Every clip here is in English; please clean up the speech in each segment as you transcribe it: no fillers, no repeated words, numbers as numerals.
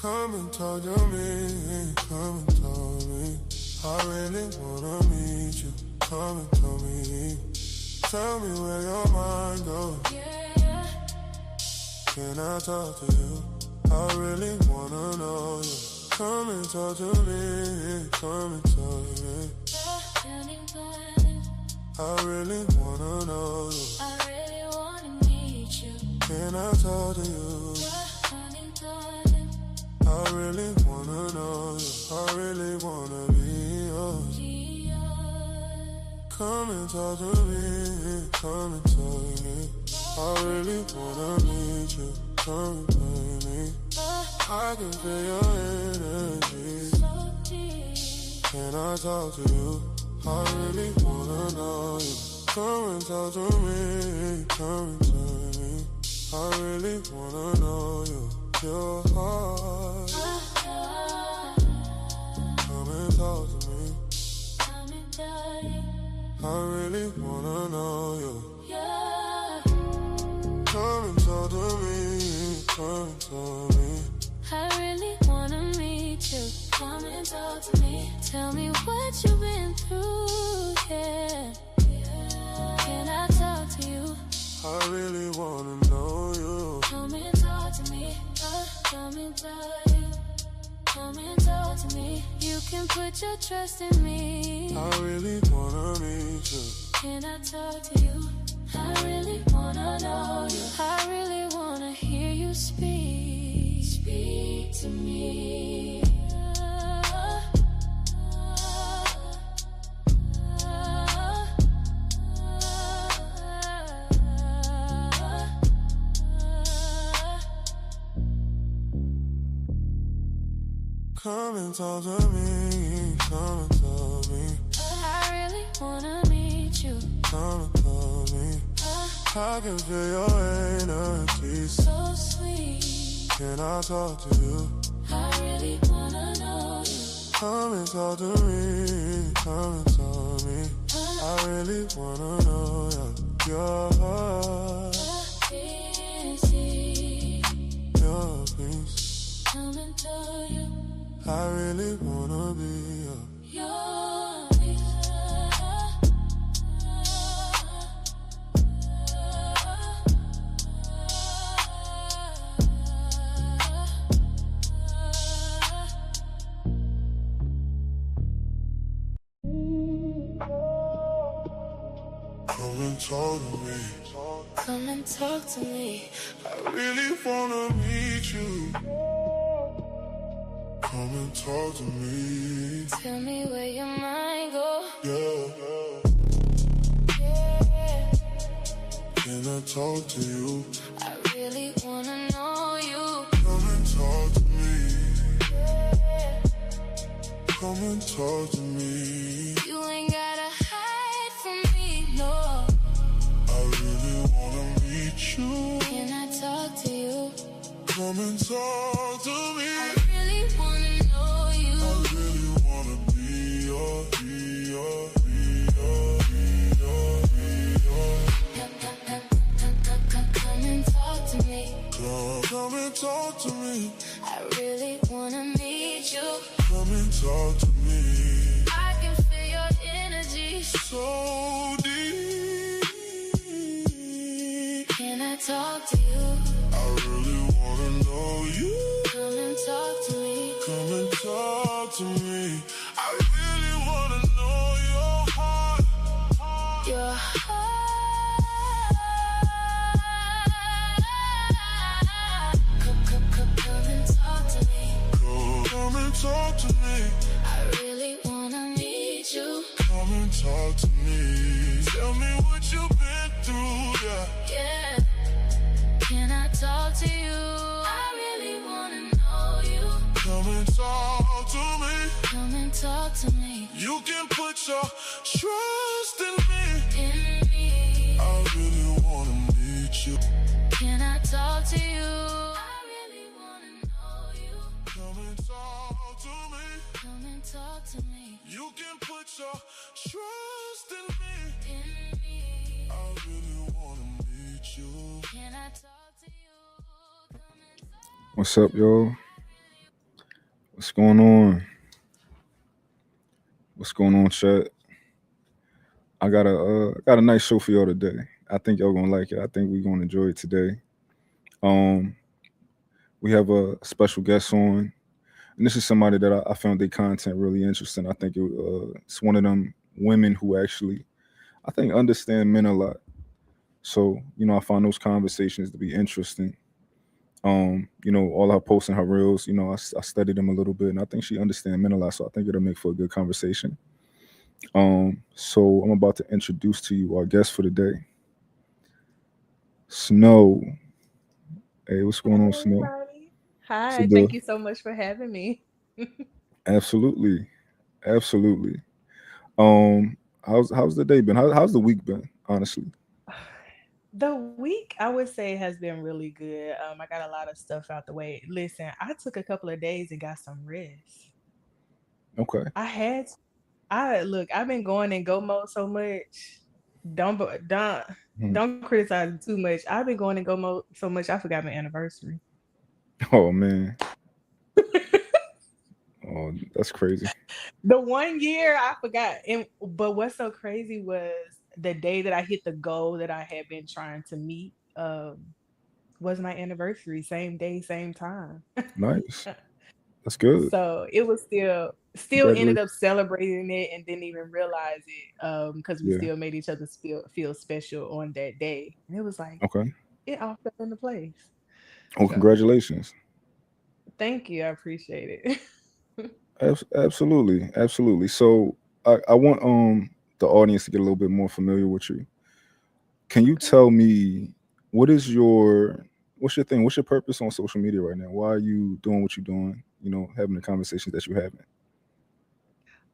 Come and talk to me, come and talk to me. I really wanna meet you, come and tell me. Tell me where your mind goes. Yeah. Can I talk to you? I really wanna know you. Come and talk to me, come and talk to me. I really wanna know you. I really wanna meet you. Can I talk to you? I really wanna know you. I really wanna be yours. Come and talk to me, come and talk to me. I really wanna meet you. Come and talk to me. I can feel your energy. Can I talk to you? I really wanna know you. Come and talk to me, come and talk to me. I really wanna know you. Your heart. Come and talk to me. I really wanna know you. Come and talk to me, come and talk to me. I really wanna meet you. Come and talk to me. Tell me what you've been through, yeah. Can I talk to you? I really wanna know you. Come and talk to me. Come and talk to you. Come and talk to me. You can put your trust in me. I really wanna meet you. Can I talk to you? I really wanna know you. I really wanna hear you speak. Speak to me. Come and talk to me, come and talk to me. I really wanna meet you. Come and talk to me. I can feel your energy. So sweet. Can I talk to you? I really wanna know you. Come and talk to me, come and talk to me. I really wanna know your heart. Your peace. Come and tell you. I really wanna be your Come and talk to me. Come and talk to me. I really wanna meet you. Come and talk to me. Tell me where your mind goes. Yeah. Can I talk to you? I really wanna know you. Come and talk to me. Come and talk to me. You ain't gotta hide from me, no. I really wanna meet you. Can I talk to you? Come and talk to me. I really wanna know you. I really wanna be your. Come and talk to me. Come and talk to me. I really wanna meet you. Come and talk to me. I can feel your energy. So deep. Can I talk to you? I really wanna know you. Come and talk to me. Come and talk to me. I really wanna know your heart. Your heart. Come and talk to me. Come and talk to me. I really wanna meet you. Come and talk to me. Tell me what you've been through, Yeah. Can I talk to you? I really wanna know you. Come and talk to me. Come and talk to me. You can put your trust in me. In me. I really wanna meet you. Can I talk to you? I really wanna know you. Come and talk to me. Come and talk to me. You can put your trust in me. In me. I really wanna meet you. Can I talk to you? Come and talk. What's up, y'all? What's going on? What's going on, chat? I got a nice show for y'all today. I think y'all gonna like it. I think we're gonna enjoy it today. Um, we have a special guest on, and this is somebody that I found their content really interesting. I think it's one of them women who actually I think understand men a lot. So I find those conversations to be interesting. All her posts and her reels, I studied them a little bit, and I think she understands men a lot. So I think it'll make for a good conversation. So I'm about to introduce to you our guest for the day, Snow. Hey, what's going on, Hi, Snow? everybody. So Hi, the thank you so much for having me. absolutely, absolutely. Um, how's the day been? How's the week been? Honestly, The week I would say has been really good. I got a lot of stuff out the way. Listen, I took a couple of days and got some rest. okay. I had, I look, I've been going in go mode so much. Don't, bu- Mhm. don't criticize it too much. I've been going in go mode so much. I forgot my anniversary. Oh man, oh that's crazy. The 1 year I forgot. But what's so crazy was the day that I hit the goal that I had been trying to meet. Was my anniversary, same day, same time. Nice. That's good. So it was still ended up Congratulations. celebrating it and didn't even realize it because we Yeah. still made each other feel special on that day. And it was like Okay. it all fell into place. Oh, So congratulations. thank you. I appreciate it. Absolutely, absolutely. So I want the audience to get a little bit more familiar with you. Can you Okay. tell me what is what's your thing? What's your purpose on social media right now? Why are you doing what you're doing? Having the conversations that you're having.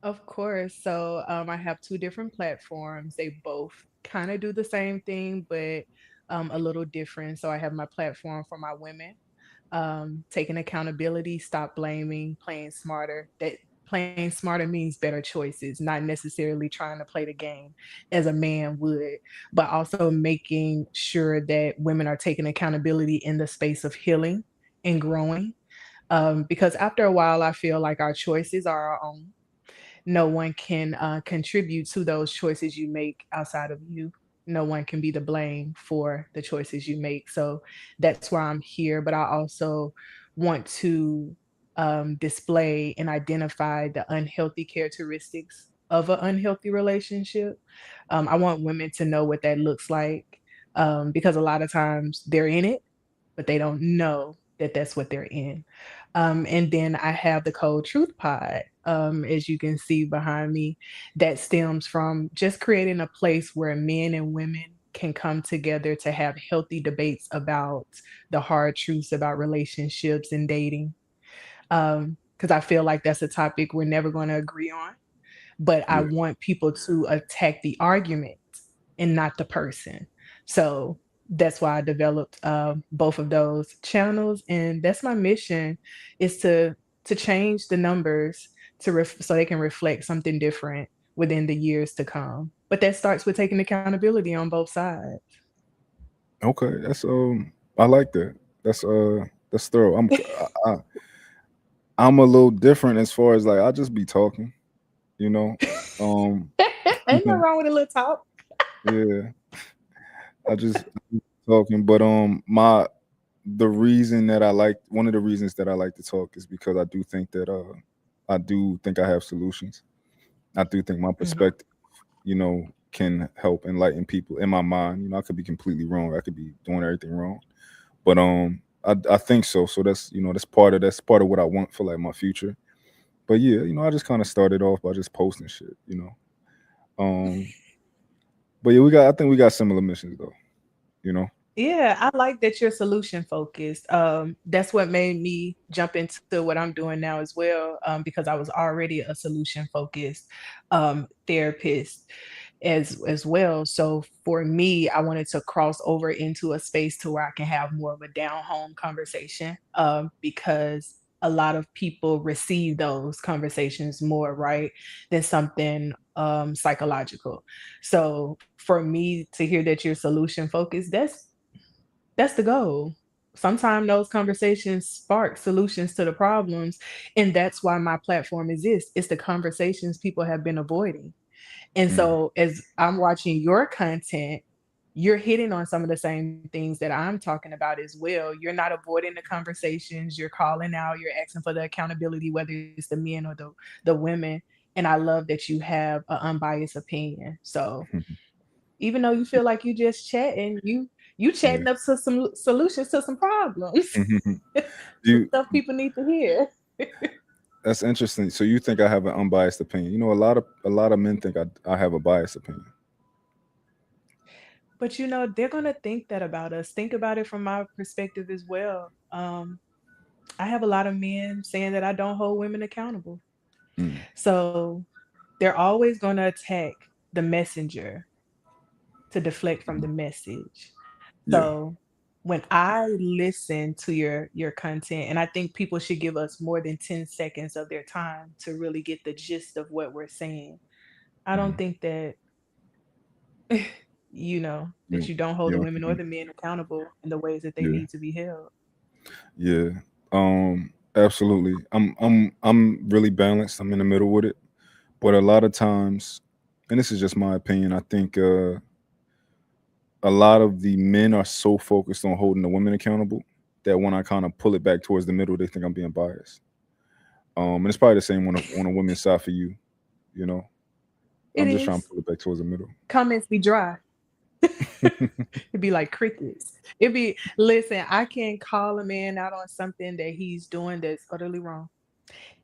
Of course. So I have two different platforms. They both kind of do the same thing, but a little different. So I have my platform for my women, taking accountability, stop blaming, playing smarter. That playing smarter means better choices, not necessarily trying to play the game as a man would, but also making sure that women are taking accountability in the space of healing and growing. Because after a while, I feel like our choices are our own. No one can contribute to those choices you make outside of you. No one can be the blame for the choices you make. So that's why I'm here. But I also want to display and identify the unhealthy characteristics of an unhealthy relationship. I want women to know what that looks like because a lot of times they're in it, but they don't know that that's what they're in. And then I have the Cold Truth Pod, as you can see behind me, that stems from just creating a place where men and women can come together to have healthy debates about the hard truths about relationships and dating. Because I feel like that's a topic we're never going to agree on, but I Yeah. want people to attack the argument and not the person. So that's why I developed both of those channels, and that's my mission is to change the numbers so they can reflect something different within the years to come. But that starts with taking accountability on both sides. Okay. I like that. That's thorough. I, I'm a little different as far as like I just be talking. You know. Um. Ain't no wrong with a little talk. Yeah. I just talking, but my the reason that I like one of the reasons that I like to talk is because I do think I have solutions. I do think my Mhm. perspective, can help enlighten people in my mind. I could be completely wrong. I could be doing everything wrong. But I think so. So that's part of what I want for like my future. But yeah, I just kind of started off by just posting shit. Um but yeah, I think we got similar missions though, you know. Yeah, I like that you're solution focused. That's what made me jump into what I'm doing now as well, because I was already a solution focused therapist as well. So for me, I wanted to cross over into a space to where I can have more of a down home conversation, because a lot of people receive those conversations more right than something psychological. So for me to hear that you're solution focused, that's the goal. sometimes those conversations spark solutions to the problems. And that's why my platform exists. It's the conversations people have been avoiding. And Mm, so as I'm watching your content, you're hitting on some of the same things that I'm talking about as well. You're not avoiding the conversations, you're calling out, you're asking for the accountability, whether it's the men or the women. And I love that you have an unbiased opinion. So even though you feel like you just chatting, you yeah. chatting up to some solutions to some problems. Some You stuff people need to hear. That's interesting. So you think I have an unbiased opinion? You know, a lot of men think I have a biased opinion. But they're gonna think that about us. Think about it from my perspective as well. I have a lot of men saying that I don't hold women accountable. Mm, So they're always gonna attack the messenger to deflect from the message. yeah. So when I listen to your content, and I think people should give us more than 10 seconds of their time to really get the gist of what we're saying. I don't Mhm. think that that You, you don't hold you the know, women or the men accountable in the ways that they yeah, need to be held. yeah. Absolutely. I'm really balanced. I'm in the middle with it. But a lot of times, and this is just my opinion, I think a lot of the men are so focused on holding the women accountable that when I kind of pull it back towards the middle, they think I'm being biased. And it's probably the same on a women's side for you. You know, It I'm just trying to is. pull it back towards the middle. Comments be dry. It'd be like crickets. It'd be, listen, I can call a man out on something that he's doing that's utterly wrong.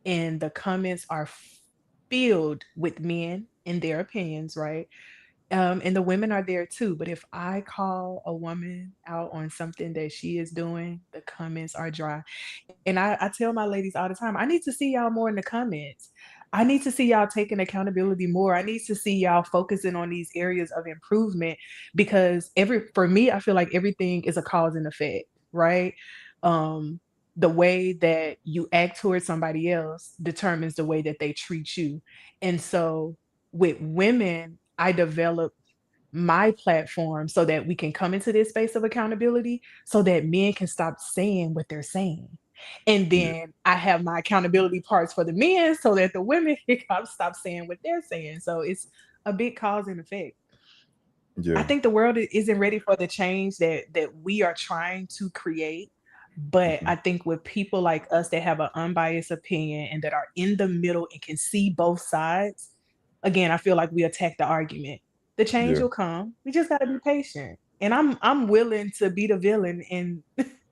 And the comments are filled with men and their opinions, right? And the women are there too. But if I call a woman out on something that she is doing, the comments are dry. And I tell my ladies all the time, I need to see y'all more in the comments. I need to see y'all taking accountability more. I need to see y'all focusing on these areas of improvement because for me, I feel like everything is a cause and effect, right? Um, the way that you act towards somebody else determines the way that they treat you. And so with women, I developed my platform so that we can come into this space of accountability so that men can stop saying what they're saying. And Yeah, then I have my accountability parts for the men so that the women can stop saying what they're saying. So it's a big cause and effect. I yeah, think the world isn't ready for the change that we are trying to create. But mhm, I think with people like us that have an unbiased opinion and that are in the middle and can see both sides, again, I feel like we attack the argument. The change yeah, will come. We just gotta be patient. And I'm willing to be the villain in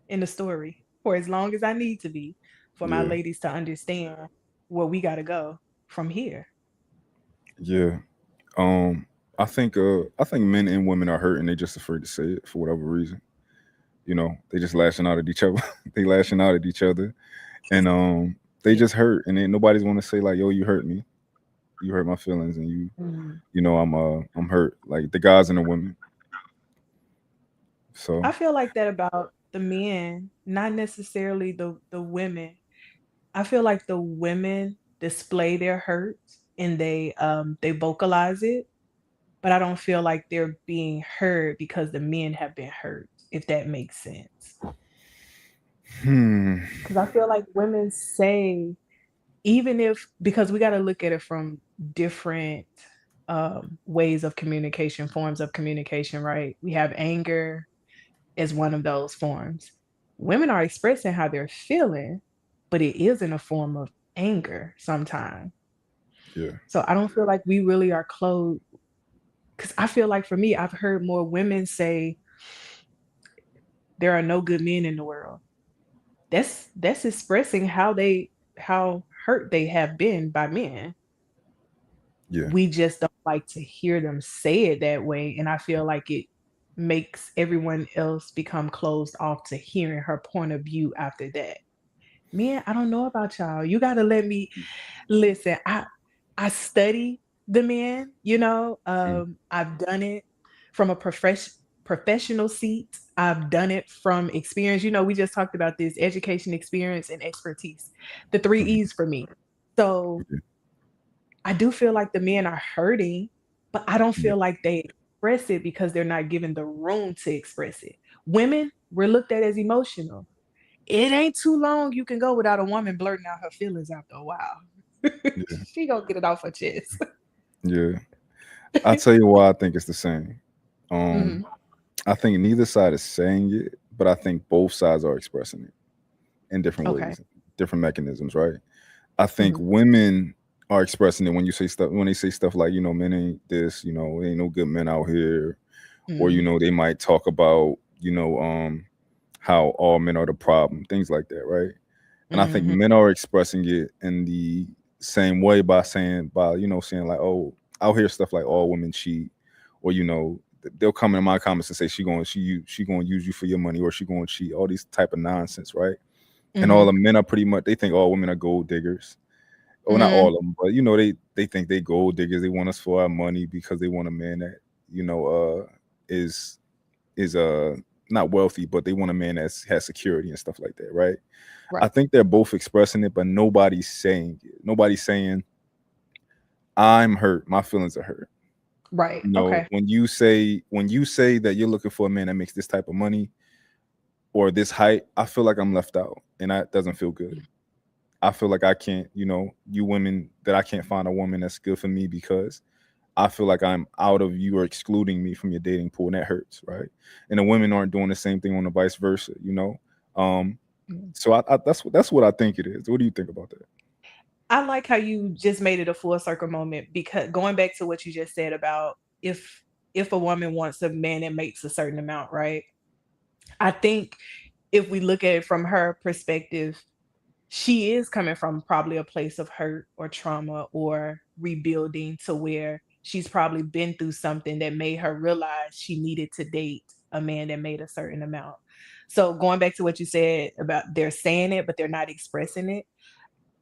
in the story for as long as I need to be for my yeah, ladies to understand where we gotta go from here. yeah. Um, I think men and women are hurt and they just afraid to say it for whatever reason. You know, they just lashing out at each other. They lashing out at each other, and they Yeah. just hurt, and then nobody's want to say like, "Yo, you hurt me. You hurt my feelings," and Mm. I'm hurt. Like the guys and the women. So I feel like that about the men, not necessarily the women. I feel like the women display their hurt and they vocalize it, but I don't feel like they're being heard because the men have been hurt, if that makes sense. hmm, Because I feel like women say, even if, because we got to look at it from different ways of communication, forms of communication, right? We have anger as one of those forms. Women are expressing how they're feeling, but it is in a form of anger sometimes. yeah, So I don't feel like we really are close. Because I feel like for me, I've heard more women say there are no good men in the world. That's expressing how hurt they have been by men. yeah, We just don't like to hear them say it that way, and I feel like it makes everyone else become closed off to hearing her point of view after that. Man, I don't know about y'all. You gotta let me listen. I study the men, mm, I've done it from a professional seat. I've done it from experience. We just talked about this education, experience, and expertise. The three mhm, E's for me. So yeah, I do feel like the men are hurting, but I don't yeah, feel like they express it because they're not given the room to express it. Women, we're looked at as emotional. It ain't too long you can go without a woman blurting out her feelings after a while. Yeah, She gonna get it off her chest. yeah. I'll tell you why I think it's the same. Hmm. Um, I think neither side is saying it, but I think both sides are expressing it in different Okay. ways, different mechanisms, right? I think Hmm. women are expressing it when you say stuff when they say stuff like, men ain't this, ain't no good men out here, or Hmm. they might talk about, how all men are the problem, things like that, right? And I think Hmm. men are expressing it in the same way by saying like, oh, I'll hear stuff like all women cheat, or they'll come in my comments and say she going to use you for your money, or she going to cheat, all these type of nonsense, right? And all Hmm. the men are pretty much, they think all women are gold diggers. Well, not Hmm. all of them, but they think they gold diggers. They want us for our money because they want a man that you know is not wealthy, but they want a man that has security and stuff like that, right? I Right. think they're both expressing it, but nobody's saying it. Nobody's saying I'm hurt. My feelings are hurt. Right. Okay. When you say that you're looking for a man that makes this type of money or this height, I feel like I'm left out, and that doesn't feel good. I feel like I can't, you women, that I can't find a woman that's good for me because I feel like I'm out of you or excluding me from your dating pool, and that hurts, right? And the women aren't doing the same thing on the vice versa. Um, Mm. so that's what I think it is. What do you think about that? I like how you just made it a full circle moment, because going back to what you just said about if a woman wants a man that makes a certain amount, right? I think if we look at it from her perspective, she is coming from probably a place of hurt or trauma or rebuilding, to where she's probably been through something that made her realize she needed to date a man that made a certain amount. So going back to what you said about they're saying it but they're not expressing it,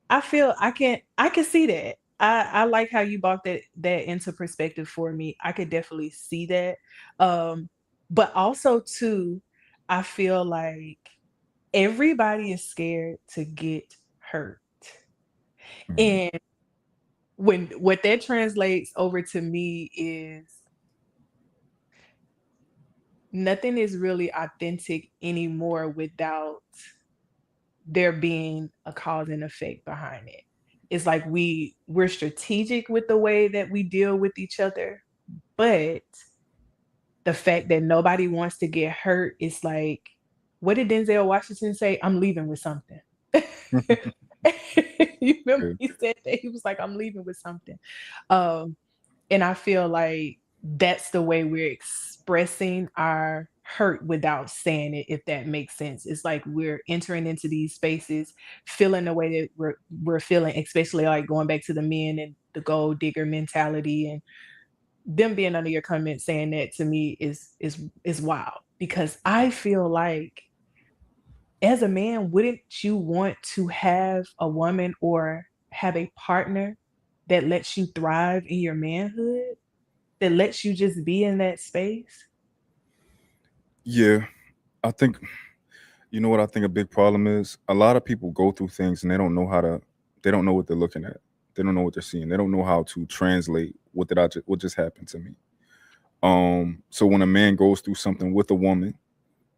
I feel I can see that. I like how you brought that into perspective for me. I could definitely see that. Um, but also too, I feel like everybody is scared to get hurt. Mhm. And when what that translates over to me is nothing is really authentic anymore without there being a cause and effect behind it. It's like we're strategic with the way that we deal with each other, but the fact that nobody wants to get hurt is like, what did Denzel Washington say? I'm leaving with something. You remember Yeah. he said that he was like, I'm leaving with something. Um, and I feel like that's the way we're expressing our hurt without saying it, if that makes sense. It's like we're entering into these spaces, feeling the way that we're feeling, especially like going back to the men and the gold digger mentality, and them being under your comment saying that to me is wild, because I feel like as a man, wouldn't you want to have a woman or have a partner that lets you thrive in your manhood, that lets you just be in that space? Yeah, I think you know what I think a big problem is. A lot of people go through things and they don't know what they're looking at. They don't know what they're seeing. They don't know how to translate what just happened to me. So when a man goes through something with a woman,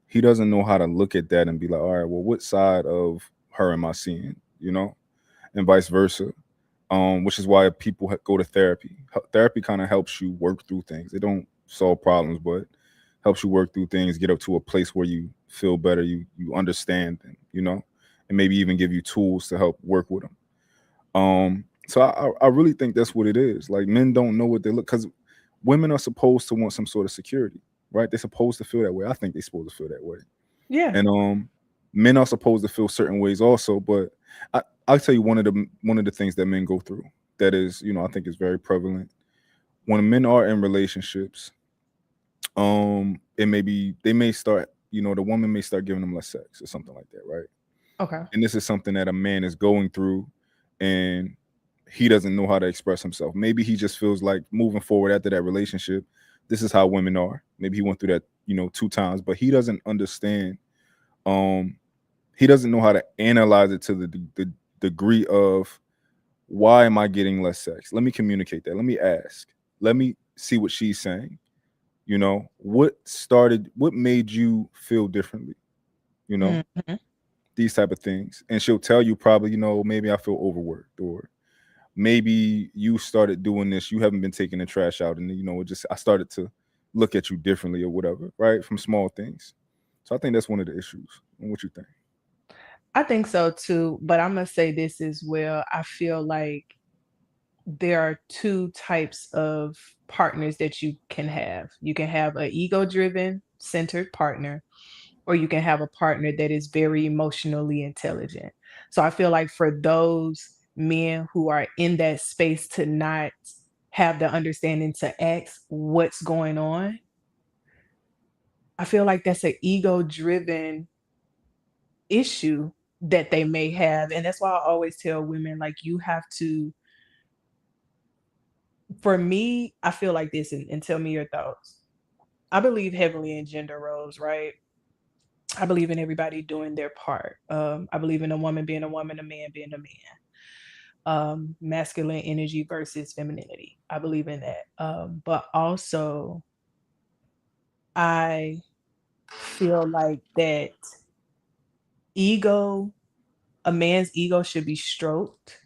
he doesn't know how to look at that and be like, all right, well, what side of her am I seeing? And vice versa. Which is why people go to therapy. Therapy kind of helps you work through things. It don't solve problems, but helps you work through things, get up to a place where you feel better, you understand them, and maybe even give you tools to help work with them. So I really think that's what it is. Like, men don't know what they look, because women are supposed to want some sort of security, right? They're supposed to feel that way. I think they're supposed to feel that way. Yeah. And men are supposed to feel certain ways also. But I'll tell you one of the things that men go through that is, I think is very prevalent. When men are in relationships, it may be they may start, the woman may start giving them less sex or something like that, right? Okay. And this is something that a man is going through, and he doesn't know how to express himself. Maybe he just feels like moving forward after that relationship, this is how women are. Maybe he went through that, two times, but he doesn't understand. Um, he doesn't know how to analyze it to the degree of, why am I getting less sex? Let me communicate that. Let me ask. Let me see what she's saying. what made you feel differently, you know, Mhm. these type of things. And she'll tell you probably, maybe I feel overworked, or maybe you started doing this, you haven't been taking the trash out, and it just I started to look at you differently or whatever, right? From small things. So I think that's one of the issues. And what you think? I think so too, but I'm gonna say this as well. I feel like there are two types of partners that you can have. You can have an ego-driven, centered partner, or you can have a partner that is very emotionally intelligent. So I feel like for those men who are in that space to not have the understanding to ask what's going on, I feel like that's an ego-driven issue that they may have. And that's why I always tell women, like, you have to, for me, I feel like this, and tell me your thoughts. I believe heavily in gender roles, right? I believe in everybody doing their part. I believe in a woman being a woman, a man being a man. Masculine energy versus femininity. I believe in that. But also, I feel like that ego, a man's ego should be stroked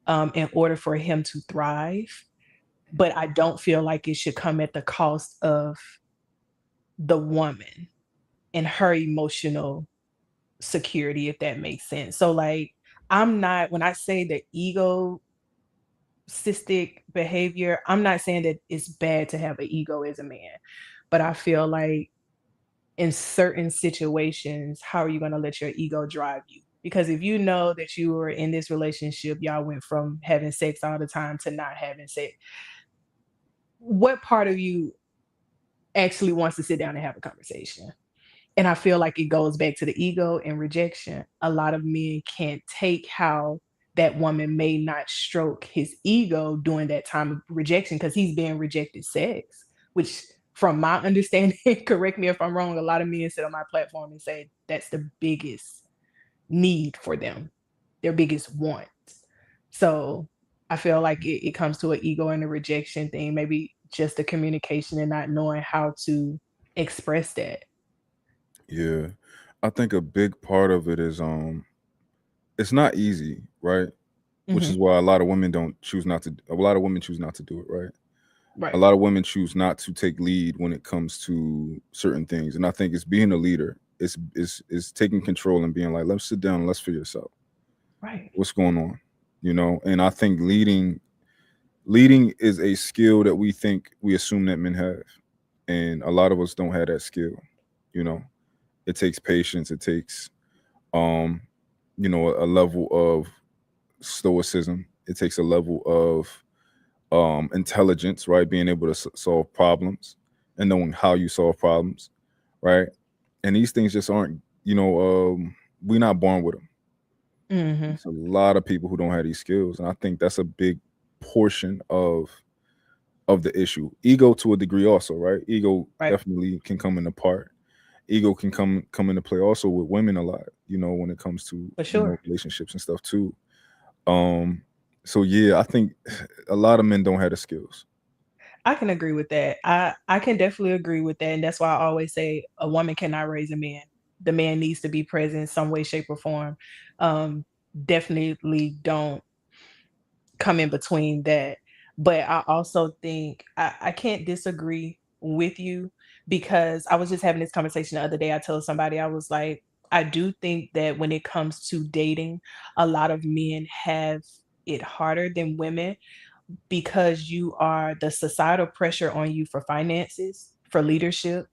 in order for him to thrive. But I don't feel like it should come at the cost of the woman and her emotional security, if that makes sense. So, like, I'm not, when I say the egocistic behavior, I'm not saying that it's bad to have an ego as a man, but I feel like in certain situations, how are you going to let your ego drive you? Because if you know that you were in this relationship, y'all went from having sex all the time to not having sex, what part of you actually wants to sit down and have a conversation? And I feel like it goes back to the ego and rejection. A lot of men can't take how that woman may not stroke his ego during that time of rejection because he's being rejected sex, which, from my understanding, correct me if I'm wrong, a lot of men sit on my platform and say that's the biggest need for them, their biggest want. So I feel like it comes to an ego and a rejection thing, maybe just the communication and not knowing how to express that. Yeah. I think a big part of it is it's not easy, right? Which Hmm. is why a lot of women choose not to do it, right? A Right. lot of women choose not to take lead when it comes to certain things. And I think it's being a leader. It's taking control and being like, let's sit down and let's figure this out. Right. What's going on? And I think leading is a skill that we assume that men have. And a lot of us don't have that skill. You know, it takes patience, it takes um, a level of stoicism, it takes a level of intelligence, right? Being able to solve problems and knowing how you solve problems, right? And these things just aren't, we're not born with them. Mhm. It's a lot of people who don't have these skills, and I think that's a big portion of the issue. Ego to a degree, also, right? Ego Right. definitely can come into part. Ego can come into play also with women a lot, when it comes to For sure. relationships and stuff too. Um, so yeah, I think a lot of men don't have the skills. I can agree with that. I can definitely agree with that, and that's why I always say a woman cannot raise a man. The man needs to be present in some way, shape, or form. Um, Definitely don't come in between that. But I also think I can't disagree with you because I was just having this conversation the other day. I told somebody, I was like, I do think that when it comes to dating, a lot of men have it harder than women because you are the societal pressure on you for finances, for leadership,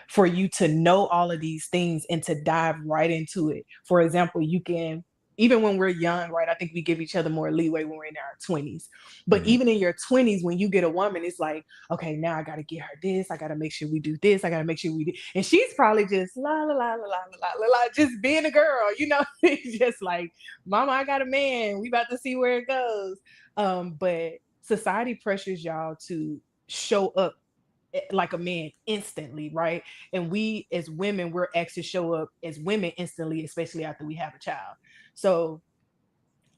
for you to know all of these things and to dive right into it. For example, you can, even when we're young, right? I think we give each other more leeway when we're in our 20s. But Mhm. even in your 20s, when you get a woman, it's like, okay, now I got to get her this. I got to make sure we do this. I got to make sure we do. And she's probably just la la la la la la la la, just being a girl, just like, mama, I got a man. We about to see where it goes. But society pressures y'all to show up like a man instantly, right? And we as women, we're asked to show up as women instantly, especially after we have a child. So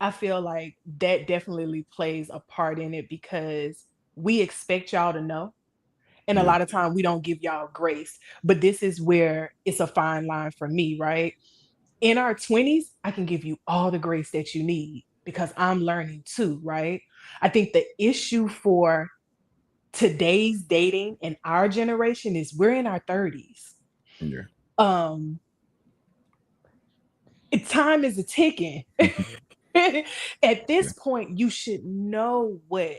I feel like that definitely plays a part in it because we expect y'all to know. And a Yeah. lot of time we don't give y'all grace. But this is where it's a fine line for me, right? In our 20s, I can give you all the grace that you need because I'm learning too, right? I think the issue for today's dating in our generation is we're in our 30s. Yeah. Um, time is a ticking. Mhm. At Yeah. this point, you should know what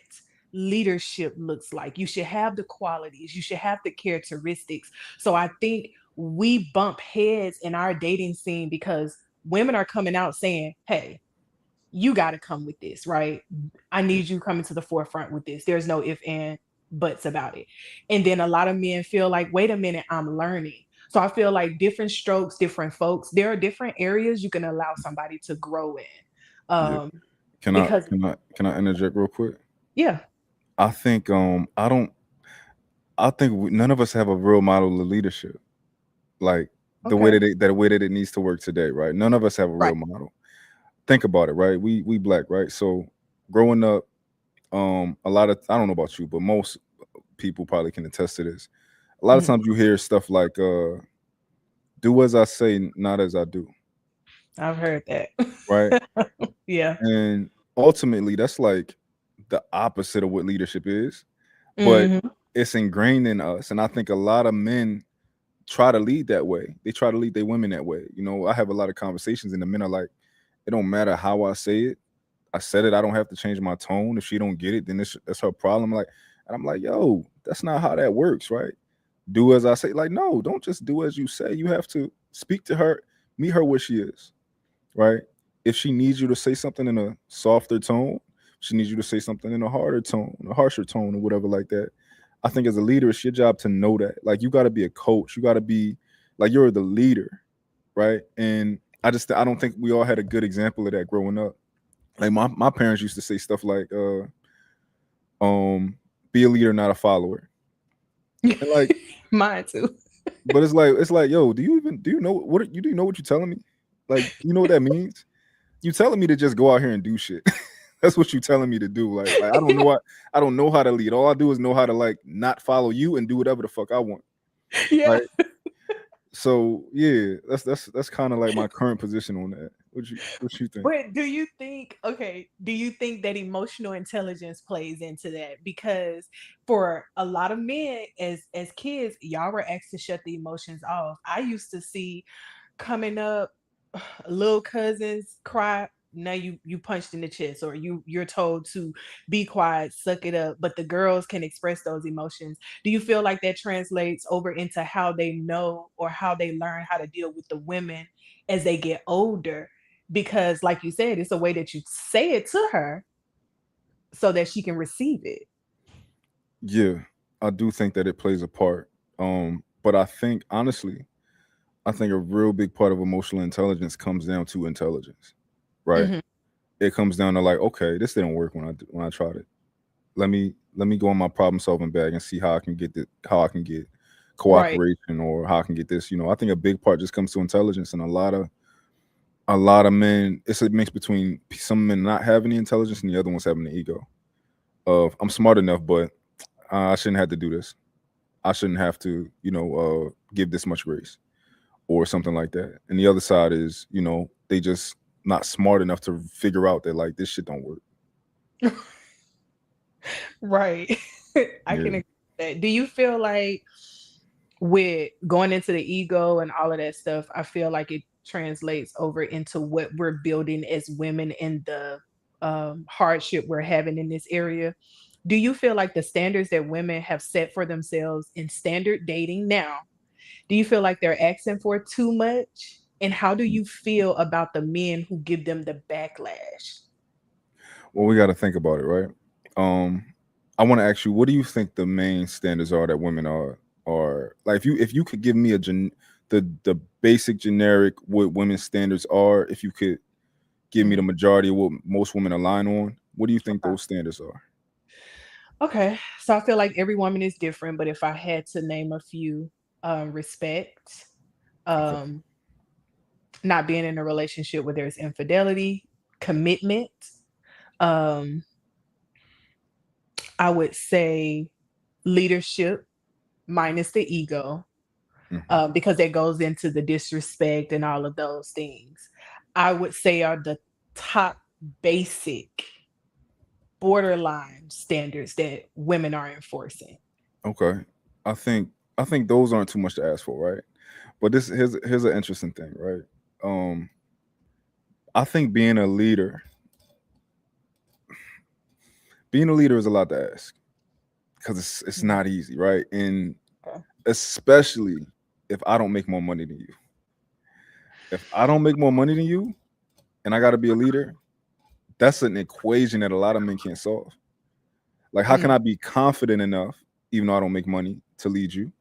leadership looks like. You should have the qualities, you should have the characteristics. So I think we bump heads in our dating scene because women are coming out saying, hey, you got to come with this, right? I Yeah. need you coming to the forefront with this. There's no if and buts about it. And then a lot of men feel like, wait a minute, I'm learning. So I feel like different strokes, different folks. There are different areas you can allow somebody to grow in. Yeah. Um, Can I because can I can I interject real quick? yeah, I think none of us have a real model of leadership. Like okay, the way that it needs to work today, right? None of us have a right. real model. Think about it, right? We black, right? So growing up, a lot of, I don't know about you, but most people probably can attest to this. A lot of Mhm. times you hear stuff like do as I say, not as I do, I've heard that. right? Yeah. And ultimately that's like the opposite of what leadership is, but Hmm. it's ingrained in us. And I think a lot of men try to lead that way. They try to lead their women that way. You know, I have a lot of conversations and the men are like, it don't matter how I say it. I said it. I don't have to change my tone. If she don't get it, then that's her problem. Like, and I'm like, yo, that's not how that works, right? Do as I say. Like, no, don't just do as you say. You have to speak to her, meet her where she is, right? If she needs you to say something in a softer tone, she needs you to say something in a harder tone, a harsher tone, or whatever like that. I think as a leader, it's your job to know that. Like, you got to be a coach. You got to be like, you're the leader, right? And I don't think we all had a good example of that growing up. Like my parents used to say stuff like, be a leader, not a follower. And like, Mine too. but it's like, yo, do you know do you know what you're telling me? Like, you know what that means? You telling me to just go out here and do shit. That's what you telling me to do. Like I don't know how to lead. All I do is know how to like not follow you and do whatever the fuck I want. Yeah. Right. So yeah, that's kind of like my current position on that. What you think? But do you think, okay, do you think that emotional intelligence plays into that? Because for a lot of men as kids, y'all were asked to shut the emotions off. I used to see coming up little cousins cry. Now you punched in the chest, or you're told to be quiet, suck it up, but the girls can express those emotions. Do you feel like that translates over into how they know or how they learn how to deal with the women as they get older? Because like you said, it's a way that you say it to her so that she can receive it. Yeah, I do think that it plays a part. But I think honestly, I think a real big part of emotional intelligence comes down to intelligence, right? Hmm. It comes down to like, okay, this didn't work when I tried it. Let me go in my problem solving bag and see how I can get Right. cooperation or how I can get this. You know, I think a big part just comes to intelligence, and a lot of men, it's a mix between some men not having the intelligence and the other ones having the ego of I'm smart enough, but I shouldn't have to do this. I shouldn't have to, give this much grace or something like that. And the other side is, they just not smart enough to figure out that like this shit don't work. Right. I Yeah. can agree with that. Do you feel like with going into the ego and all of that stuff, I feel like it translates over into what we're building as women and the hardship we're having in this area. Do you feel like the standards that women have set for themselves in standard dating now, do you feel like they're asking for too much? And how do you feel about the men who give them the backlash? Well, we got to think about it, right? Um, I want to ask you, what do you think the main standards are that women are like? If you could give me the basic generic what women's standards are, if you could give me the Mhm. majority of what most women align on, what do you think Okay. those standards are? Okay. So I feel like every woman is different, but if I had to name a few, respect, Okay. um, not being in a relationship where there's infidelity, commitment, um, I would say leadership. minus the ego, Mhm. because that goes into the disrespect and all of those things, I would say are the top basic borderline standards that women are enforcing. Okay. I think I think those aren't too much to ask for, right? But this here's an interesting thing, right? Um, I think being a leader is a lot to ask because it's Mhm. not easy, right? And Okay. especially if I don't make more money than you. If I don't make more money than you and I got to be a leader, that's an equation that a lot of men can't solve. Like, how can Mm, I be confident enough, even though I don't make money, to lead you?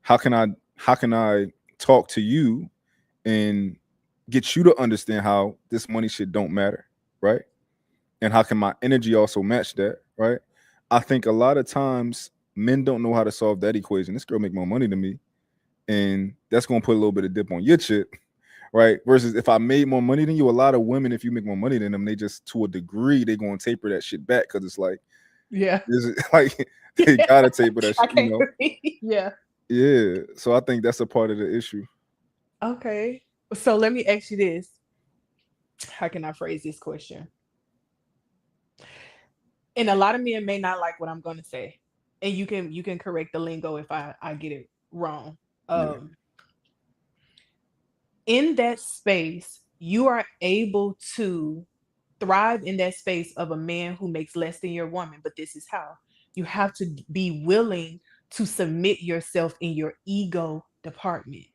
How can I how can I talk to you and get you to understand how this money shit don't matter, right? And how can my energy also match that, right? I think a lot of times men don't know how to solve that equation. This girl make more money than me, and that's gonna put a little bit of dip on your chip, right? Versus if I made more money than you, a lot of women, if you make more money than them, they just to a degree they gonna taper that shit back because it's like yeah. this is like they gotta taper that I shit, can't agree. Yeah. Yeah. So I think that's a part of the issue. Okay. So let me ask you this. How can I phrase this question? And a lot of men may not like what I'm going to say. And you can correct the lingo if I get it wrong. Yeah. Um in that space, you are able to thrive in that space of a man who makes less than your woman. But this is how you have to be willing to submit yourself in your ego department,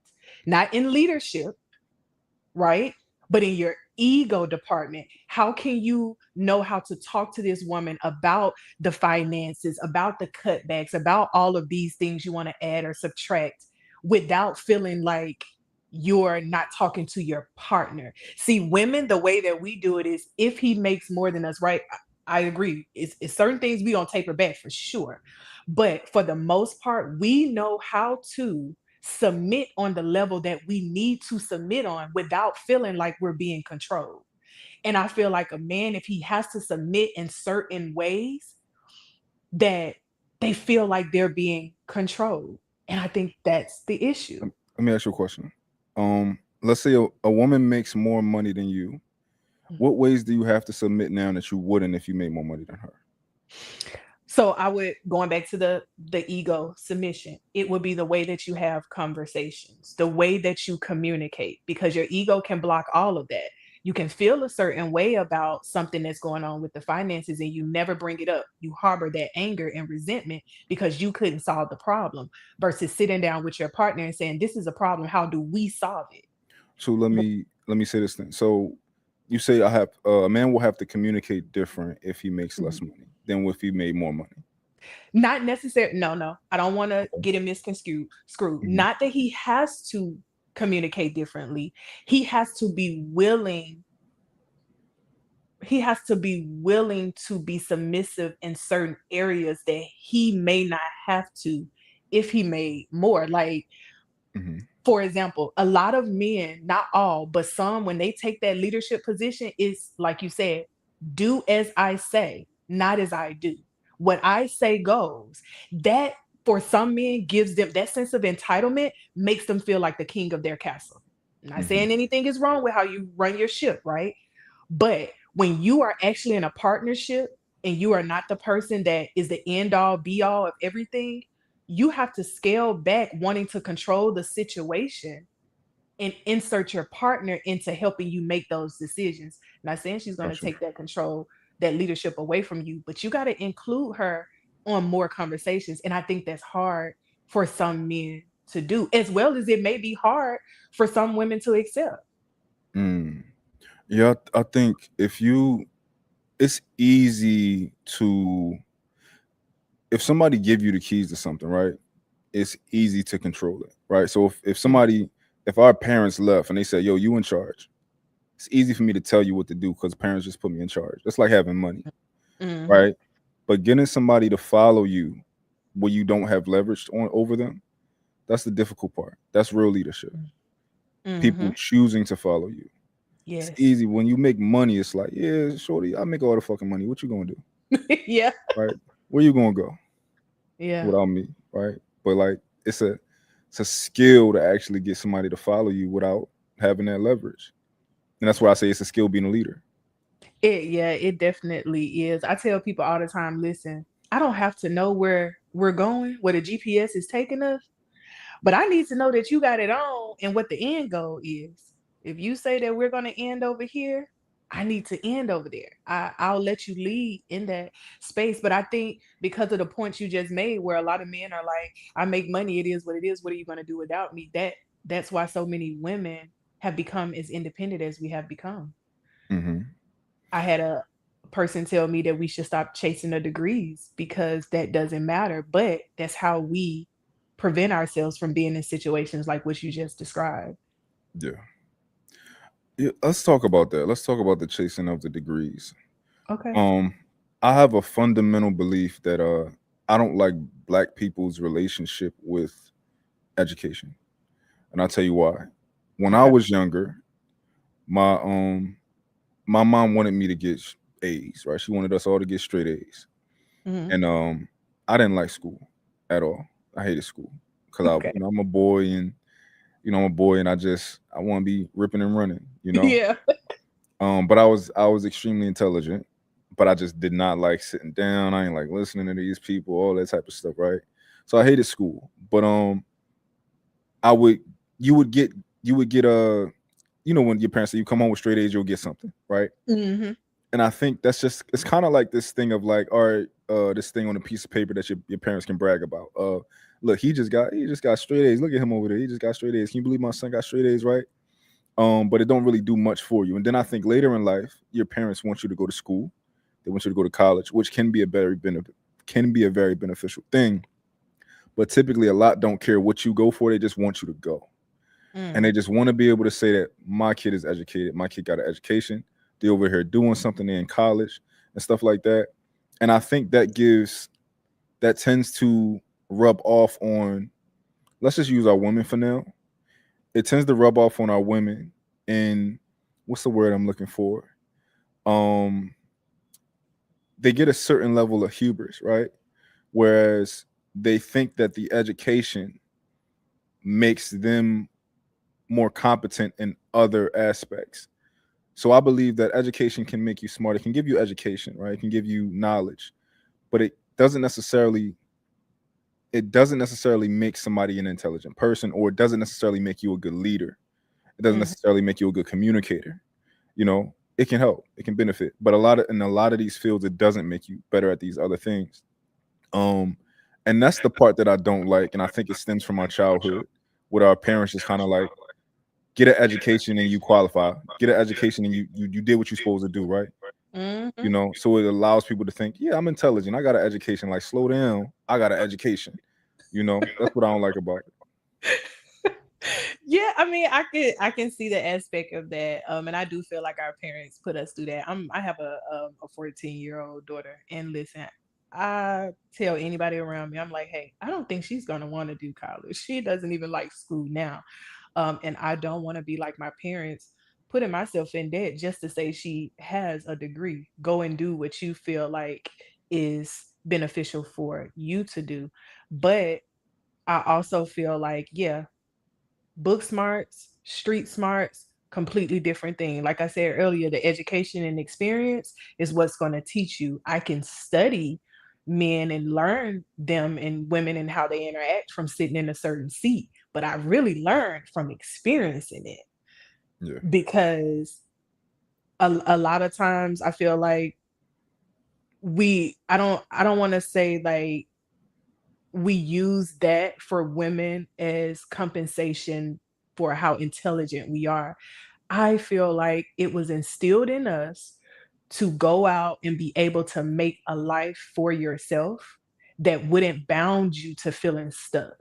not in leadership, right? But in your ego department, how can you know how to talk to this woman about the finances, about the cutbacks, about all of these things you want to add or subtract without feeling like you're not talking to your partner? See, women, the way that we do it is if he makes more than us, right? I agree. It's certain things we don't taper back for sure. But for the most part, we know how to submit on the level that we need to submit on without feeling like we're being controlled. And I feel like a man, if he has to submit in certain ways, that they feel like they're being controlled. And I think that's the issue. Let me ask you a question. Let's say a woman makes more money than you. What ways do you have to submit now that you wouldn't if you made more money than her? So I would, going back to the ego submission, it would be the way that you have conversations, the way that you communicate, because your ego can block all of that. You can feel a certain way about something that's going on with the finances and you never bring it up. You harbor that anger and resentment because you couldn't solve the problem versus sitting down with your partner and saying, this is a problem. How do we solve it? So let me say this thing. So you say a man will have to communicate different if he makes less Mhm. money than if he made more money. Not necessarily. No, no. I don't want to get him misconstrued. Screwed. Mhm. Not that he has to communicate differently. He has to be willing. He has to be willing to be submissive in certain areas that he may not have to if he made more. Like, Mhm. for example, a lot of men, not all, but some, when they take that leadership position, is like you said, do as I say, not as I do. What I say goes. That for some men gives them that sense of entitlement, makes them feel like the king of their castle. I'm not Mhm. saying anything is wrong with how you run your ship, right? But when you are actually in a partnership and you are not the person that is the end all be all of everything, you have to scale back wanting to control the situation and insert your partner into helping you make those decisions. Not saying she's going to Gotcha. take that control, that leadership away from you, but you got to include her on more conversations. And I think that's hard for some men to do, as well as it may be hard for some women to accept. Mm. Yeah, I think it's easy to if somebody give you the keys to something, right? It's easy to control it, right? So Mhm. if our parents left and they said, "Yo, you in charge," it's easy for me to tell you what to do because parents just put me in charge. It's like having money, Mhm. right? But getting somebody to follow you where you don't have leverage on over them, that's the difficult part. That's real leadership. People Mhm. choosing to follow you. It's Yes. easy when you make money. It's like, yeah, shorty, I make all the fucking money. What you gonna do, Yeah. right? Where you gonna go Yeah. without me, right? but like it's a it's a skill to actually get somebody to follow you without having that leverage. And that's why I say it's a skill being a leader. Yeah, it definitely is. I tell people all the time, listen, I don't have to know where we're going, where the GPS is taking us, but I need to know that you got it on and what the end goal is. If you say that we're going to end over here, I need to end over there. I'll let you lead in that space. But I think because of the points you just made, where a lot of men are like, I make money, it is what it is. What are you going to do without me? That's why so many women have become as independent as we have become. Hmm. I had a person tell me that we should stop chasing the degrees because that doesn't matter. But that's how we prevent ourselves from being in situations like what you just described. Yeah. Yeah, let's talk about that. Let's talk about the chasing of the degrees. Okay. Um, I have a fundamental belief that I don't like black people's relationship with education, and I'll tell you why. When I Okay. was younger, my my mom wanted me to get A's, right? She wanted us all to get straight A's, Mhm. and I didn't like school at all. I hated school because Okay. I'm a boy, and I'm a boy, and I want to be ripping and running. Yeah. But I was extremely intelligent, but I just did not like sitting down. I ain't like listening to these people, all that type of stuff, right? So I hated school. But I would you would get you would get when your parents say you come home with straight A's, you'll get something, right? Mhm. And I think that's just it's kind of like this thing of like, all right, this thing on a piece of paper that your parents can brag about. Look, he just got straight A's. Look at him over there. He just got straight A's. Can you believe my son got straight A's, right? But it don't really do much for you. And then I think later in life, your parents want you to go to school. They want you to go to college, which can be a very beneficial thing. But typically, a lot don't care what you go for. They just want you to go, and Mm. they just want to be able to say that my kid is educated. My kid got an education. They over here doing something. They're in college and stuff like that. And I think that tends to rub off on. Let's just use our women for now. It tends to rub off on our women in what's the word I'm looking for? Um, they get a certain level of hubris, right? Whereas they think that the education makes them more competent in other aspects. So I believe that education can make you smart. It can give you education, right? It can give you knowledge, but it doesn't necessarily make somebody an intelligent person, or it doesn't necessarily make you a good leader. It doesn't Mhm. necessarily make you a good communicator. It can help, it can benefit, but in a lot of these fields, it doesn't make you better at these other things. Um, and that's the part that I don't like, and I think it stems from our childhood, with our parents just kind of like get an education and you qualify, get an education and you did what you're supposed to do, right? Mhm. So it allows people to think, yeah, I'm intelligent, I got an education. Like, slow down, I got an education. That's what I don't like about it. Yeah, I mean, I can see the aspect of that. And I do feel like our parents put us through that. I have a 14-year-old daughter, and listen, I tell anybody around me, I'm like, hey, I don't think she's gonna want to do college. She doesn't even like school now. And I don't want to be like my parents, putting myself in debt just to say she has a degree. Go and do what you feel like is beneficial for you to do. But I also feel like, yeah, book smarts, street smarts, completely different thing. Like I said earlier, the education and experience is what's going to teach you. I can study men and learn them and women and how they interact from sitting in a certain seat, but I really learned from experiencing it Yeah. because a lot of times I feel like I don't want to say like we use that for women as compensation for how intelligent we are. I feel like it was instilled in us to go out and be able to make a life for yourself that wouldn't bound you to feeling stuck.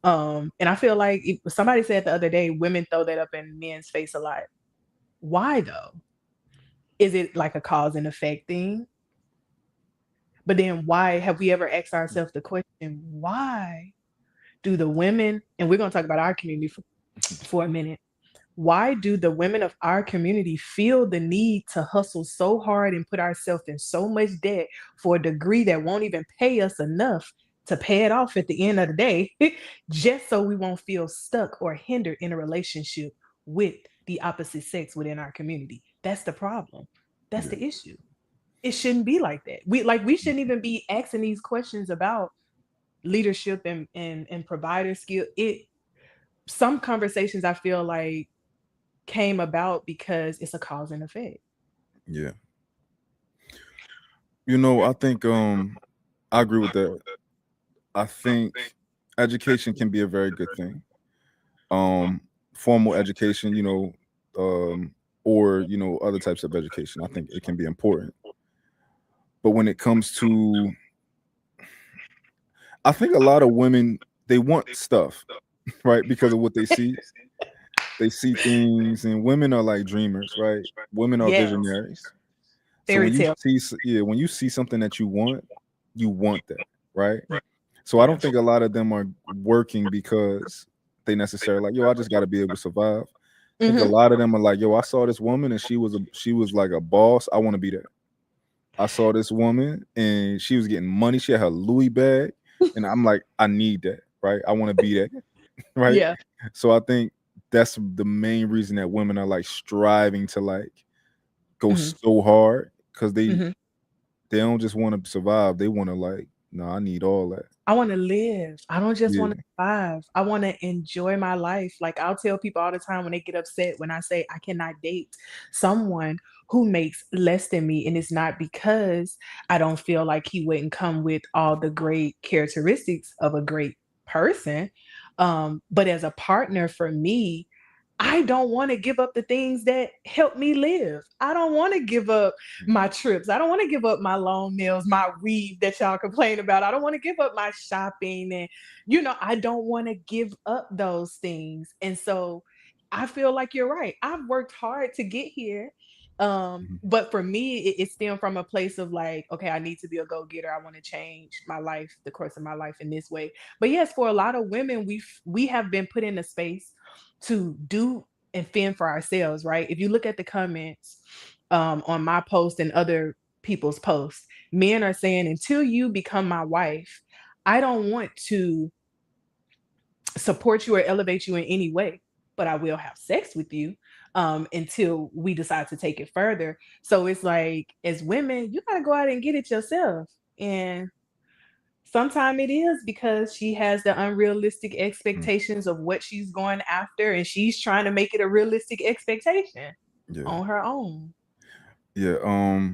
And I feel like somebody said the other day, women throw that up in men's face a lot. Why though? Is it like a cause and effect thing? But then why have we ever asked ourselves the question, why do the women, and we're going to talk about our community for a minute, why do the women of our community feel the need to hustle so hard and put ourselves in so much debt for a degree that won't even pay us enough to pay it off at the end of the day, just so we won't feel stuck or hindered in a relationship with the opposite sex within our community. That's the problem. That's Yeah. the issue. It shouldn't be like that. We shouldn't even be asking these questions about leadership and provider skill. It Some conversations I feel like came about because it's a cause and effect. Yeah. I think I agree with that. I think education can be a very good thing. Um Formal education, or other types of education. I think it can be important. But when it comes to I think a lot of women, they want stuff, right? Because of what they see. They see things, and women are like dreamers, right? Women are Yes, visionaries. So fairy tale. when you see something that you want that, right? Yeah, So I yeah. don't think a lot of them are working because they necessarily like, yo, I just got to be able to survive. I think a Hmm. lot of them are like, yo, I saw this woman and she was like a boss. I want to be that. I saw this woman and she was getting money. She had her Louis bag, and I'm like, I need that, right? I want to be that, right? Yeah. So I think that's the main reason that women are like striving to like go Hmm. so hard because Hmm. they don't just want to survive. They want to like, no, I need all that. I want to live. I don't just want to Yeah. survive. I want to enjoy my life. Like I'll tell people all the time when they get upset when I say I cannot date someone who makes less than me. And it's not because I don't feel like he wouldn't come with all the great characteristics of a great person. But as a partner for me, I don't want to give up the things that help me live. I don't want to give up my trips. I don't want to give up my long nails, my weave that y'all complain about. I don't want to give up my shopping. And, I don't want to give up those things. And so I feel like you're right. I've worked hard to get here. Mhm. But for me, it stemmed from a place of like, okay, I need to be a go-getter. I want to change my life, the course of my life in this way. But yes, for a lot of women, we have been put in a space to do and fend for ourselves, right? If you look at the comments on my post and other people's posts, men are saying, until you become my wife, I don't want to support you or elevate you in any way, but I will have sex with you until we decide to take it further. So it's like, as women, you got to go out and get it yourself. And sometimes it is because she has the unrealistic Mm. expectations of what she's going after, and she's trying to make it a realistic expectation Yeah. on her own. Yeah.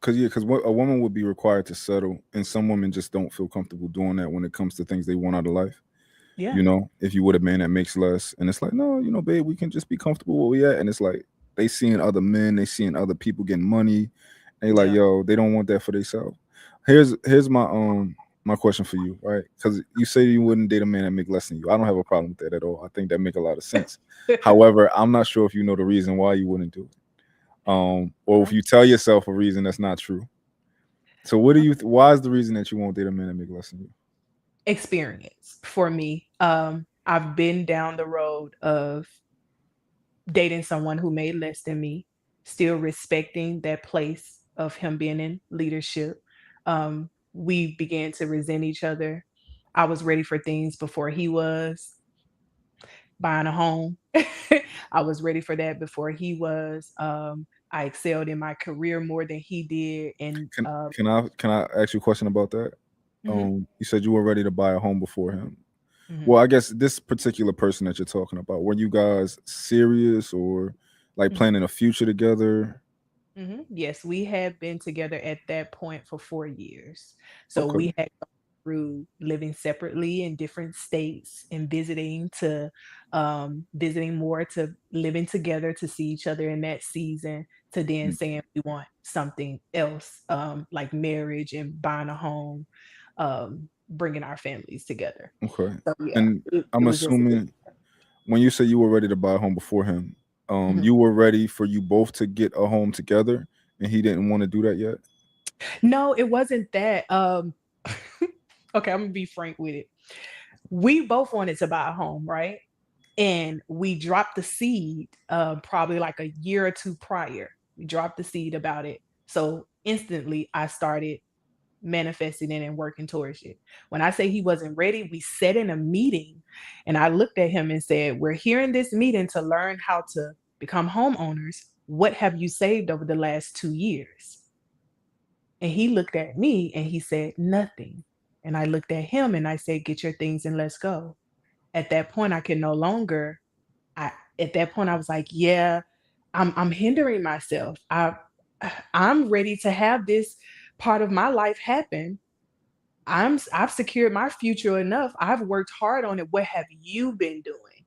Because what a woman would be required to settle, and some women just don't feel comfortable doing that when it comes to things they want out of life. Yeah. If you would a man that makes less, and it's like, no, babe, we can just be comfortable where we at, and it's like they seeing other men, they seeing other people getting money, and they like, Yeah. yo, they don't want that for themselves. Here's my question for you, right? Because you say you wouldn't date a man that make less than you. I don't have a problem with that at all. I think that make a lot of sense. However, I'm not sure if you know the reason why you wouldn't do it, or if you tell yourself a reason that's not true. So what do you? Why is the reason that you won't date a man that make less than you? Experience for me. I've been down the road of dating someone who made less than me, still respecting that place of him being in leadership. We began to resent each other. I was ready for things before he was. Buying a home. I was ready for that before he was. I excelled in my career more than he did. And Can I ask you a question about that? mhm, You said you were ready to buy a home before him. mhm, Well, I guess this particular person that you're talking about, were you guys serious or like mhm, planning a future together? yes, we had been together at that point for 4 years. So Okay. we had gone through living separately in different states and visiting more, to living together to see each other in that season, to then Mm. saying we want something else, like marriage and buying a home, bringing our families together. Okay. So yeah, And it I'm was just a good. assuming when you say you were ready to buy a home before him, Mhm. you were ready for you both to get a home together, and he didn't want to do that yet. No, it wasn't that. Okay, I'm gonna be frank with it. We both wanted to buy a home, right? And we dropped the seed probably like a year or two prior. We dropped the seed about it. So instantly I started manifesting it and working towards it. When I say he wasn't ready, we sat in a meeting and I looked at him and said, "We're here in this meeting to learn how to become homeowners. What have you saved over the last 2 years?" And he looked at me and he said, "Nothing." And I looked at him and I said, "Get your things and let's go." At that point, I could no longer, I at that point I was like, yeah, I'm hindering myself. I'm ready to have this part of my life happen. I've secured my future enough. I've worked hard on it. What have you been doing?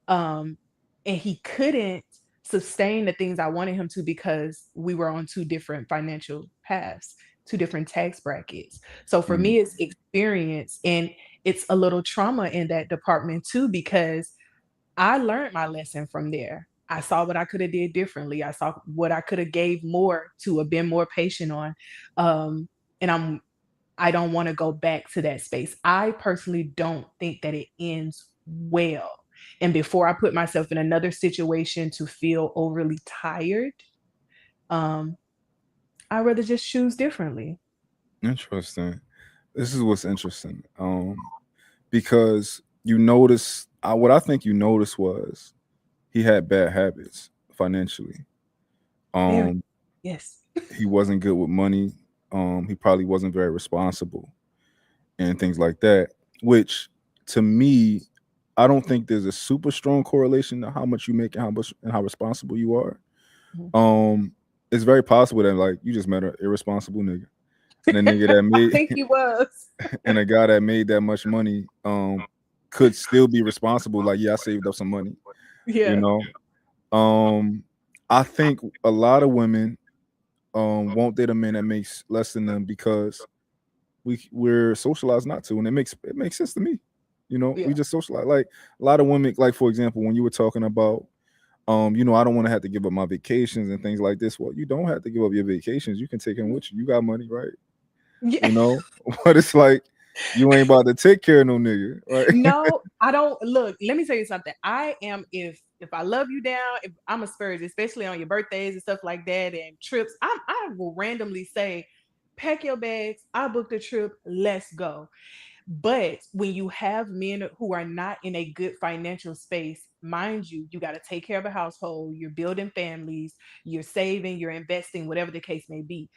Um, and he couldn't sustain the things I wanted him to because we were on two different financial paths, two different tax brackets. So for Mm. me, it's experience and it's a little trauma in that department too, because I learned my lesson from there. I saw what I could have did differently. I saw what I could have gave more to, have been more patient on. And I don't want to go back to that space. I personally don't think that it ends well. And before I put myself in another situation to feel overly tired, um, I'd rather just choose differently. Interesting. This is what's interesting. Because you notice, what I think you noticed was he had bad habits financially. Very, Um, yes. he wasn't good with money. He probably wasn't very responsible and things like that. Which, to me, I don't think there's a super strong correlation to how much you make and how responsible you are. Mhm. Um, it's very possible that like you just met an irresponsible nigga, and a nigga that I made think he was. and a guy that made that much money could still be responsible. Like, yeah, I saved up some money, you Yeah. know. Um, I think a lot of women won't date a man that makes less than them because we're socialized not to, and it makes sense to me. You know, we Yeah. just socialize. Like a lot of women, like for example, when you were talking about I don't want to have to give up my vacations and things like this. Well, you don't have to give up your vacations. You can take them with you. You got money, right? Yeah. You know, but it's like you ain't about to take care of no nigga, right? No, I don't. Look, let me tell you something. I am, if I love you down, if I'm a Spurs, especially on your birthdays and stuff like that and trips, I will randomly say, pack your bags, I booked a trip, let's go. But when you have men who are not in a good financial space, mind you, you got to take care of a household, you're building families, you're saving, you're investing, whatever the case may be.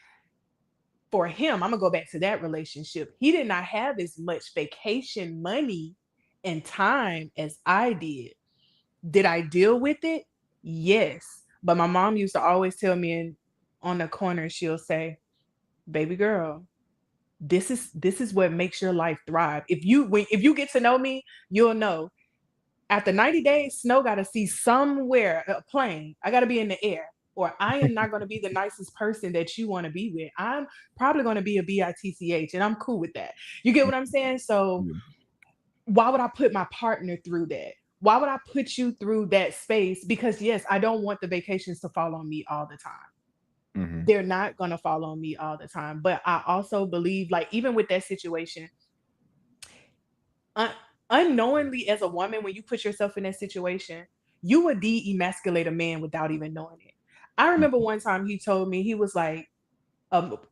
For him, I'm gonna go back to that relationship. He did not have as much vacation money and time as I did. Did I deal with it? Yes. But my mom used to always tell me on the corner, she'll say, "Baby girl, this is what makes your life thrive. If you get to know me, you'll know after 90 days, Snow got to see somewhere a plane. I got to be in the air, or I am not going to be the nicest person that you want to be with. I'm probably going to be a bitch, and I'm cool with that. You get what I'm saying? So Yeah. why would I put my partner through that? Why would I put you through that space? Because yes, I don't want the vacations to fall on me all the time. Hmm. They're not going to fall on me all the time. But I also believe, like, even with that situation, un- unknowingly as a woman, when you put yourself in that situation, you would de-emasculate a man without even knowing it. I remember one time he told me, he was like,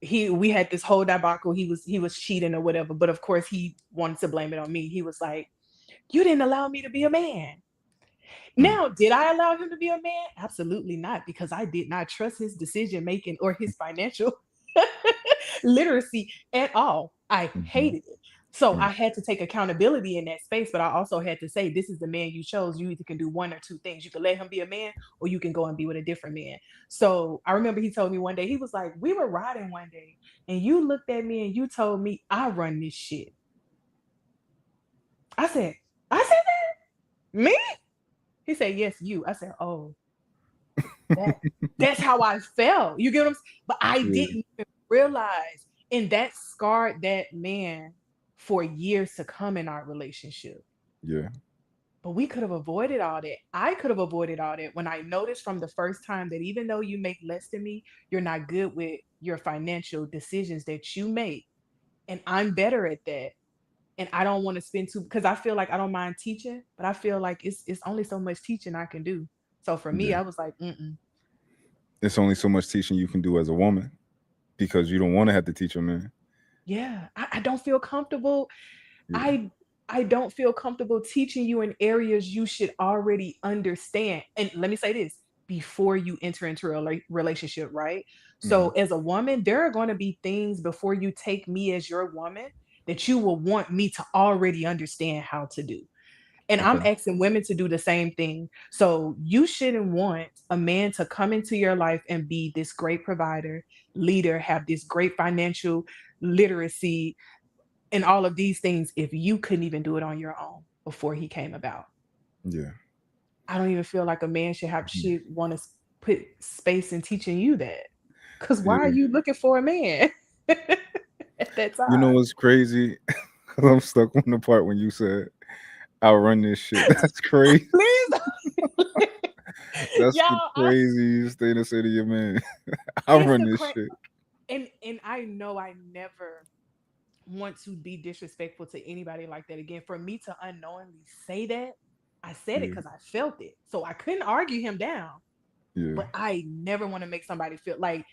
he we had this whole debacle. He was cheating or whatever, but of course he wanted to blame it on me. He was like, "You didn't allow me to be a man." Now, did I allow him to be a man? Absolutely not, because I did not trust his decision making or his financial literacy at all. I Hmm. hated it. So I Right. had to take accountability in that space, but I also had to say, this is the man you chose. You either can do one or two things. You can let him be a man, or you can go and be with a different man. So I remember he told me one day, he was like, we were riding one day, and you looked at me and you told me, I run this shit. I said, I said that? Me? He said, yes, you. I said, oh, that that's how I felt. You get what I'm saying? But I Yeah. didn't even realize. And that scarred that man for years to come in our relationship. Yeah. But we could have avoided all that. I could have avoided all that when I noticed from the first time that even though you make less than me, you're not good with your financial decisions that you make. And I'm better at that. And I don't want to spend too, because I feel like I don't mind teaching, but I feel like it's only so much teaching I can do. So for me, Yeah. I was like, mm-mm. It's only so much teaching you can do as a woman because you don't want to have to teach a man. Yeah, I don't feel comfortable. Yeah. I don't feel comfortable teaching you in areas you should already understand. And let me say this before you enter into a relationship, right? So, Hmm. as a woman, there are going to be things before you take me as your woman that you will want me to already understand how to do. And I'm Okay. asking women to do the same thing. So, you shouldn't want a man to come into your life and be this great provider, leader, have this great financial literacy, and all of these things if you couldn't even do it on your own before he came about. Yeah. I don't even feel like a man Mhm. should want to put space in teaching you that. Cause why are Yeah. you looking for a man at that You know time? what's crazy? 'Cause I'm stuck on the part when you said I'll run this shit. That's crazy. Please, That's the y'all. craziest thing to say to your man. I'll It's run the this shit. and I know I never want to be disrespectful to anybody like that again. For me to unknowingly say that, I said it Yeah. because I felt it, so I couldn't argue him down. Yeah. But I never want to make somebody feel like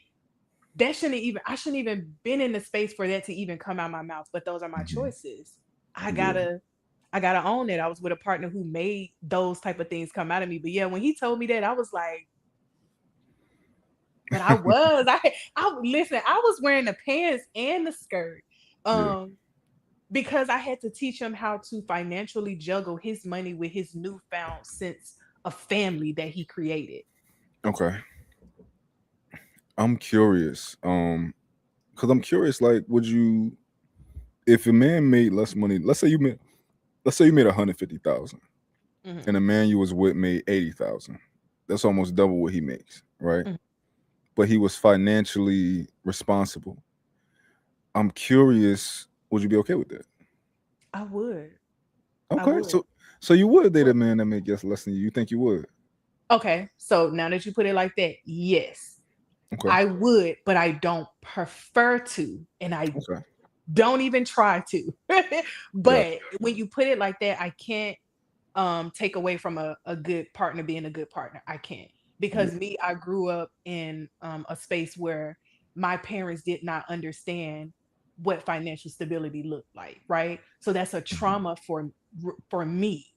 that shouldn't even I shouldn't even been in the space for that to even come out my mouth. But those are my Hmm. choices. I Yeah. gotta I gotta own it. I was with a partner who made those type of things come out of me. But yeah, when he told me that, I was like, but I was. I listen, I was wearing the pants and the skirt. Yeah. Um, because I had to teach him how to financially juggle his money with his newfound sense of family that he created. Okay. I'm curious. Because I'm curious, like, would you, if a man made less money, let's say you made 150,000, Mhm, and a man you was with made 80,000. That's almost double what he makes, right? mhm. But he was financially responsible. I'm curious, would you be okay with that? I would. I Okay, would. so you would date a man that make less than you. You think you would? Okay, so now that you put it like that, yes, Okay, I would, but I don't prefer to, and I okay, don't even try to. gotcha. But when you put it like that, I can't take away from a good partner being a good partner. I can't. Yeah. Because me, I grew up in a space where my parents did not understand what financial stability looked like, right? So that's a Mhm. trauma for me.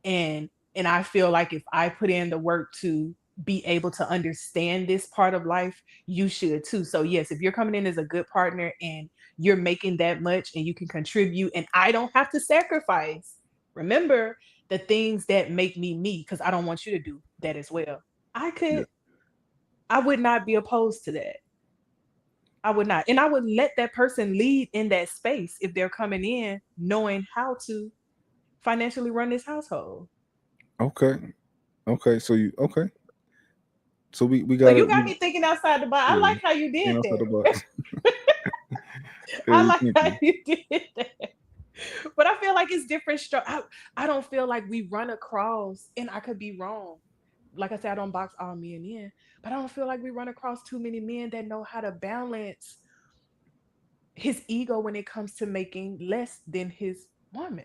And I feel like if I put in the work to be able to understand this part of life, you should too. So yes, if you're coming in as a good partner and you're making that much and you can contribute and I don't have to sacrifice, remember the things that make me because I don't want you to do that as well. I Yeah. could I would not be opposed to that. I would not. And I would let that person lead in that space if they're coming in knowing how to financially run this household. Okay. Okay. So you okay? So we So got you it. got me thinking outside the box. I Yeah. like how you Ain't did outside the that. box. Yeah, I you like how thinking? you did that. But I feel like it's different. I don't feel like we run across, and I could be wrong. Like I said, I don't box all men in, but I don't feel like we run across too many men that know how to balance his ego when it comes to making less than his woman.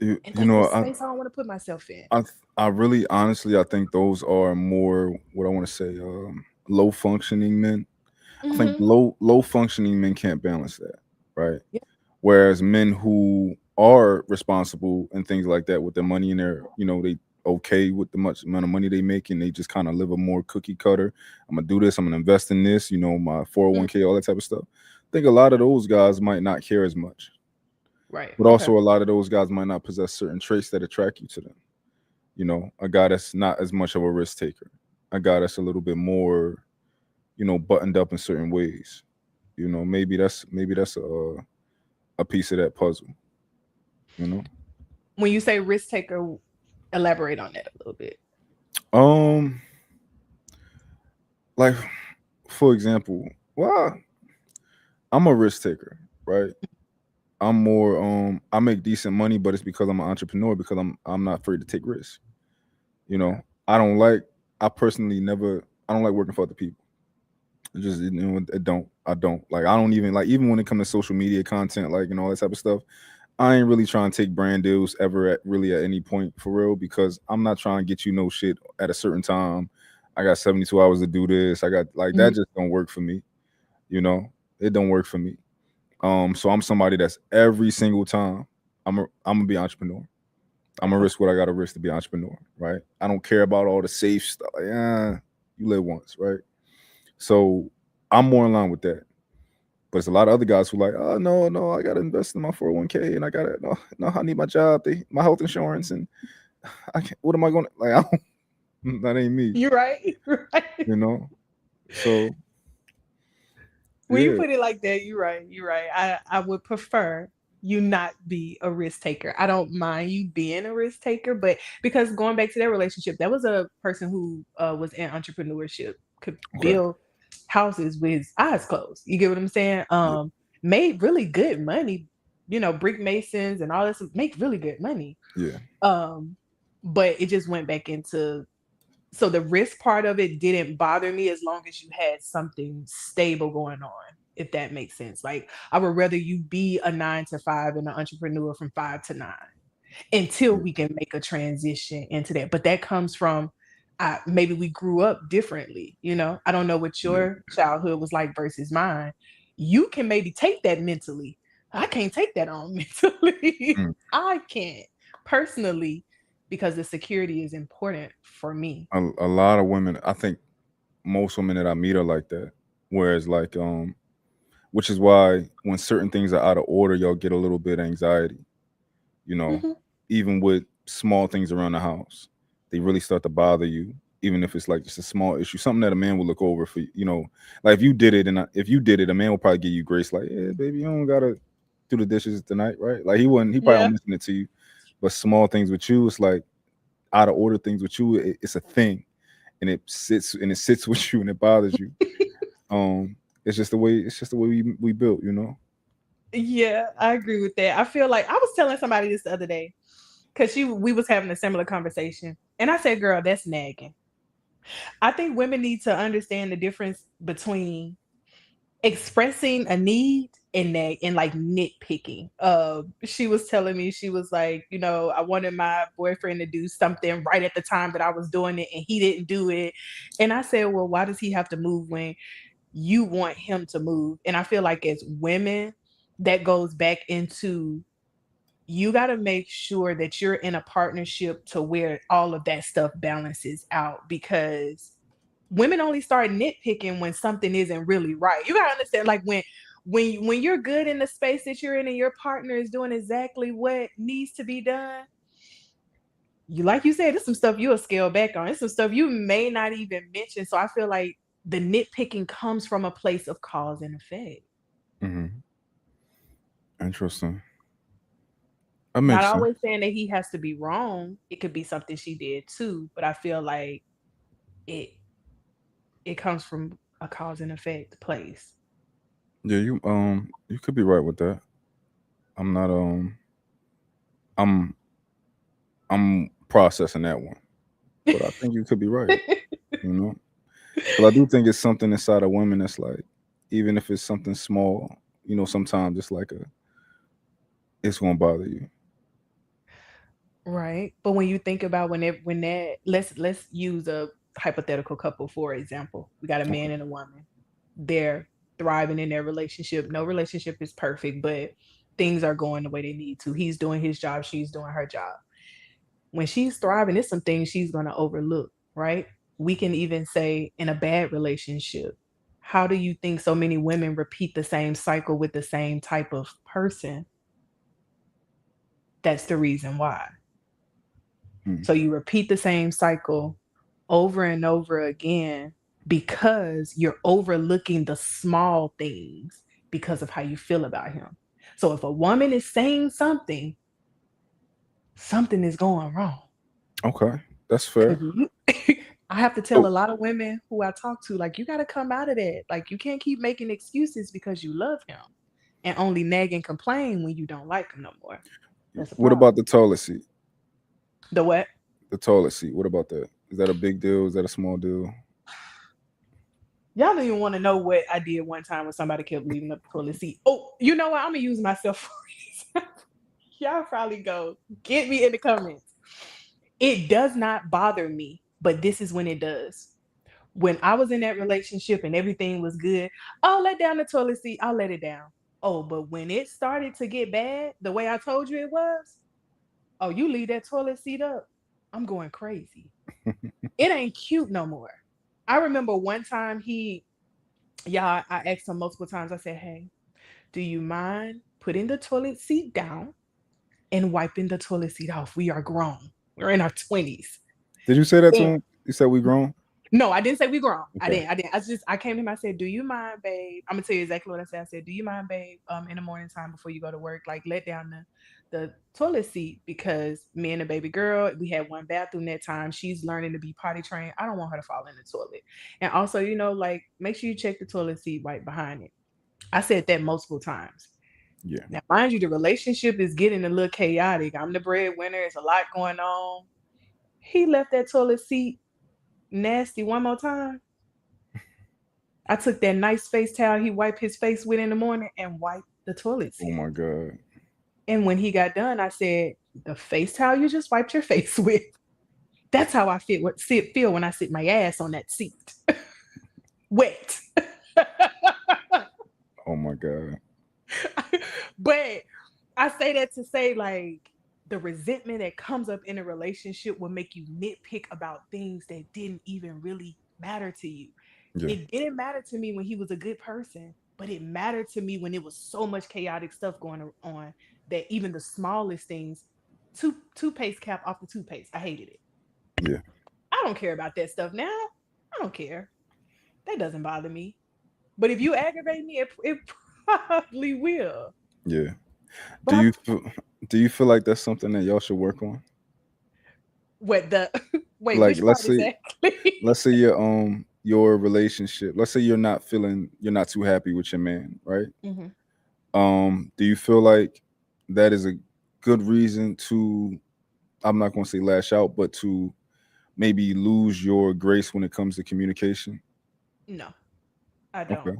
And You that's the know, space I don't want to put myself in. I really honestly I think those are more what I want to say low functioning men. I think Hmm. low functioning men can't balance that, right? Yeah. Whereas men who are responsible and things like that with their money and their, they okay with the much amount of money they make and they just kind of live a more cookie cutter. I'm gonna do this, I'm gonna invest in this, my Mm. 401k, all that type of stuff. I think a lot of those guys might not care as much. Right. But Okay. also a lot of those guys might not possess certain traits that attract you to them. A guy that's not as much of a risk taker, a guy that's a little bit more, buttoned up in certain ways. Maybe that's a piece of that puzzle. You know. When you say risk taker, elaborate on that a little bit. Um, like for example, well, I'm a risk taker, right? I'm more I make decent money, but it's because I'm an entrepreneur because I'm not afraid to take risks. You know, Okay. I don't like I personally never I don't like working for other people. It just it don't I don't like I don't even like even when it comes to social media content like all that type of stuff. I ain't really trying to take brand deals ever at really at any point for real because I'm not trying to get no shit at a certain time. I got 72 hours to do this. I got like Mhm. that just don't work for me. You know, it don't work for me. So I'm somebody that's every single time I'm gonna be an entrepreneur. I'm gonna risk what I gotta risk to be an entrepreneur, right? I don't care about all the safe stuff. Like, you live once, right? So I'm more in line with that. But it's a lot of other guys who like, oh no, no, I gotta invest in my 401k and I gotta no, no, I need my job, my health insurance, and I can't, what am I gonna like? I don't, that ain't me, You're right. Right. you know. So When you yeah, put it like that, you're right. You're right. I would prefer you not be a risk taker. I don't mind you being a risk taker, but because going back to that relationship, that was a person who was in entrepreneurship, could okay, build houses with his eyes closed. You get what I'm saying? yeah, Made really good money. You know, brick masons and all this make really good money. yeah, Um, but it just went back into, so the risk part of it didn't bother me as long as you had something stable going on, if that makes sense. Like I would rather you be a 9 to 5 and an entrepreneur from 5 to 9 until yeah, we can make a transition into that. But that comes from maybe we grew up differently. You know, I don't know what yeah. your childhood was like versus mine. You can maybe take that mentally. I can't take that on mentally. Mm. I can't personally, because the security is important for me. A lot of women, I think most women that I meet are like that. Whereas like which is why when certain things are out of order, y'all get a little bit of anxiety, you know, Mhm. even with small things around the house. They really start to bother you, even if it's like just a small issue, something that a man will look over for, like if you did it if you did it, a man will probably give you grace, like, yeah, baby, you don't gotta do the dishes tonight, right? Like he probably Yeah. won't mention it to you. But small things with you, it's like out of order things with you, it's a thing. And it sits with you and it bothers you. It's just the way we built, you know? Yeah, I agree with that. I feel like I was telling somebody this the other day because we was having a similar conversation, and I said, "Girl, that's nagging." I think women need to understand the difference between expressing a need and nag and like nitpicking. She was telling me, she was like, you know, I wanted my boyfriend to do something right at the time that I was doing it, and he didn't do it. And I said, well, why does he have to move when you want him to move? And I feel like as women, that goes back into, you got to make sure that you're in a partnership to where all of that stuff balances out, because women only start nitpicking when something isn't really right. You got to understand, like when you're good in the space that you're in and your partner is doing exactly what needs to be done, you, like you said, there's some stuff you'll scale back on. There's some stuff you may not even mention. So I feel like the nitpicking comes from a place of cause and effect. Hmm. Interesting. That Not makes sense. always saying that he has to be wrong. It could be something she did too, but I feel like it it comes from a cause and effect place. Yeah, you could be right with that. I'm not I'm I'm processing that one, but I think you could be right. You know, because I do think it's something inside of women that's like, even if it's something small, sometimes it's like it's gonna bother you. Right. But when you think about when that, let's use a hypothetical couple for example. We got a Okay. man and a woman. They're thriving in their relationship. No relationship is perfect, but things are going the way they need to. He's doing his job, she's doing her job. When she's thriving, it's some things she's going to overlook, right? We can even say in a bad relationship, how do you think so many women repeat the same cycle with the same type of person? That's the reason why. Hmm. So you repeat the same cycle over and over again because you're overlooking the small things because of how you feel about him. So if a woman is saying something, something is going wrong. Okay, that's Cause fair. you, I have to tell So a lot of women who I talk to, like, you got to come out of that. Like, you can't keep making excuses because you love him and only nag and complain when you don't like him no more. That's a what problem. about the toilet seat? The what? The toilet seat. What about that? Is that a big deal? Is that a small deal? Y'all don't even want to know what I did one time when somebody kept leaving up the toilet seat. Oh, you know what? I'm gonna use myself for example. Y'all probably go get me in the comments. It does not bother me, but this is when it does. When I was in that relationship and everything was good, I'll let down the toilet seat. I'll let it down. Oh, but when it started to get bad, the way I told you it was, oh, you leave that toilet seat up, I'm going crazy. It ain't cute no more. I remember one time yeah, I asked him multiple times. I said, "Hey, do you mind putting the toilet seat down and wiping the toilet seat off? We are grown. We're in our 20s." Did you say that to And him? You said we grown? no, I didn't say we grown. I Okay. didn't. I didn't. I came to him. I said, "Do you mind, babe? I'm gonna tell you exactly what I said. I said, "Do you mind, babe? In the morning time before you go to work, like let down the toilet seat because me and the baby girl, we had one bathroom that time. She's learning to be potty trained. I don't want her to fall in the toilet. And also, like make sure you check the toilet seat right behind it." I said that multiple times. Yeah. Now, mind you, the relationship is getting a little chaotic. I'm the breadwinner. There's a lot going on. He left that toilet seat nasty one more time. I took that nice face towel he wiped his face with in the morning and wiped the toilet Oh seat. my God. And when he got done, I said, "The face towel you just wiped your face with, that's how I feel when I sit my ass on that seat. Wet." Oh my God. But I say that to say, like, the resentment that comes up in a relationship will make you nitpick about things that didn't even really matter to you. Yeah. It didn't matter to me when he was a good person, but it mattered to me when it was so much chaotic stuff going on that even the smallest things, toothpaste cap off the toothpaste, I hated it. Yeah. I don't care about that stuff now. I don't care. That doesn't bother me. But if you aggravate me, it probably will. Yeah. But Do you feel do you feel like that's something that y'all should work on? what the wait, Like which part exactly? let's say your relationship, let's say you're not too happy with your man, right? Mhm. Do you feel like that is a good reason to, I'm not going to say lash out, but to maybe lose your grace when it comes to communication? No, I don't. Okay.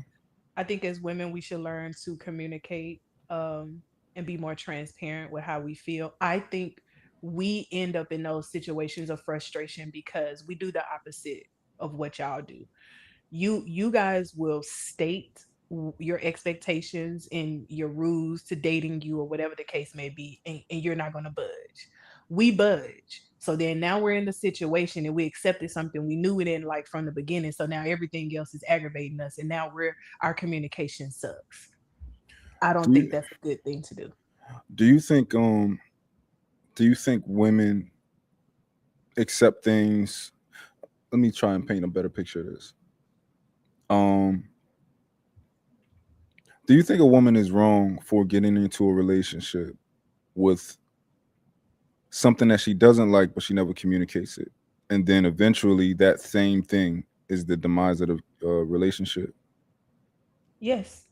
I think as women, we should learn to communicate and be more transparent with how we feel. I think we end up in those situations of frustration because we do the opposite of what y'all do. You guys will state your expectations and your rules to dating you or whatever the case may be, and you're not going to budge. We budge. So then now we're in the situation and we accepted something we knew we didn't like from the beginning, so now everything else is aggravating us, and now our communication sucks. I Do don't think you that's a good thing to do. do you think do you think women accept things? Let me try and paint a better picture of this. Um do you think a woman is wrong for getting into a relationship with something that she doesn't like, but she never communicates it, and then eventually that same thing is the demise of the relationship Yes.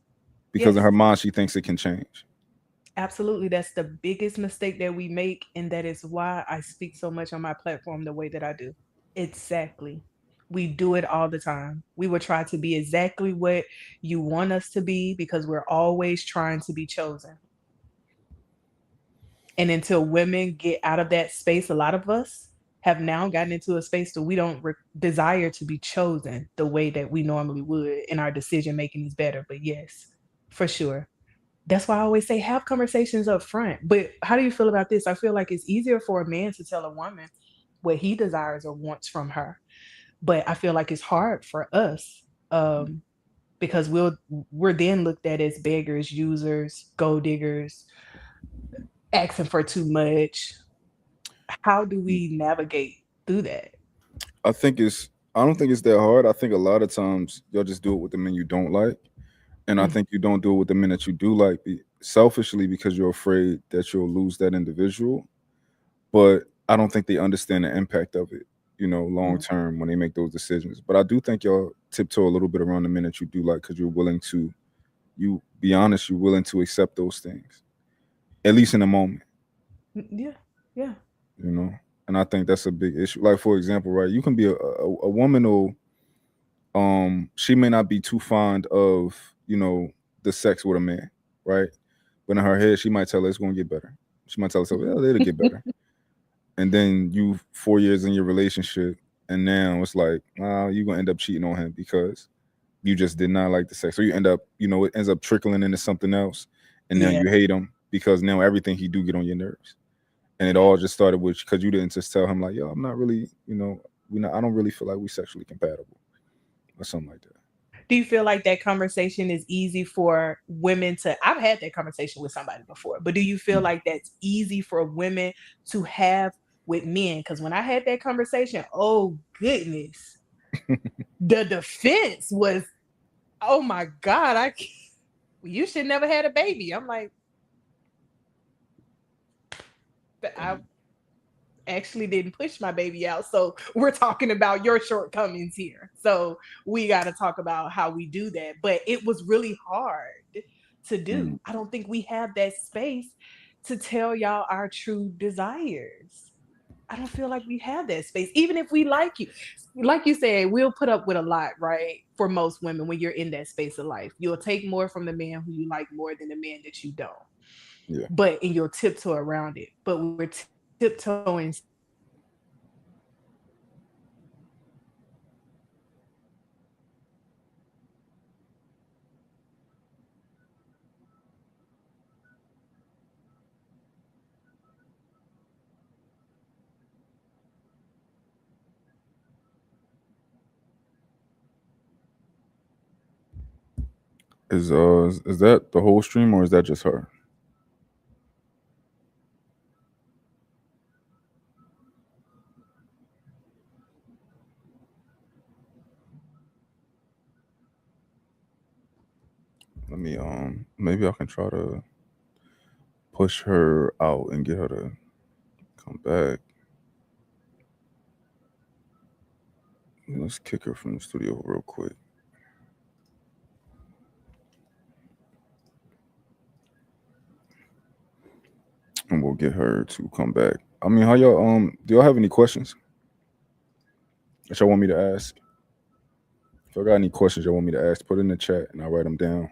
because in her Yes. mind she thinks it can change? Absolutely. That's the biggest mistake that we make. And that is why I speak so much on my platform the way that I do. Exactly. We do it all the time. We will try to be exactly what you want us to be because we're always trying to be chosen. And until women get out of that space, a lot of us have now gotten into a space that we don't desire to be chosen the way that we normally would, and our decision making is better. But yes, for sure. That's why I always say have conversations up front. But how do you feel about this? I feel like it's easier for a man to tell a woman what he desires or wants from her. But I feel like it's hard for us because we're then looked at as beggars, users, gold diggers, asking for too much. How do we navigate through that? I don't think it's that hard. I think a lot of times y'all just do it with the men you don't like, and I Mm, think you don't do it with the men that you do like selfishly because you're afraid that you'll lose that individual. But I don't think they understand the impact of it, long mm. term when they make those decisions. But I do think y'all tiptoe a little bit around the men that you do like because you be honest, you're willing to accept those things, at least in the moment, Yeah, yeah. you know. And I think that's a big issue. Like for example, right, you can be a woman who she may not be too fond of the sex with a man, right? But in her head, she might tell her it's going to get better. She might tell herself, "Yeah, it'll get better." And then you 4 years in your relationship, and now it's like, you're gonna end up cheating on him because you just did not like the sex, or you end up, it ends up trickling into something else, and now Yeah. you hate him because now everything he do get on your nerves, and it Yeah. all just started with because you didn't just tell him like, yo, I'm not really, I don't really feel like we sexually compatible or something like that. Do you feel like that conversation is easy for women to I've had that conversation with somebody before, but do you feel Mm. like that's easy for women to have with men? Because when I had that conversation, oh goodness, the defense was, oh my God, you should never had a baby. I'm like, "But I actually didn't push my baby out. So we're talking about your shortcomings here. So we got to talk about how we do that. But it was really hard to Mm. do. I don't think we have that space to tell y'all our true desires. I don't feel like we have that space. Even if we like you, like you said, we'll put up with a lot, right? For most women, when you're in that space of life, you'll take more from the man who you like more than the man that you don't. Yeah. But and you'll tiptoe around it. But we're tiptoeing so much that we don't actually have that space to Is that the whole stream or is that just her? Let me maybe I can try to push her out and get her to come back. Let's kick her from the studio real quick, and we'll get her to come back. I mean, how y'all do y'all have any questions that y'all want me to ask? If y'all got any questions y'all want me to ask, put it in the chat and I'll write them down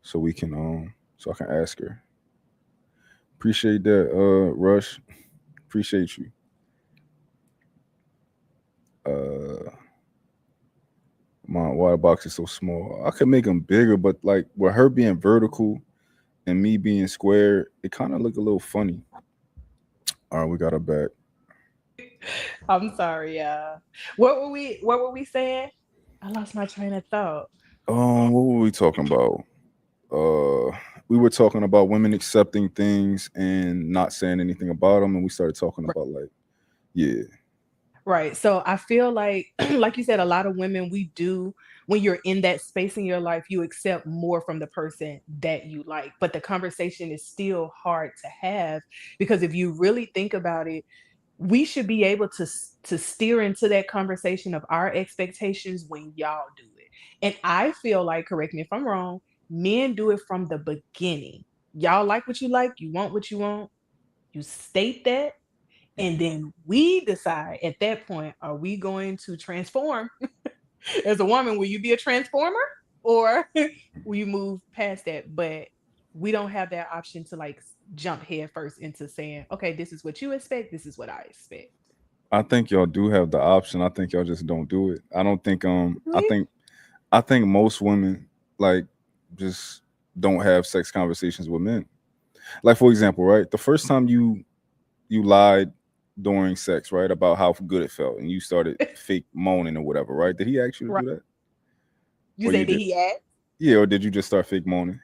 so we can so I can ask her. Appreciate that, Rush. Appreciate you. Uh, my water box is so small. I could make them bigger, but like with her being vertical and me being square, it kind of look a little funny. All right, we got her back. I'm sorry, what were we saying? I lost my train of thought. What were we talking about? Uh, we were talking about women accepting things and not saying anything about them, and we started talking about like, yeah, Right. So I feel like you said, a lot of women, we do, when you're in that space in your life, you accept more from the person that you like. But the conversation is still hard to have because if you really think about it, we should be able to to steer into that conversation of our expectations when y'all do it. And I feel like, correct me if I'm wrong, men do it from the beginning. Y'all like what you want, you state that, and then we decide at that point, are we going to transform? As a woman, will you be a transformer or will you move past that? But we don't have that option to like jump head first into saying, okay, this is what you expect, this is what I expect. I think y'all do have the option. I think y'all just don't do it. I don't think Really? I think most women like just don't have sex conversations with men. Like for example, right? The first time you lied during sex, right, about how good it felt, and you started fake moaning or whatever, right? Did he ask you to Right. do that, You or you said, did did? he ask? Yeah, or did you just start fake moaning?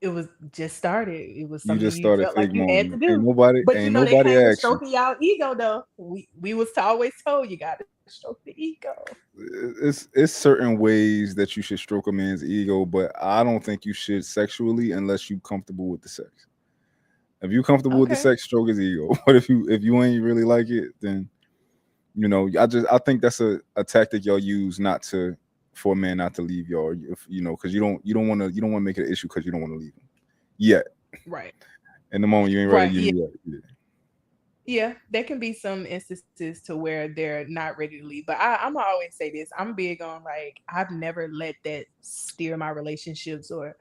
It was just started. It was You something just you started felt like fake you had to moaning. do. But Ain't that nobody came with asked you. stroking y'all ego though. We was always told you gotta stroke the ego. It's certain ways that you should stroke a man's ego, but I don't think you should sexually unless you comfortable with the sex. If you comfortable with the Okay. sex, stroke his ego. But if you ain't really like it, then I think that's a tactic y'all use not to for a man not to leave y'all. If because you don't want to make it an issue because you don't want to leave him yet. Right. In the moment you ain't ready to Right. give Yeah. me that. Yeah, there can be some instances to where they're not ready to leave. But I'm gonna always say this. I'm big on like I've never let that steer my relationships or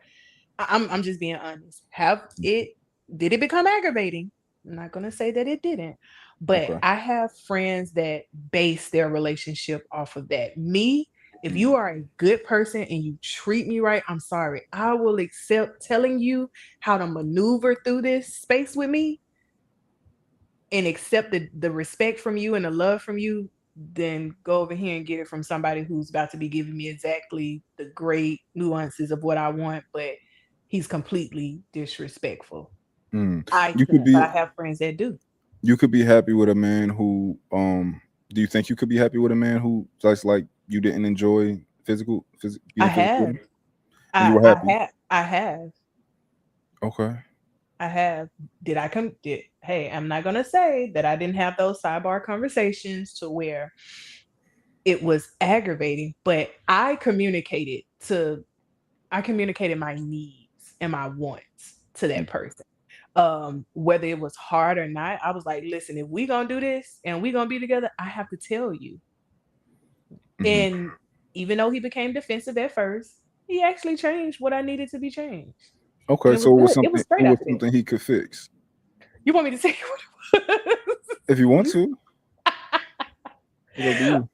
I'm just being honest. Have Yeah. it did it become aggravating? I'm not gonna say that it didn't, but Okay. I have friends that base their relationship off of that. Me, If you are a good person and you treat me right, I'm sorry. I will accept telling you how to maneuver through this space with me and accept the respect from you and the love from you, then go over here and get it from somebody who's about to be giving me exactly the great nuances of what I want, but he's completely disrespectful. Mm. I You could can't, but be I have friends that do. you could be happy with a man who do you think you could be happy with a man who just like you didn't enjoy I being physical with have. him and you were happy? I have. Okay. I have. Did I come? Did Hey, I'm not gonna say that I didn't have those sidebar conversations to where it was aggravating, but I communicated my needs and my wants to that person. Whether it was hard or not, I was like, listen, if we gonna do this and we gonna be together, I have to tell you. Hmm. And even though he became defensive at first, he actually changed what I needed to be changed. And Okay, it was so good. It was it great was after that. something he could fix. You want me to tell you what it was? If you want to, it's up to you.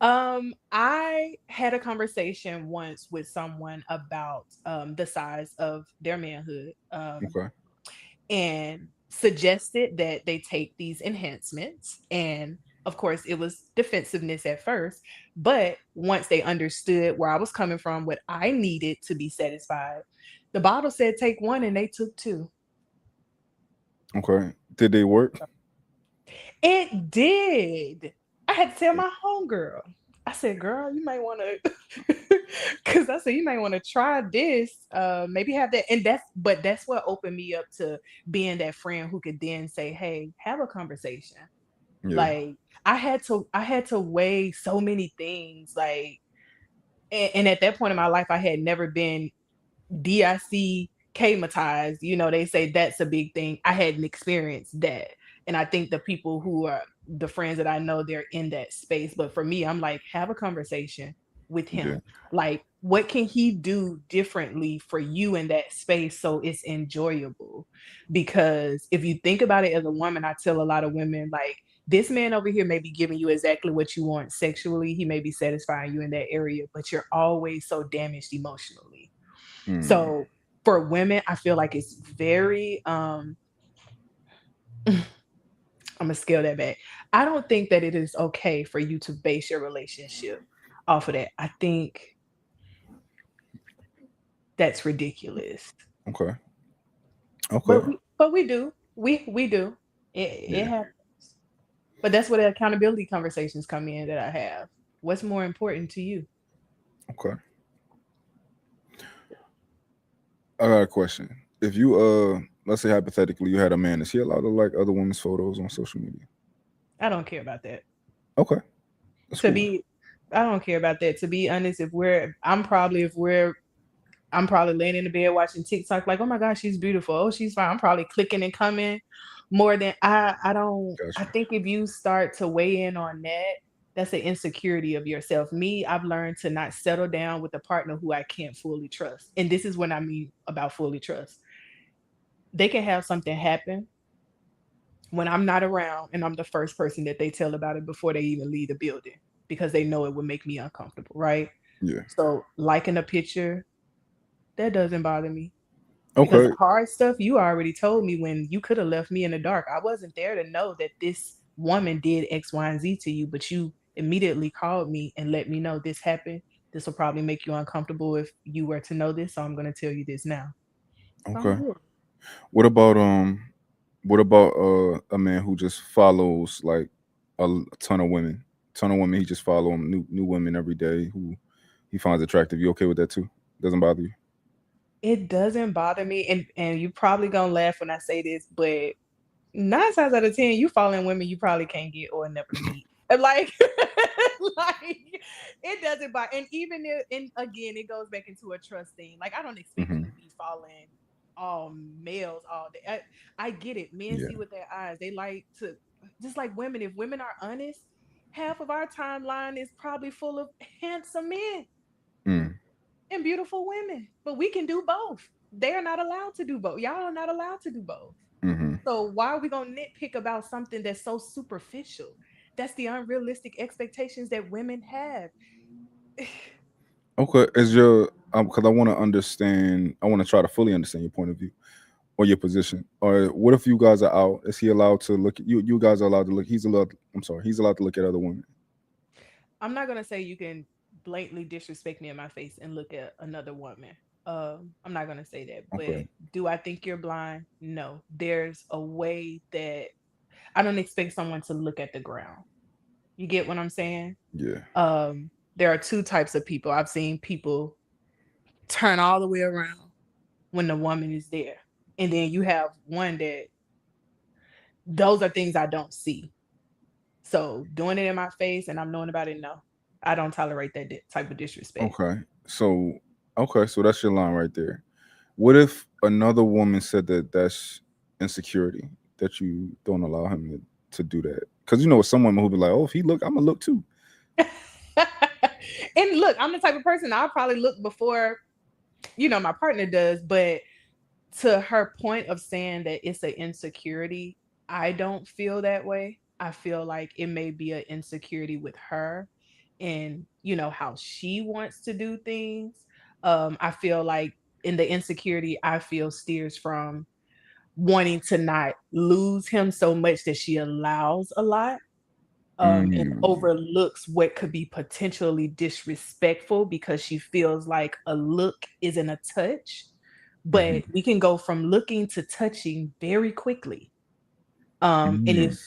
Uh, I had a conversation once with someone about the size of their manhood, Okay. and suggested that they take these enhancements. And of course, it was defensiveness at first, but once they understood where I was coming from, what I needed to be satisfied, the bottle said take one, and they took two. Okay. Did they work? It did. I had to tell my homegirl. I said, girl, you might want to, because I said, you might want to try this, maybe have that. And but that's what opened me up to being that friend who could then say, hey, have a conversation. Yeah. Like, I had to weigh so many things. Like, and at that point in my life, I had never been DIC they say that's a big thing. I hadn't experienced that. And I think the people who are the friends that I know, they're in that space. But for me, I'm like, have a conversation with Yeah. him. Like, what can he do differently for you in that space so it's enjoyable? Because if you think about it as a woman, I tell a lot of women, like, this man over here may be giving you exactly what you want sexually. He may be satisfying you in that area, but you're always so damaged emotionally. Mm. So for women, I feel like it's very I'm gonna scale that back. I don't think that it is okay for you to base your relationship off of that. I think that's ridiculous. Okay. Okay. But we do. We do. It Yeah. happens. But that's where the accountability conversations come in that I have. What's more important to you? Okay. I got a question. If you let's say hypothetically you had a man, is he allowed to like other women's photos on social media? I don't care about that. Okay. That's To cool. be I don't care about that. To be honest, if I'm probably laying in the bed watching TikTok, like, oh my gosh, she's beautiful. Oh, she's fine. I'm probably clicking and coming more than I don't. I Gotcha. think if you start to weigh in on that, that's an insecurity of yourself. Me, I've learned to not settle down with a partner who I can't fully trust. And this is what I mean about fully trust. They can have something happen when I'm not around, and I'm the first person that they tell about it before they even leave the building because they know it would make me uncomfortable, right? Yeah. So liking a picture, that doesn't bother me. Because the Okay. hard stuff you already told me when you could have left me in the dark. I wasn't there to know that this woman did X, Y, and Z to you, but you immediately called me and let me know this happened. This will probably make you uncomfortable if you were to know this, so I'm going to tell you this now. So I'm Okay. good. What about a man who just follows like a ton of women? Ton of women he just follow him, new women every day who he finds attractive. You okay with that too? Doesn't bother you? It doesn't bother me, and you probably gonna laugh when I say this, but 9 times out of 10, you fall in women you probably can't get or never meet. Like, like it doesn't bother. And even if, and again, it goes back into a trust thing. Like, I don't expect you Hmm. to be following all males all day. I get it. Men Yeah. see with their eyes. They like to, just like women. If women are honest, half of our timeline is probably full of handsome men Mm. and beautiful women. But we can do both. They're not allowed to do both. Y'all are not allowed to do both. Hmm. So why are we gonna nitpick about something that's so superficial? That's the unrealistic expectations that women have. Okay, is your because I want to understand. I want to try to fully understand your point of view or your position. Or what if you guys are out? Is he allowed to look at you? You guys are allowed to look. He's allowed. I'm sorry. He's allowed to look at other women. I'm not gonna say you can blatantly disrespect me in my face and look at another woman. I'm not gonna say that, but Okay. do I think you're blind? No. There's a way that I don't expect someone to look at the ground. You get what I'm saying? Yeah. There are two types of people. I've seen people turn all the way around when the woman is there. And then you have one that those are things I don't see. So doing it in my face and I'm knowing about it, no. I don't tolerate that type of disrespect. Okay. So okay. So that's your line right there. What if another woman said that that's insecurity that you don't allow him to do that? Because you know some women who be like, oh, if he look, I'm gonna look too. And look, I'm the type of person I'll probably look before, my partner does, but to her point of saying that it's an insecurity, I don't feel that way. I feel like it may be an insecurity with her and, how she wants to do things. I feel like in the insecurity, I feel steers from wanting to not lose him so much that she allows a lot, and Mm, overlooks what could be potentially disrespectful because she feels like a look isn't a touch. But mhm, we can go from looking to touching very quickly. And mm. if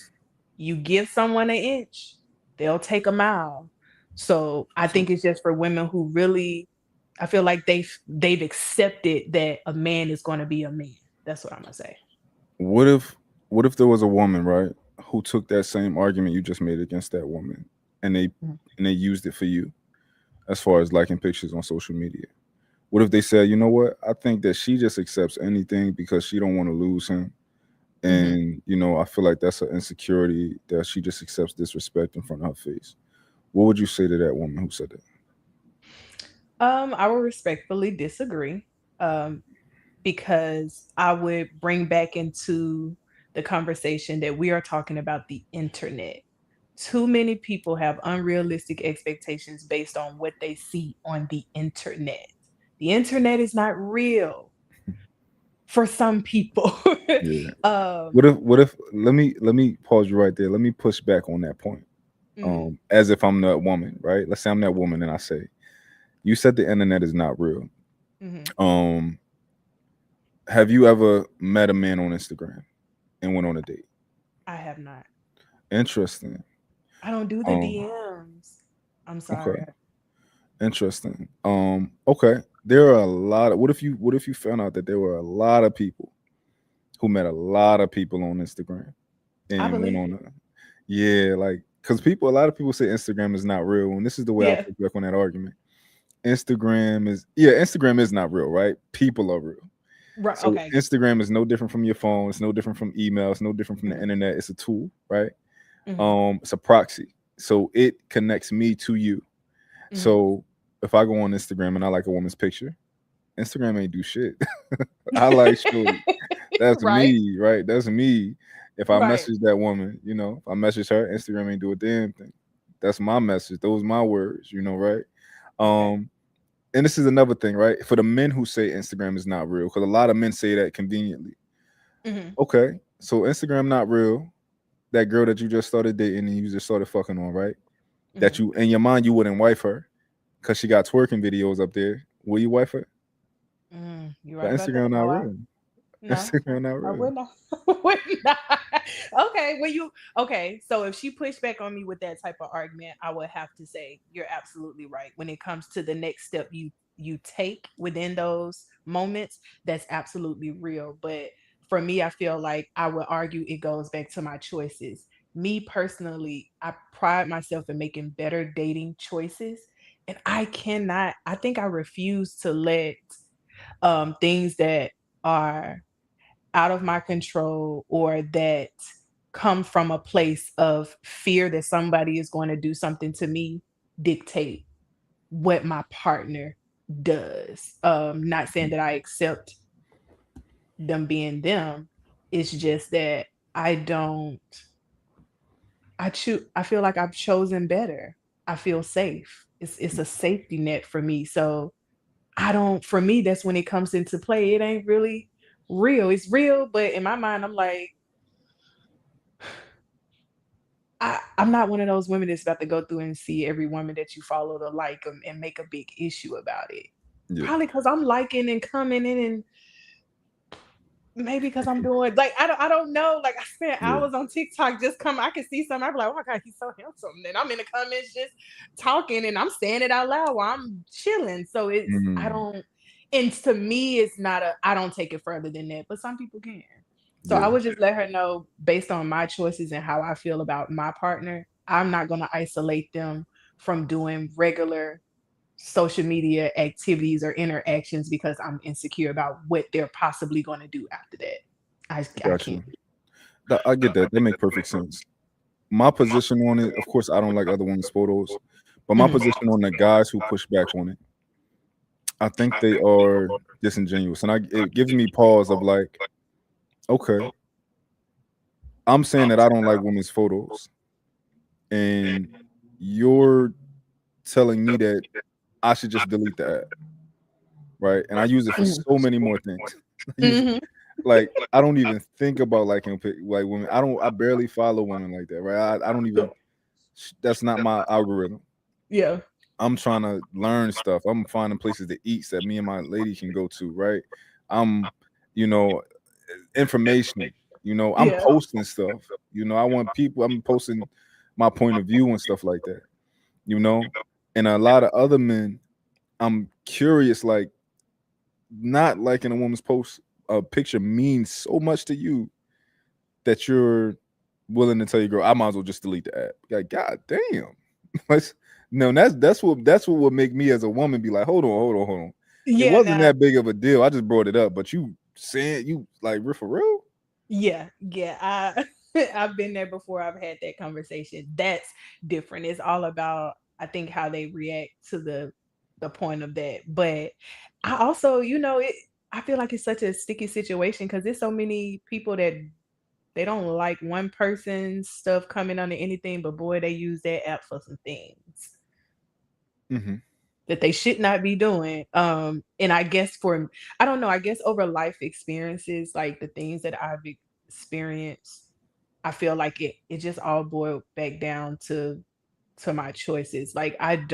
you give someone an inch, they'll take a mile. So I So think it's just for women who really, I feel like they've accepted that a man is going to be a man. That's what I'm gonna say. what if there was a woman, right, who took that same argument you just made against that woman and Mhm. they used it for you as far as liking pictures on social media? What if they said, you know what, I think that she just accepts anything because she don't want to lose him. Mhm. And, I feel like that's an insecurity that she just accepts disrespect in front of her face. What would you say to that woman who said that? I will respectfully disagree. Um, because I would bring back into the conversation that we are talking about the internet. Too many people have unrealistic expectations based on what they see on the internet. The internet is not real for some people. Yeah. um, What if let me pause you right there. Let me push back on that point. mhm, As if I'm that woman, right? Let's say I'm that woman and I say, you said the internet is not real. mhm. Um, have you ever met a man on Instagram and went on a date? I have not. Interesting. I don't do the Um, DMs. I'm okay. sorry. Interesting. Okay. There are a lot of what if you found out that there were a lot of people who met a lot of people on Instagram I and went believe on it. a yeah, like because a lot of people say Instagram is not real, and this is the way I Yeah. push back on that argument. Instagram is not real, right? People are real. Right. So Okay. Instagram is no different from your phone. It's no different from email. It's no different from the Mhm, internet. It's a tool, right? mhm, It's a proxy. So it connects me to you. mhm. So if I go on Instagram and I like a woman's picture, Instagram ain't do shit. I like shorty. That's Right. me, right? That's me. If I Right. message that woman, if I message her, Instagram ain't do a damn thing. That's my message. Those my words, right? Okay. Um, and this is another thing, right? For the men who say Instagram is not real, because a lot of men say that conveniently. Mhm, Okay, so Instagram not real. That girl that you just started dating and you just started fucking on, right? That mhm. you in your mind you wouldn't wife her because she got twerking videos up there. Will you wife her? You're But right about that. Instagram not No, real. no, Instagram not I real. would not. Would not. Okay, okay, so if she pushed back on me with that type of argument, I would have to say you're absolutely right. When it comes to the next step you take within those moments, that's absolutely real. But for me, I feel like I would argue it goes back to my choices. Me personally, I pride myself in making better dating choices. And I think I refuse to let things that are out of my control or that come from a place of fear that somebody is going to do something to me dictate what my partner does. Not saying that I accept them being them. It's just that I don't I feel like I've chosen better. I feel safe. It's a safety net for me. So I don't for me, that's when it comes into play. It ain't really real. It's real, but in my mind, I'm like, I'm not one of those women that's about to go through and see every woman that you follow to like them and make a big issue about it. Yeah. Probably because I'm liking and coming in and maybe because I'm doing like I don't know. Like I spent Yeah. hours on TikTok just come. I can see something. I'm like, oh my god, he's so handsome. Then I'm in the comments just talking and I'm saying it out loud while I'm chilling. So it's I Mm, don't. And to me, it's not a. I don't take it further than that, but some people can. So I yeah. would just let her know based on my choices and how I feel about my partner. I'm not going to isolate them from doing regular social media activities or interactions because I'm insecure about what they're possibly going to do after that. I Got can't. you. I get that. That make perfect sense. My position on it, of course, I don't like other women's photos, but my Mhm. position on the guys who push back on it, I think they are disingenuous, and it gives me pause of like, okay, I'm saying that I don't like women's photos, and you're telling me that I should just delete the app, right? And I use it for Mhm. so many more things. I use it, Mhm. like I don't even think about liking like women. I barely follow women like that, right? I don't even. That's not my algorithm. Yeah. I'm trying to learn stuff. I'm finding places to eat that me and my lady can go to, right? I'm, you know, information. I'm Yeah. posting stuff. I want people. I'm posting my point of view and stuff like that. You know, and a lot of other men, I'm curious. Like, not liking a woman's post a picture means so much to you that you're willing to tell your girl, I might as well just delete the app. Like, god damn. Let's no, that's what would make me as a woman be like, hold on. It Yeah. wasn't Now. that big of a deal. I just brought it up, but you saying you like for real? Yeah. Yeah. I've been there before. I've had that conversation. That's different. It's all about I think how they react to the point of that. But I also, it. I feel like it's such a sticky situation because there's so many people that they don't like one person's stuff coming under anything, but boy, they use that app for some things Hmm. that they should not be doing. And I guess I don't know, I guess over life experiences, like the things that I've experienced, I feel like it just all boiled back down to my choices. Like I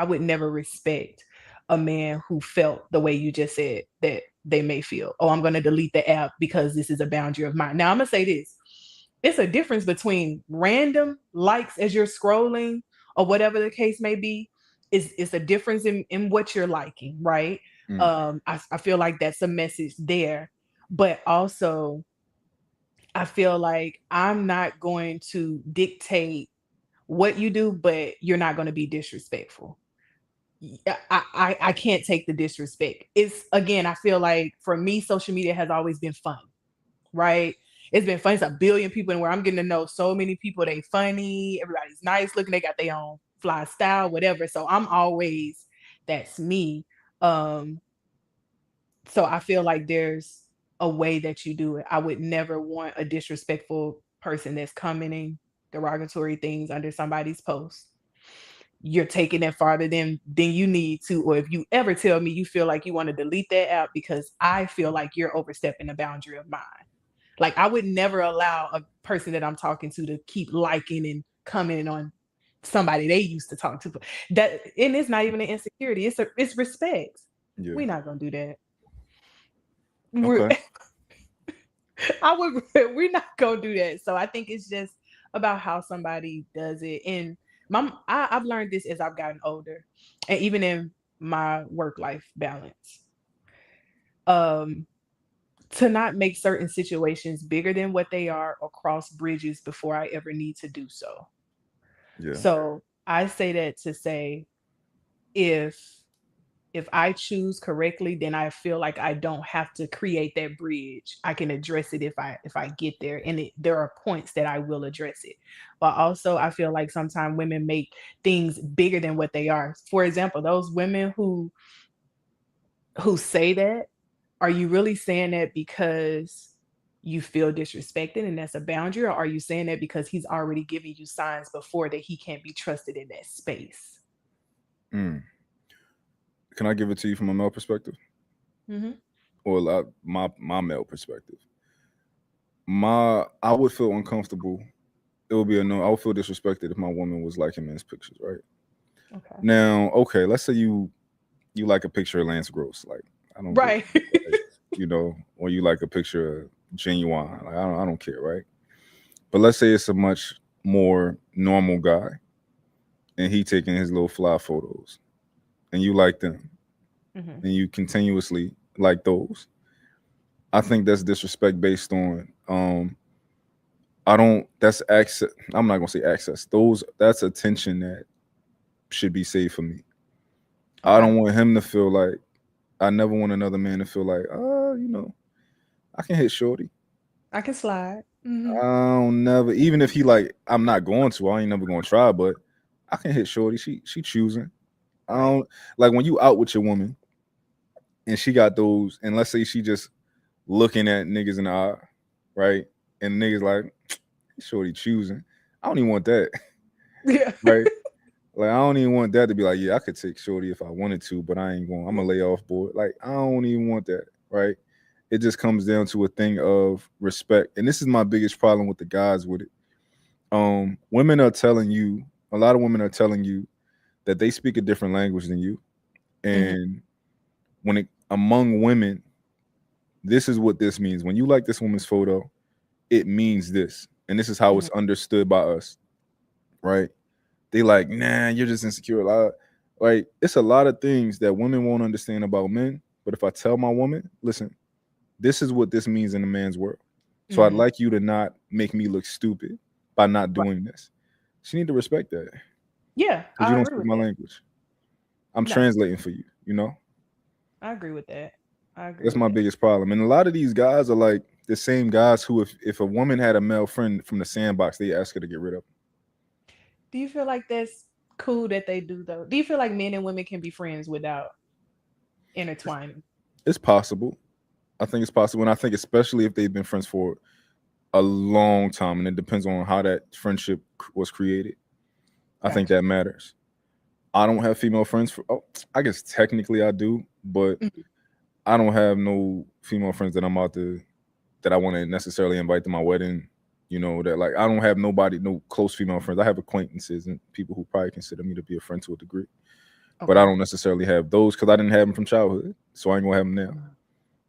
would never respect a man who felt the way you just said that they may feel. Oh, I'm going to delete the app because this is a boundary of mine. Now I'm going to say this. It's a difference between random likes as you're scrolling or whatever the case may be. It's a difference in what you're liking, right? Mm, I feel like that's a message there. But also I feel like I'm not going to dictate what you do, but you're not going to be disrespectful. I can't take the disrespect. It's again, I feel like for me, social media has always been fun, right? It's been fun. It's a billion people, and where I'm getting to know so many people. They funny, everybody's nice looking, they got their own fly style, whatever. So I'm always that's me. Um, so I feel like there's a way that you do it. I would never want a disrespectful person that's commenting derogatory things under somebody's post. You're taking it farther than you need to. Or if you ever tell me you feel like you want to delete that app because I feel like you're overstepping the boundary of mine. Like I would never allow a person that I'm talking to keep liking and commenting on somebody they used to talk to. That and it's not even an insecurity. It's respect. yeah. We're not gonna do that. We're Okay. I would we're not gonna do that. So I think it's just about how somebody does it. And I've learned this as I've gotten older, and even in my work life balance. Um, to not make certain situations bigger than what they are or cross bridges before I ever need to do so. Yeah. So I say that to say if I choose correctly, then I feel like I don't have to create that bridge. I can address it if I get there, and there are points that I will address it. But also, I feel like sometimes women make things bigger than what they are. For example, those women who say that, are you really saying that because you feel disrespected and that's a boundary, or are you saying that because he's already giving you signs before that he can't be trusted in that space? Mm. Can I give it to you from a male perspective, Mm-hmm. or my male perspective? I would feel uncomfortable. It would be a no. I would feel disrespected if my woman was liking men's pictures, right? Okay. Now, okay, let's say you like a picture of Lance Gross, like I don't give, Right. right? Or you like a picture of Genuine, like I don't care, right? But let's say it's a much more normal guy, and he taking his little fly photos, and you like them, Mm-hmm. and you continuously like those. I think that's disrespect based on I don't that's access. I'm not gonna say access. That's attention that should be saved for me. I Okay. don't want him to feel like I never want another man to feel like, I can hit shorty. I can slide. Mm-hmm. I don't never, even if he like, I'm not going to. I ain't never gonna try, but I can hit shorty. She choosing. I Right. don't like when you out with your woman and she got those, and let's say she just looking at niggas in the eye, right? And niggas like, shorty choosing. I don't even want that, Yeah. right? Like I don't even want that to be like, yeah, I could take shorty if I wanted to, but I ain't going. I'm gonna lay off board. Like I don't even want that, right? It just comes down to a thing of respect, and this is my biggest problem with the guys with it. Women are telling you, a lot of women are telling you that they speak a different language than you, Mm-hmm. and when it among women, this is what this means. When you like this woman's photo, it means this, and this is how Mm-hmm. it's understood by us, right? They like, nah, you're just insecure. A lot, like it's a lot of things that women won't understand about men. But if I tell my woman, listen, this is what this means in a man's world. So I'd Mm-hmm. like you to not make me look stupid by not Right. doing this. She need to respect that Yeah, because you I don't agree speak with my that. language. I'm No, translating for you. I agree with that. I agree That's with my that. biggest problem. And a lot of these guys are like the same guys who, if a woman had a male friend from the sandbox, they ask her to get rid of. Do you feel like that's cool that they do though? Do you feel like men and women can be friends without intertwining? It's possible. I think it's possible, and I think especially if they've been friends for a long time, and it depends on how that friendship was created. I think Gotcha. that matters. I don't have female friends for. Oh, I guess technically I do, but Mhm. I don't have no female friends that I'm out to that I want to necessarily invite to my wedding. That like I don't have nobody, no close female friends. I have acquaintances and people who probably consider me to be a friend to a degree, but I Okay. don't necessarily have those because I didn't have them from childhood, so I ain't gonna have them now.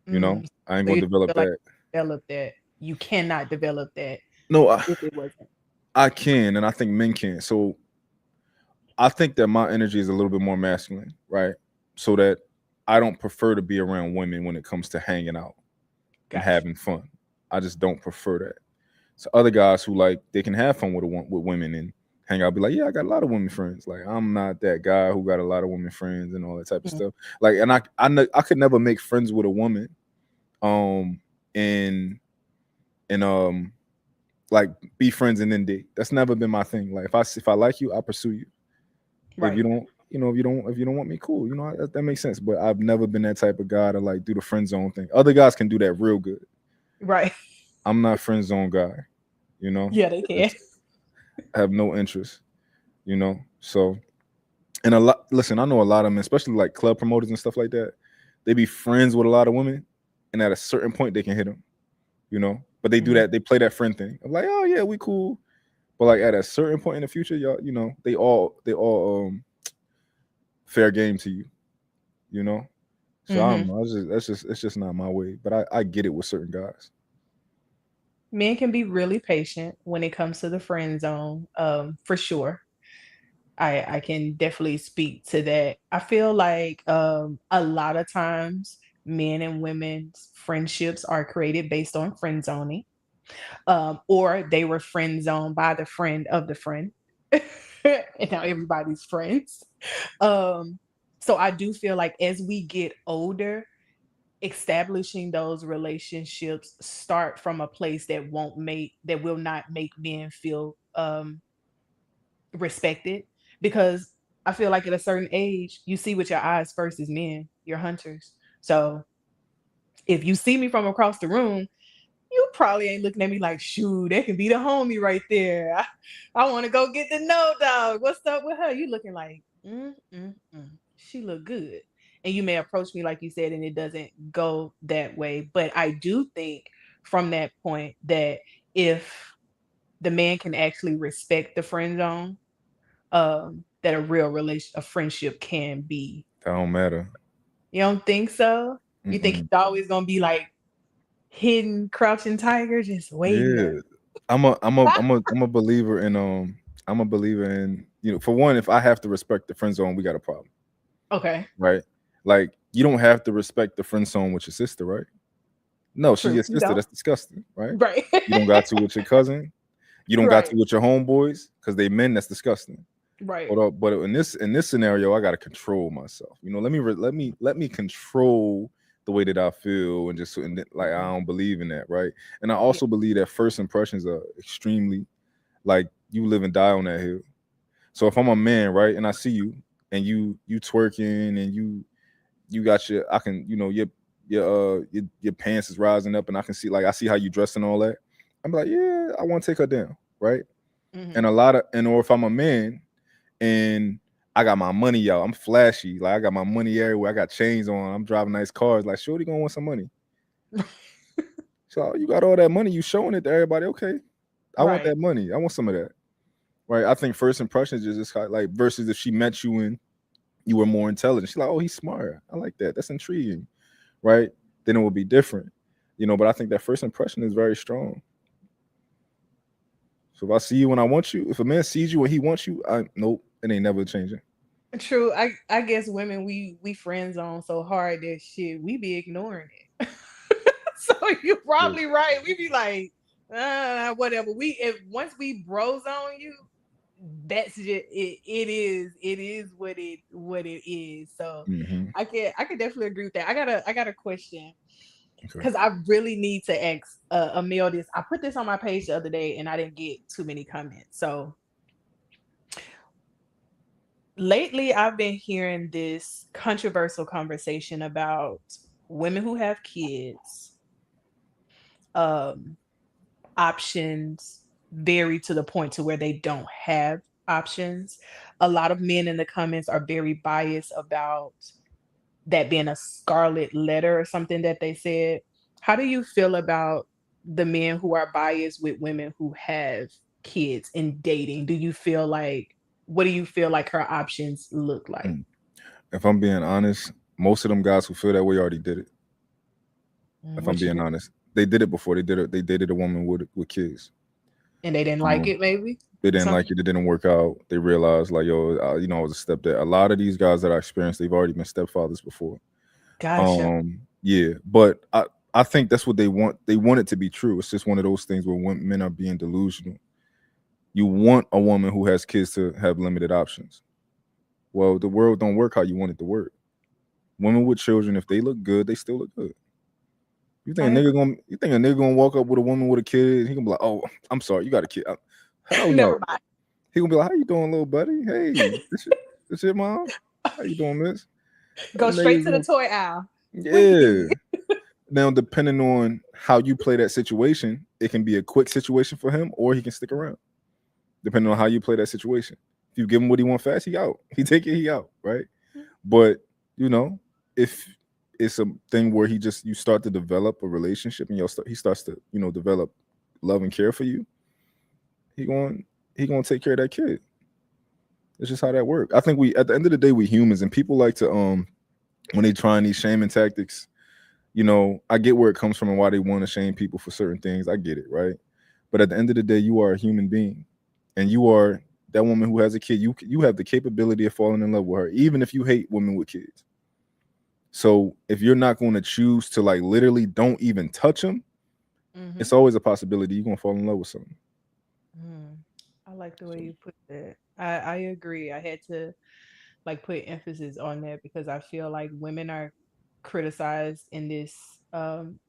Mm. I ain't So gonna you develop feel like that. develop that you cannot develop that No, if it wasn't. I can, and I think men can. So I think that my energy is a little bit more masculine, right? So that I don't prefer to be around women when it comes to hanging out and Gotcha. having fun. I just don't prefer that. So other guys who like they can have fun with women and hang out, be like, yeah, I got a lot of women friends. Like I'm not that guy who got a lot of women friends and all that type of Mhm. stuff. Like, and I could never make friends with a woman, um, and and like be friends and then date. That's never been my thing. Like if I like you, I pursue you. If you Right. don't, if you don't want me, cool. That makes sense. But I've never been that type of guy to like do the friend zone thing. Other guys can do that real good. Right. I'm not friend zone guy. You know, Yeah, they can. It's- I have no interest. So and a lot. Listen, I know a lot of men, especially like club promoters and stuff like that. They be friends with a lot of women, and at a certain point, they can hit them. But they do Mhm. that. They play that friend thing. I'm like, oh yeah, we cool. But like at a certain point in the future, y'all, they all fair game to you. You know. So I don't Mhm. know. It's just not my way. But I get it with certain guys. Men can be really patient when it comes to the friend zone, for sure. I can definitely speak to that. I feel like a lot of times men and women's friendships are created based on friend zoning, or they were friend zoned by the friend of the friend, and now everybody's friends. Um, so I do feel like as we get older, establishing those relationships start from a place that will not make men feel respected, because I feel like at a certain age, you see with your eyes first as men, you're hunters. So if you see me from across the room, you you probably ain't looking at me like, shoot, that can be the homie right there. I want to go get the no dog. What's up with her? You looking like, she look good. And you may approach me like you said, and it doesn't go that way. But I do think from that point that if the man can actually respect the friend zone, that a real relation, a friendship can be. That don't matter. You don't think so? You think Mm-mm. he's always gonna be like hidden, crouching tiger, just waiting Yeah, there? I'm a believer in I'm a believer in, for one, if I have to respect the friend zone, we got a problem, Okay, right? Like, you don't have to respect the friend zone with your sister, right? No, she's true. your You sister. don't? That's disgusting, right? Right. You don't got to with your cousin. You don't got Right. to with your homeboys because they men. That's disgusting. Right. But in this scenario, I gotta control myself. Let me control the way that I feel, like, I don't believe in that, right? And I Yeah. also believe that first impressions are extremely, like, you live and die on that hill. So if I'm a man, right, and I see you and you twerking and you got your, I can, your pants is rising up and I see how you dress and all that. I'm like, yeah, I want to take her down, right? And Hmm. a lot of and or if I'm a man and I got my money out, I'm flashy, like I got my money everywhere, I got chains on, I'm driving nice cars, like, shorty gonna want some money. So, "Oh, you got all that money, you showing it to everybody, okay? I want Right. that money, I want some of that." Right? I think first impressions is just like, versus if she met you and you were more intelligent. She's like, "Oh, he's smart. I like that. That's intriguing." Right? Then it would be different. But I think that first impression is very strong. So if I see you when I want you, if a man sees you when he wants you, I nope, it ain't never changing. True. I guess women we friend zone so hard that shit we be ignoring it. So you're Yeah. probably right. We be like, whatever. We if once we bros on you, that's just it. It is what it is. So Hmm. I can definitely agree with that. I got a question Okay. because I really need to ask Emil this. I put this on my page the other day and I didn't get too many comments. So lately I've been hearing this controversial conversation about women who have kids, um, options vary to the point to where they don't have options. A lot of men in the comments are very biased about that being a scarlet letter or something that they said. How do you feel about the men who are biased with women who have kids in dating? What do you feel like her options look like? Mm. If I'm being honest, most of them guys who feel that way already did it. If I'm What you being mean? honest, they did it before. They did it. They dated a woman with kids. And they didn't like Um, it, maybe? they didn't Some like it. It didn't work out. They realized, like, yo, I was a stepdad. A lot of these guys that I experienced, they've already been stepfathers before. gotcha. Yeah, but I think that's what they want. They want it to be true. It's just one of those things where men are being delusional. You want a woman who has kids to have limited options. Well, the world don't work how you want it to work. Women with children, if they look good, they still look good. I agree. You think a nigga gonna walk up with a woman with a kid? He gonna be like, "Oh, I'm sorry, you got a kid." Hell no. Never mind. He gonna be like, "How you doing, little buddy? Hey, this your mom? How you doing, miss?" Go Them straight niggas to the gonna, toy aisle. yeah. Wee. Now, depending on how you play that situation, it can be a quick situation for him, or he can stick around. Depending on how you play that situation. If you give him what he want fast, he out. He take it, he out, right? But you know, if it's a thing where you start to develop a relationship and he starts to develop love and care for you, he going he gonna take care of that kid. It's just how that works. I think we at the end of the day we humans and people like to when they trying these shaming tactics. I get where it comes from and why they want to shame people for certain things. I get it, right? But at the end of the day, you are a human being, and you are that woman who has a kid. You have the capability of falling in love with her, even if you hate women with kids. So if you're not going to choose to, like, literally don't even touch them, Hmm. it's always a possibility you're gonna fall in love with something. Mm. I like the way So, you put that. I agree. I had to like put emphasis on that because I feel like women are criticized in this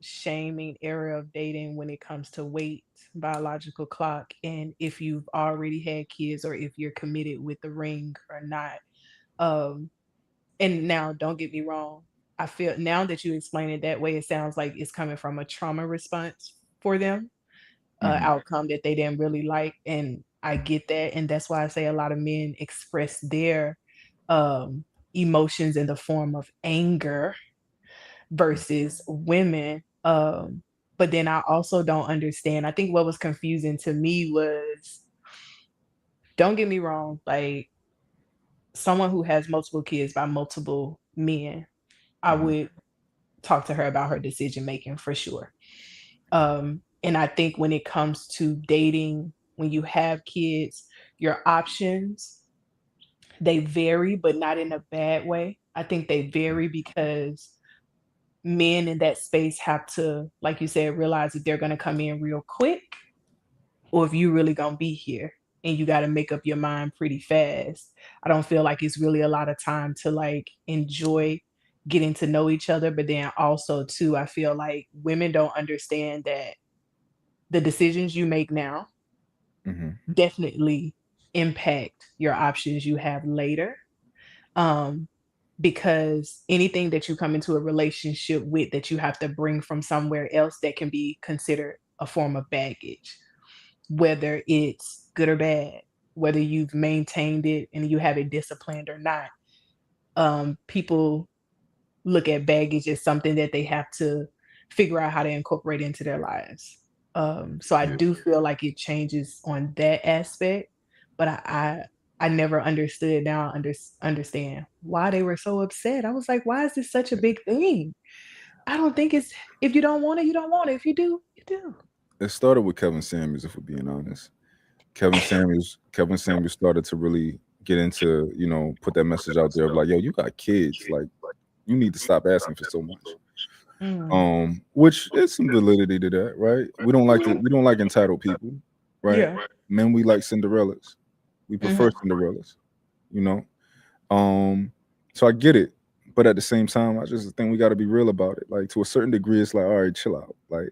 shaming era of dating when it comes to weight, biological clock, and if you've already had kids or if you're committed with the ring or not. Um, and now don't get me wrong. I feel now that you explain it that way, it sounds like it's coming from a trauma response for them, Hmm. outcome that they didn't really like. And I get that. And that's why I say a lot of men express their um, emotions in the form of anger versus women. But then I also don't understand. I think what was confusing to me was, don't get me wrong, like someone who has multiple kids by multiple men, I Hmm. would talk to her about her decision making for sure. And I think when it comes to dating, when you have kids, your options, they vary, but not in a bad way. I think they vary because men in that space have to, like you said, realize if they're going to come in real quick or if you really going to be here, and you got to make up your mind pretty fast. I don't feel like it's really a lot of time to like enjoy getting to know each other. But then also too, I feel like women don't understand that the decisions you make now Hmm. definitely impact your options you have later. Um, because anything that you come into a relationship with that you have to bring from somewhere else, that can be considered a form of baggage, whether it's good or bad, whether you've maintained it and you have it disciplined or not. People look at baggage as something that they have to figure out how to incorporate into their lives. So I Yeah. do feel like it changes on that aspect, but I never understood. Now I understand why they were so upset. I was like, why is this such a big thing? I don't think it's, if you don't want it, you don't want it. If you do, you do. It started with Kevin Samuels, if we're being honest. Kevin Samuels started to really get into, put that message out there of like, yo, you got kids, like you need to stop asking for so much. Mm. Which is some validity to that, right? We don't like entitled people, right? Yeah. Men, we like Cinderellas. We Hmm. prefer Cinderellas, you know. Um, so I get it, but at the same time, I just think we got to be real about it. Like to a certain degree, it's like, all right, chill out. Like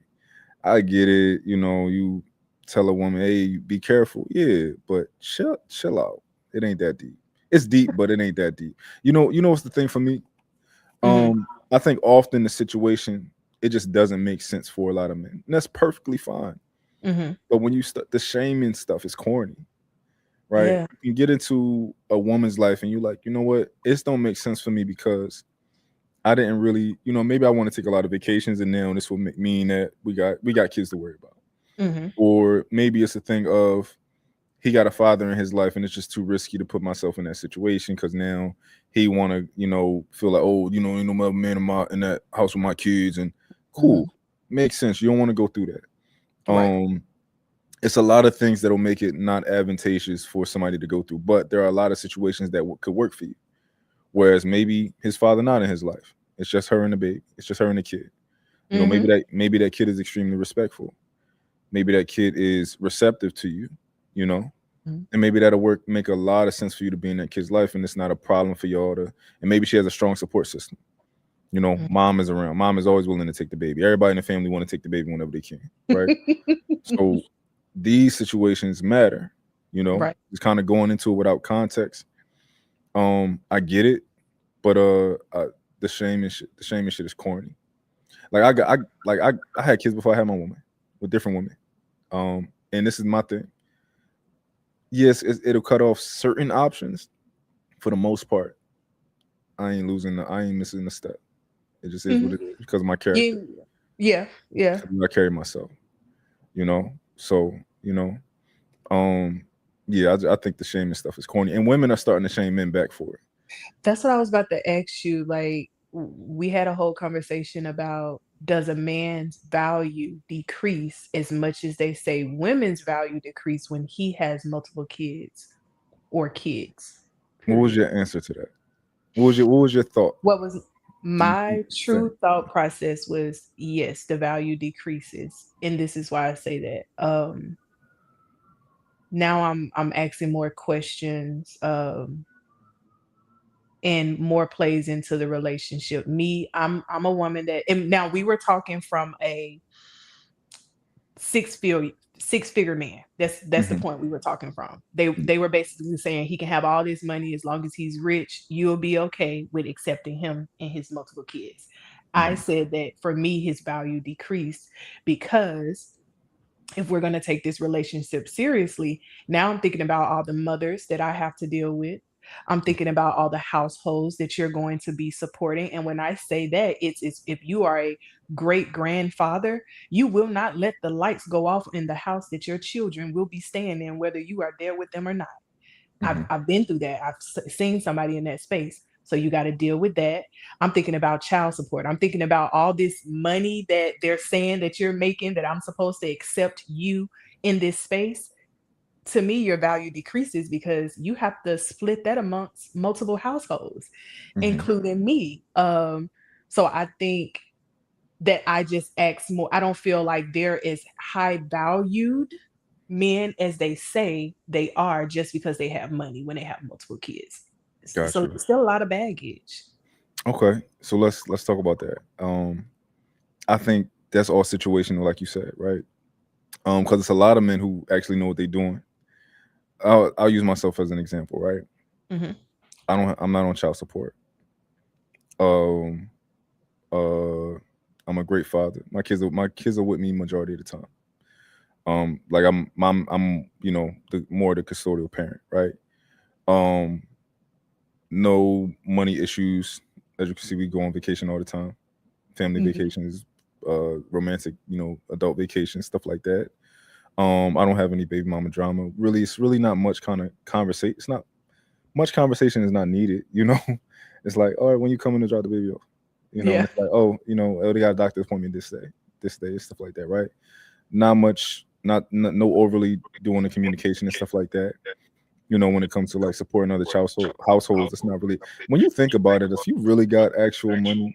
I get it, you tell a woman, hey, be careful, yeah, but chill out. It ain't that deep. It's deep, but it ain't that deep. What's the thing for me? Hmm. I think often the situation, it just doesn't make sense for a lot of men. And that's perfectly fine. Hmm. But when you start the shaming stuff is corny, right? Yeah. You can get into a woman's life and you like, you know what? It don't make sense for me because I didn't really, maybe I want to take a lot of vacations and now this will mean that we got kids to worry about. Hmm. Or maybe it's a thing of he got a father in his life and it's just too risky to put myself in that situation because now he want to feel like, oh, my man in that house with my kids, and Hmm. cool, makes sense. You don't want to go through that. Right. It's a lot of things that'll make it not advantageous for somebody to go through, but there are a lot of situations that could work for you, whereas maybe his father not in his life, it's just her and the baby, it's just her and the kid. Hmm. Maybe that kid is extremely respectful, maybe that kid is receptive to you, you know Hmm. and maybe that'll make a lot of sense for you to be in that kid's life, and it's not a problem for y'all to. And maybe she has a strong support system. Mom is around. Mom is always willing to take the baby. Everybody in the family want to take the baby whenever they can, right? So these situations matter. Right. Just kind of going into it without context. I get it, but the shame and shit is corny. Like I had kids before I had my woman with different women. And this is my thing. Yes, it'll cut off certain options. For the most part, I ain't missing a step. It just is what Hmm. it is because of my character, You, yeah, yeah. because of how I carry myself. So you know, um, yeah, I think the shaming stuff is corny, and women are starting to shame men back for it. That's what I was about to ask you. Like, we had a whole conversation about, does a man's value decrease as much as they say women's value decrease when he has multiple kids or kids? What was Period. your answer to that? What was your thought? What was Do you my think? true thought process was, yes, the value decreases. And this is why I say that. Now I'm asking more questions, and more plays into the relationship. Me, I'm a woman that, and now we were talking from a six figure six figure man. That's the Hmm. point we were talking from. They were basically saying he can have all this money as long as he's rich. You'll be okay with accepting him and his multiple kids. I Hmm. said that for me, his value decreased because if we're going to take this relationship seriously, now I'm thinking about all the mothers that I have to deal with. I'm thinking about all the households that you're going to be supporting. And when I say that, it's if you are a great grandfather, you will not let the lights go off in the house that your children will be staying in, whether you are there with them or not. Hmm. I've been through that. Seen somebody in that space. So you got to deal with that. I'm thinking about child support. I'm thinking about all this money that they're saying that you're making, that I'm supposed to accept you in this space. To me, your value decreases because you have to split that amongst multiple households, Hmm. including me. So I think that I just ask more. I don't feel like they're as high valued men as they say they are just because they have money when they have multiple kids. So Gotcha. still a lot of baggage. Okay, so let's talk about that. I think that's all situational, like you said, right? Because it's a lot of men who actually know what they're doing. I'll use myself as an example, right? Hmm. I'm not on child support. Um, uh, I'm a great father. My kids are with me majority of the time. Like I'm the more the custodial parent, right? Um, no money issues. As you can see, we go on vacation all the time. Family Hmm. vacations, romantic, adult vacations, stuff like that. I don't have any baby mama drama. Really, it's really not much kind of conversation. It's not much conversation is not needed. It's like, all right, when you coming to drop the baby off, and Yeah. it's like, oh, they got a doctor appointment this day, stuff like that, right? Not much, no overly doing the communication and stuff like that. When it comes to like supporting other households, it's not really. When you think about it, if you really got actual money,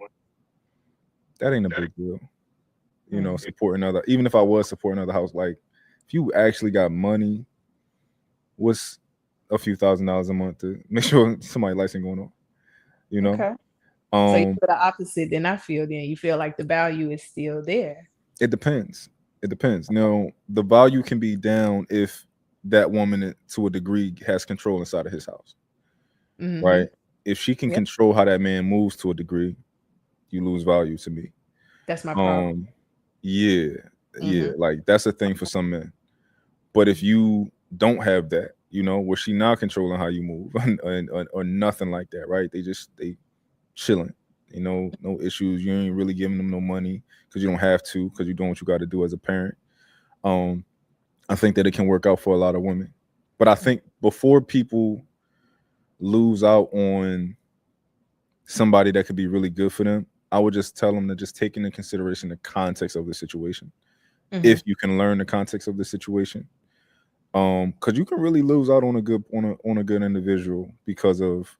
that ain't a big deal. Mm. Supporting other, even if I was supporting other house, like if you actually got money, what's a few $1,000s a month to make sure somebody lights ain't going on, you know? Okay. So you Um, feel the opposite than I feel then. You feel like the value is still there. it depends. It depends. Now, the value can be down if that woman to a degree has control inside of his house, Hmm. right? If she can Yep. control how that man moves to a degree, you lose value to me. That's my problem. Um, yeah, yeah, Hmm. like that's a thing for some men. But if you don't have that, where she not controlling how you move or nothing like that, right? They chilling, no issues. You ain't really giving them no money because you don't have to, because you're doing what you got to do as a parent. Um, I think that it can work out for a lot of women. But I think before people lose out on somebody that could be really good for them, I would just tell them to just take into consideration the context of the situation. Hmm. If you can learn the context of the situation, because you can really lose out on a good individual because of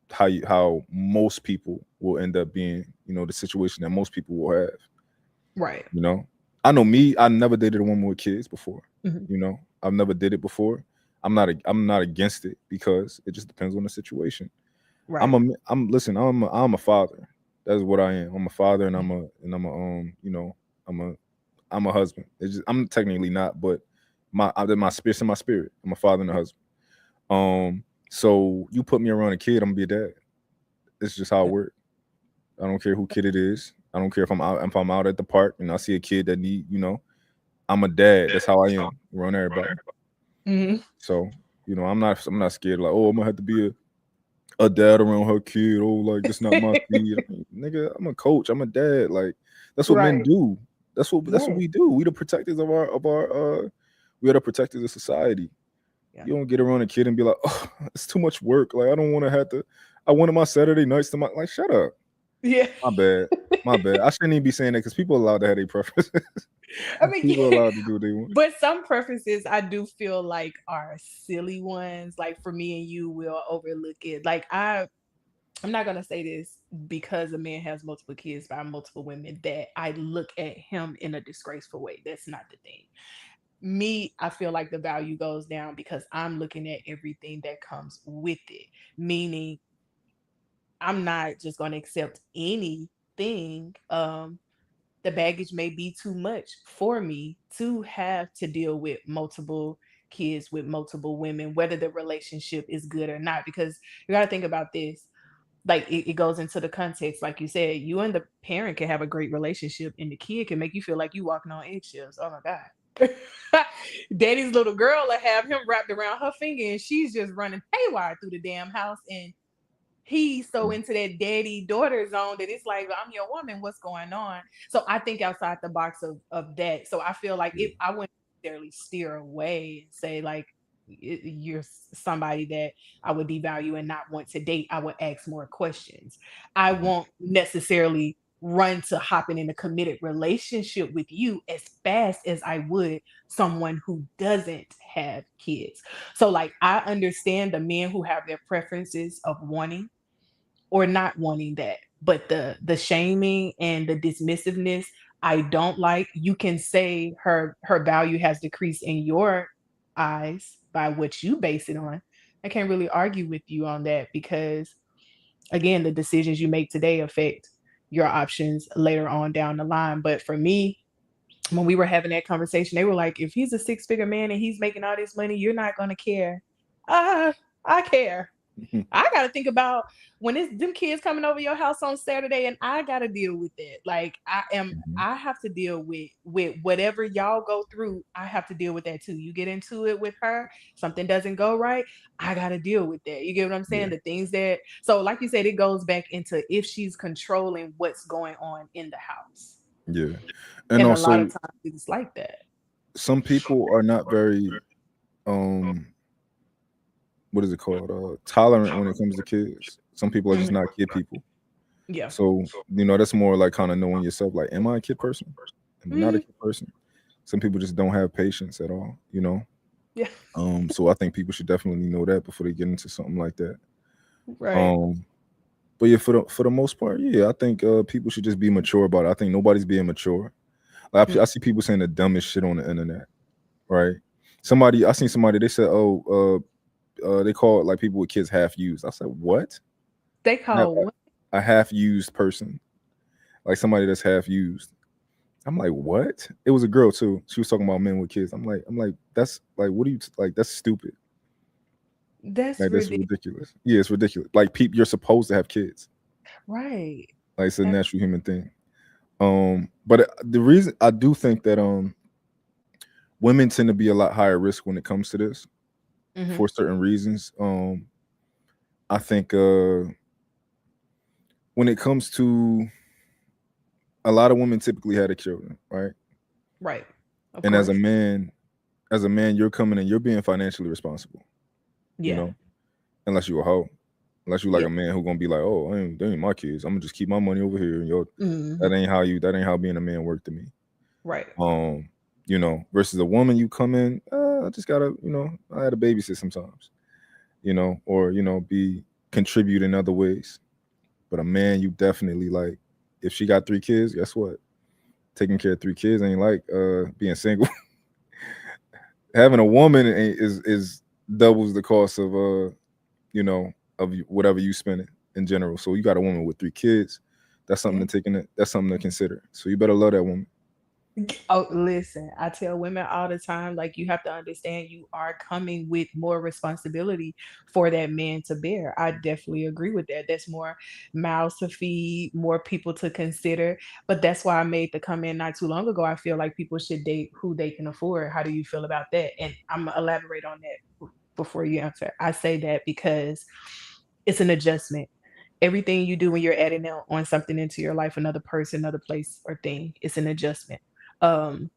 how most people will end up being, the situation that most people will have. Right. You know, I know me. I never dated a woman with kids before. Hmm. I've never did it before. I'm not against it because it just depends on the situation. Right. I'm a father. That's what I am. I'm a father, and I'm a I'm a husband. I'm technically not, but my spirit's in my spirit. I'm a father and a husband. So you put me around a kid, I'm gonna be a dad. It's just how it works. I don't care who kid it is. I don't care if I'm out at the park and I see a kid that need, I'm a dad. That's how I am around everybody. Hmm. So, I'm not scared like, oh, I'm gonna have to be a dad around her kid. Oh, like this not my kid. I mean, nigga, I'm a coach. I'm a dad. Like that's what men Right. do. That's what Yes. we do. We the protectors we are the protectors of society. Yeah. You don't get around a kid and be like, oh, it's too much work. Like I don't want to have to. I wanted my Saturday nights to like. Shut up. Yeah. My bad. My bad. I shouldn't even be saying that because people are allowed to have their preferences. I mean, People are yeah. allowed to do what they want. But some preferences I do feel like are silly ones. Like for me and you, will overlook it. Like I'm not gonna say this because a man has multiple kids by multiple women that I look at him in a disgraceful way. That's not the thing. Me, I feel like the value goes down because I'm looking at everything that comes with it. Meaning I'm not just gonna accept anything. The baggage may be too much for me to have to deal with multiple kids with multiple women, whether the relationship is good or not. Because you got to think about this. Like it goes into the context, like you said, you and the parent can have a great relationship, and the kid can make you feel like you walking on eggshells. Oh my god. Daddy's little girl will have him wrapped around her finger and she's just running haywire through the damn house. And he's so into that daddy daughter zone that it's like, I'm your woman, what's going on? So I think outside the box of that. So I feel like Yeah. if I wouldn't necessarily steer away and say like you're somebody that I would devalue and not want to date, I would ask more questions. I Mhm. won't necessarily run to hopping in a committed relationship with you as fast as I would someone who doesn't have kids. So like I understand the men who have their preferences of wanting or not wanting that, but the shaming and the dismissiveness I don't like. You can say her value has decreased in your eyes by what you base it on. I can't really argue with you on that because again, the decisions you make today affect your options later on down the line. But for me, when we were having that conversation, they were like, if he's a six-figure man and he's making all this money, you're not gonna care. I care. I gotta think about when it's them kids coming over your house on Saturday, and I gotta deal with it. Like Mhm. I have to deal with whatever y'all go through. I have to deal with that too. You get into it with her, something doesn't go right. I gotta deal with that. You get what I'm saying? Yeah. The things that so, like you said, it goes back into if she's controlling what's going on in the house, Yeah. And and a lot of also times it's like that. some people are not very um what is it called? Tolerant when it comes to kids. Some people are just Mhm. not kid people. Yeah. So, that's more like kind of knowing yourself, like, am I a kid person? Am I not a Mhm. kid person? Some people just don't have patience at all. Yeah. So I think people should definitely know that before they get into something like that. Right. Um, but yeah, for the most part, yeah, I think people should just be mature about it. I think nobody's being mature. Like, Mm. I see people saying the dumbest shit on the internet, right? I seen somebody, they said, oh, they call it like people with kids half used. I said, what? They Have call what? a half used person, like somebody that's half used. I'm like, what? It was a girl too. She was talking about men with kids. I'm like, that's like, what do you like? That's stupid. That's Like, that's ridiculous. ridiculous. Yeah, it's ridiculous. Like, people, you're supposed to have kids. Right. Like, it's a natural human thing. But the reason I do think that women tend to be a lot higher risk when it comes to this Mhm. for certain reasons. I think when it comes to a lot of women typically had a children, right? Right. Of And course. as a man, you're coming and you're being financially responsible, you Yeah. know, unless you a hoe. Unless you like Yeah. a man who gonna be like, oh, they ain't my kids. I'm gonna just keep my money over here, and Mhm. that ain't how being a man work to me. Right. Um, versus a woman, you come in, I just gotta, I had to babysit sometimes, or be contribute in other ways. But a man, you definitely like, if she got 3 kids, guess what? Taking care of 3 kids ain't like being single. Having a woman is doubles the cost of whatever you spend it in general. So you got a woman with 3 kids. Yeah. That's something to consider. So you better love that woman. Oh, listen, I tell women all the time, like, you have to understand you are coming with more responsibility for that man to bear. I definitely agree with that. That's more mouths to feed, more people to consider. But that's why I made the comment not too long ago. I feel like people should date who they can afford. How do you feel about that? And I'm gonna elaborate on that before you answer. I say that because it's an adjustment. Everything you do when you're adding on something into your life, another person, another place or thing, it's an adjustment. Um,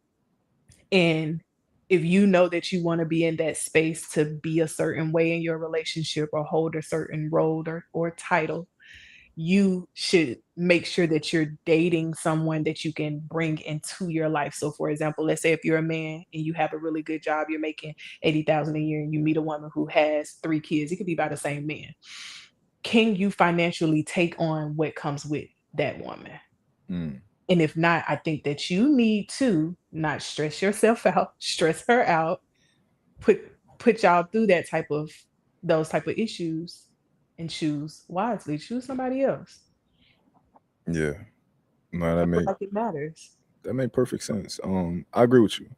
and if you know that you want to be in that space to be a certain way in your relationship or hold a certain role or title, you should make sure that you're dating someone that you can bring into your life. So for example, let's say if you're a man and you have a really good job, you're making 80,000 a year and you meet a woman who has 3 kids, it could be by the same man. Can you financially take on what comes with that woman? Mm, And if not, I think that you need to not stress yourself out, stress her out, put put y'all through those type of issues and choose wisely. Choose somebody else. yeah, no, I feel like it matters. that made perfect sense. I agree with you.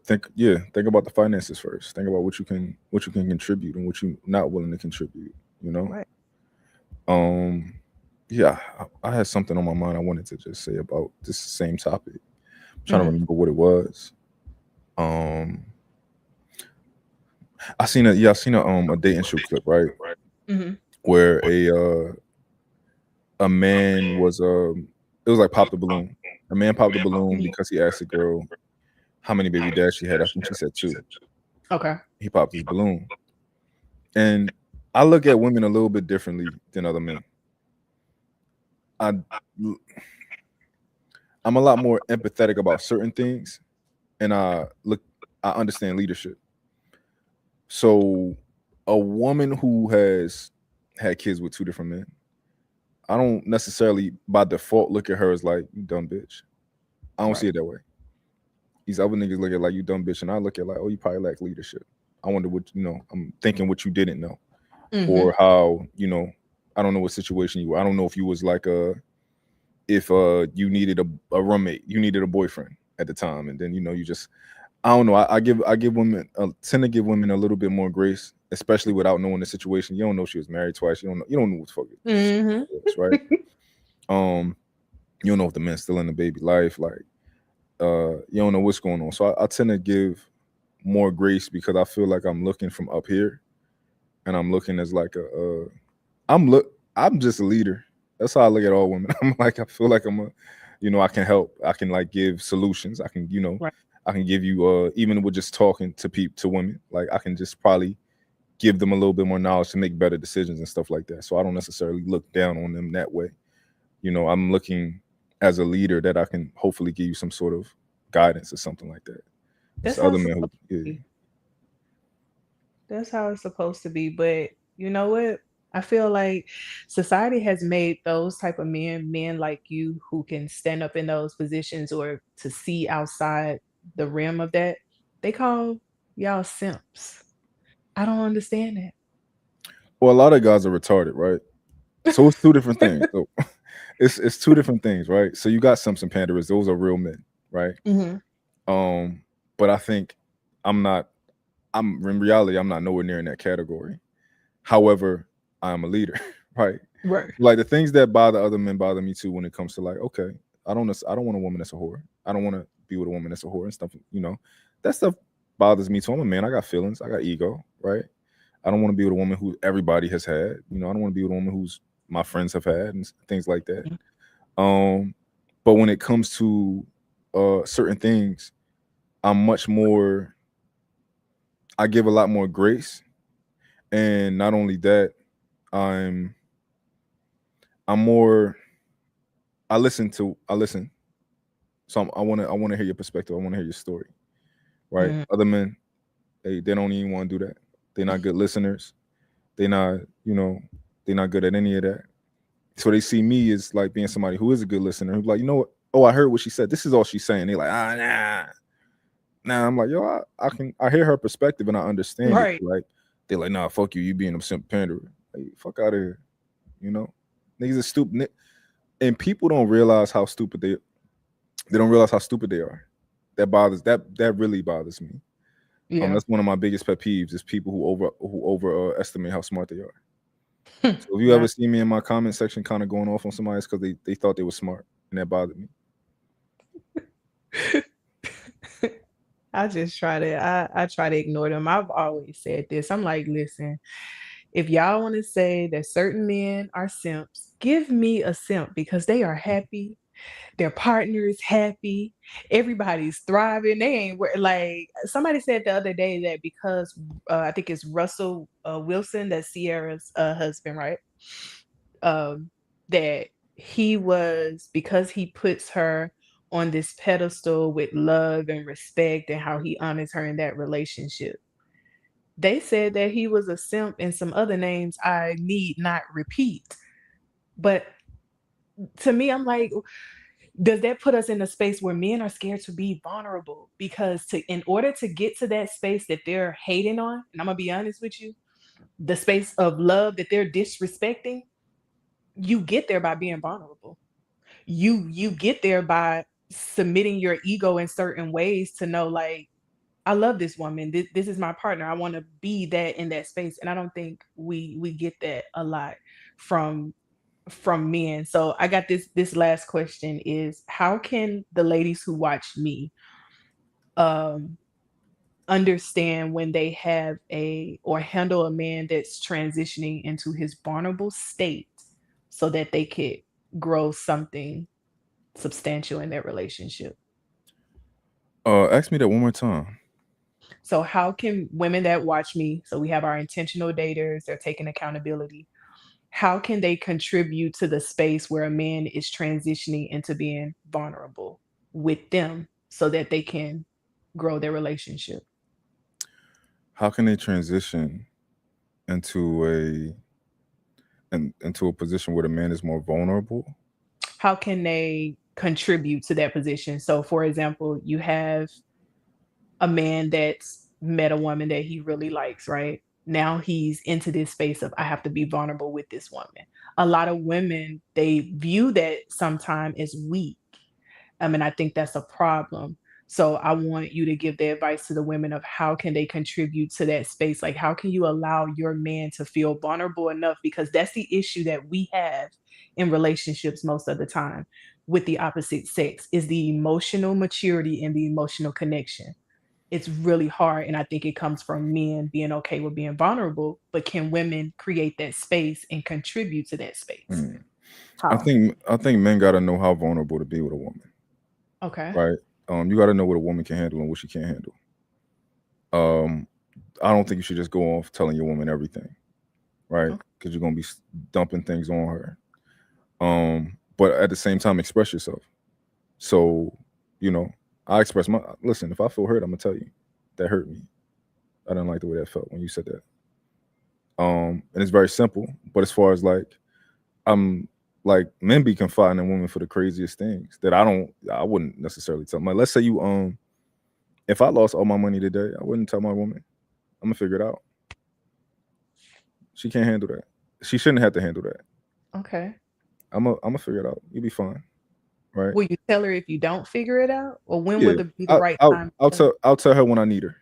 Think about the finances first. Think about what you can contribute and what you not willing to contribute. You know. Right. Um, yeah, I had something on my mind I wanted to just say about this same topic. I'm trying to Mhm. remember what it was. Um, I seen a dating show clip, right, Hmm. where a man was it was like pop the balloon. A man popped the balloon because he asked a girl how many baby dads she had. I think she said two. Okay. He popped his balloon, and I look at women a little bit differently than other men. I I'm a lot more empathetic about certain things, and I understand leadership. So, a woman who has had kids with two different men, I don't necessarily by default look at her as like you dumb bitch. I don't see Right. it that way. These other niggas look at like you dumb bitch, and I look at like, oh, you probably lack leadership. I wonder what I'm thinking what you didn't know, Hmm. or how I don't know what situation you were. I don't know if you was like if you needed a roommate, you needed a boyfriend at the time, and then you just I don't know. I give women tend to give women a little bit more grace, especially without knowing the situation. You don't know she was married twice. You don't know what the fuck Hmm. it was, right? Um, you don't know if the man's still in the baby life. Like, you don't know what's going on. So I tend to give more grace because I feel like I'm looking from up here, and I'm looking as like I'm look. I'm just a leader. That's how I look at all women. I'm like I feel like I can help. I can like give solutions. I can Right. I can give you even with just talking to women. Like I can just probably give them a little bit more knowledge to make better decisions and stuff like that. So I don't necessarily look down on them that way. I'm looking as a leader that I can hopefully give you some sort of guidance or something like that. It's That's the how other it's man supposed who, to yeah. be. That's how it's supposed to be. But you know what? I feel like society has made those type of men like you who can stand up in those positions or to see outside the rim of that. They call y'all simps. I don't understand that. Well, a lot of guys are retarded, right? So it's two different things. So it's two different things, right? So you got Simpson Panderers; those are real men, right? Hmm. Um, but I think I'm not. I'm in reality, I'm not nowhere near in that category. However, I am a leader, right? Right. Like the things that bother other men bother me too. When it comes to like, okay, I don't want a woman that's a whore. I don't want to be with a woman that's a whore and stuff. That stuff bothers me too. I'm a man. I got feelings. I got ego, right? I don't want to be with a woman who everybody has had. I don't want to be with a woman who's my friends have had and things like that. Um, but when it comes to certain things, I'm much more. I give a lot more grace, and not only that, I'm I'm more. I listen. So I want to hear your perspective. I want to hear your story, right? Mm. Other men, they don't even want to do that. They're not good listeners. They're not, they're not good at any of that. So they see me as like being somebody who is a good listener. Who's like, you know what? Oh, I heard what she said. This is all she's saying. They like, nah. I'm like, yo, I hear her perspective and I understand it. Right. Like, they're like, nah, fuck you. You being a simp panderer. Like, fuck out of here. You know, niggas are stupid, and people don't realize how stupid they don't realize how stupid they are. That really bothers me. Yeah. That's one of my biggest pet peeves is people who estimate how smart they are. So if you ever Right. see me in my comment section kind of going off on somebody, it's because they thought they were smart and that bothered me. I just try to I try to ignore them. I've always said this. I'm like, listen, if y'all want to say that certain men are simps, give me a simp because they are happy. Their partner is happy. Everybody's thriving. They ain't like somebody said the other day that because I think it's Russell Wilson, that's Sierra's husband, right? Um, that he was because he puts her on this pedestal with love and respect and how he honors her in that relationship. They said that he was a simp and some other names I need not repeat. But to me, I'm like, does that put us in a space where men are scared to be vulnerable? Because in order to get to that space that they're hating on, and I'm gonna be honest with you, the space of love that they're disrespecting, you get there by being vulnerable. You get there by submitting your ego in certain ways to know like I love this woman. This is my partner. I want to be that in that space. And I don't think we get that a lot from men. So I got this last question is how can the ladies who watch me understand when they have a or handle a man that's transitioning into his vulnerable state so that they could grow something substantial in their relationship. Ask me that one more time. So how can women that watch me, so we have our intentional daters, they're taking accountability. How can they contribute to the space where a man is transitioning into being vulnerable with them so that they can grow their relationship? How can they transition into into a position where the man is more vulnerable? How can they contribute to that position? So, for example, you have a man that's met a woman that he really likes, right? Now he's into this space of I have to be vulnerable with this woman. A lot of women, they view that sometime as weak. And I think that's a problem. So I want you to give the advice to the women of how can they contribute to that space? Like how can you allow your man to feel vulnerable enough? Because that's the issue that we have in relationships most of the time with the opposite sex is the emotional maturity and the emotional connection. It's really hard. And I think it comes from men being okay with being vulnerable, but can women create that space and contribute to that space? Mm. How? I think men gotta know how vulnerable to be with a woman, Okay. right? You gotta know what a woman can handle and what she can't handle. Um, I don't think you should just go off telling your woman everything, right? Okay. Because you're gonna be dumping things on her. But at the same time, express yourself. So, you know, I express my listen. If I feel hurt, I'm gonna tell you that hurt me. I didn't like the way that felt when you said that. And it's very simple. But as far as I'm like men be confiding in women for the craziest things that I wouldn't necessarily tell them. Like, let's say if I lost all my money today, I wouldn't tell my woman. I'm gonna figure it out. She can't handle that. She shouldn't have to handle that. Okay. I'm gonna figure it out. You'll be fine, right? Will you tell her if you don't figure it out? Or when Yeah. would be the right time to I'll tell her when I need her.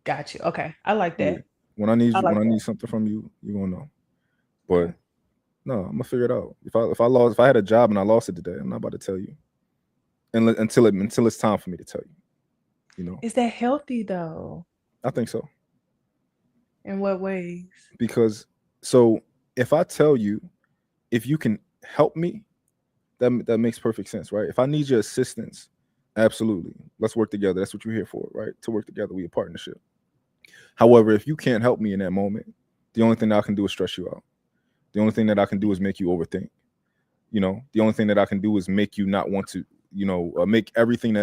got you. Okay. I like Yeah. that. When I need I you, when like I need that. something from you, you gonna know. But Okay. no, I'm gonna figure it out. If I had a job and I lost it today, I'm not about to tell you until it's time for me to tell you. You know, Is that healthy though? I think so In what ways? because so if I tell you if you can help me, that makes perfect sense, right? If I need your assistance, absolutely, let's work together. That's what you're here for, right? To work together, we a partnership. However, if you can't help me in that moment, the only thing that I can do is stress you out. The only thing that I can do is make you overthink. The only thing that I can do is make you not want to, make everything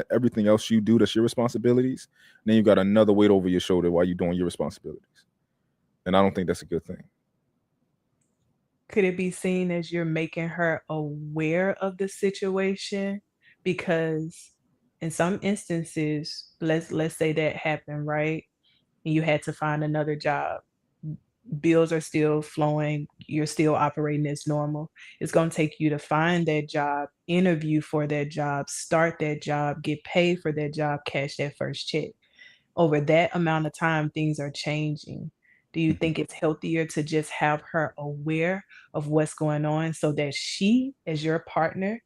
else you do that's your responsibilities. And then you got another weight over your shoulder while you're doing your responsibilities. And I don't think that's a good thing. Could it be seen as you're making her aware of the situation? Because in some instances, let's say that happened, right? And you had to find another job. Bills are still flowing, you're still operating as normal. It's going to take you to find that job, interview for that job, start that job, get paid for that job, cash that first check. Over that amount of time, things are changing. Do you Mhm. think it's healthier to just have her aware of what's going on so that she, as your partner,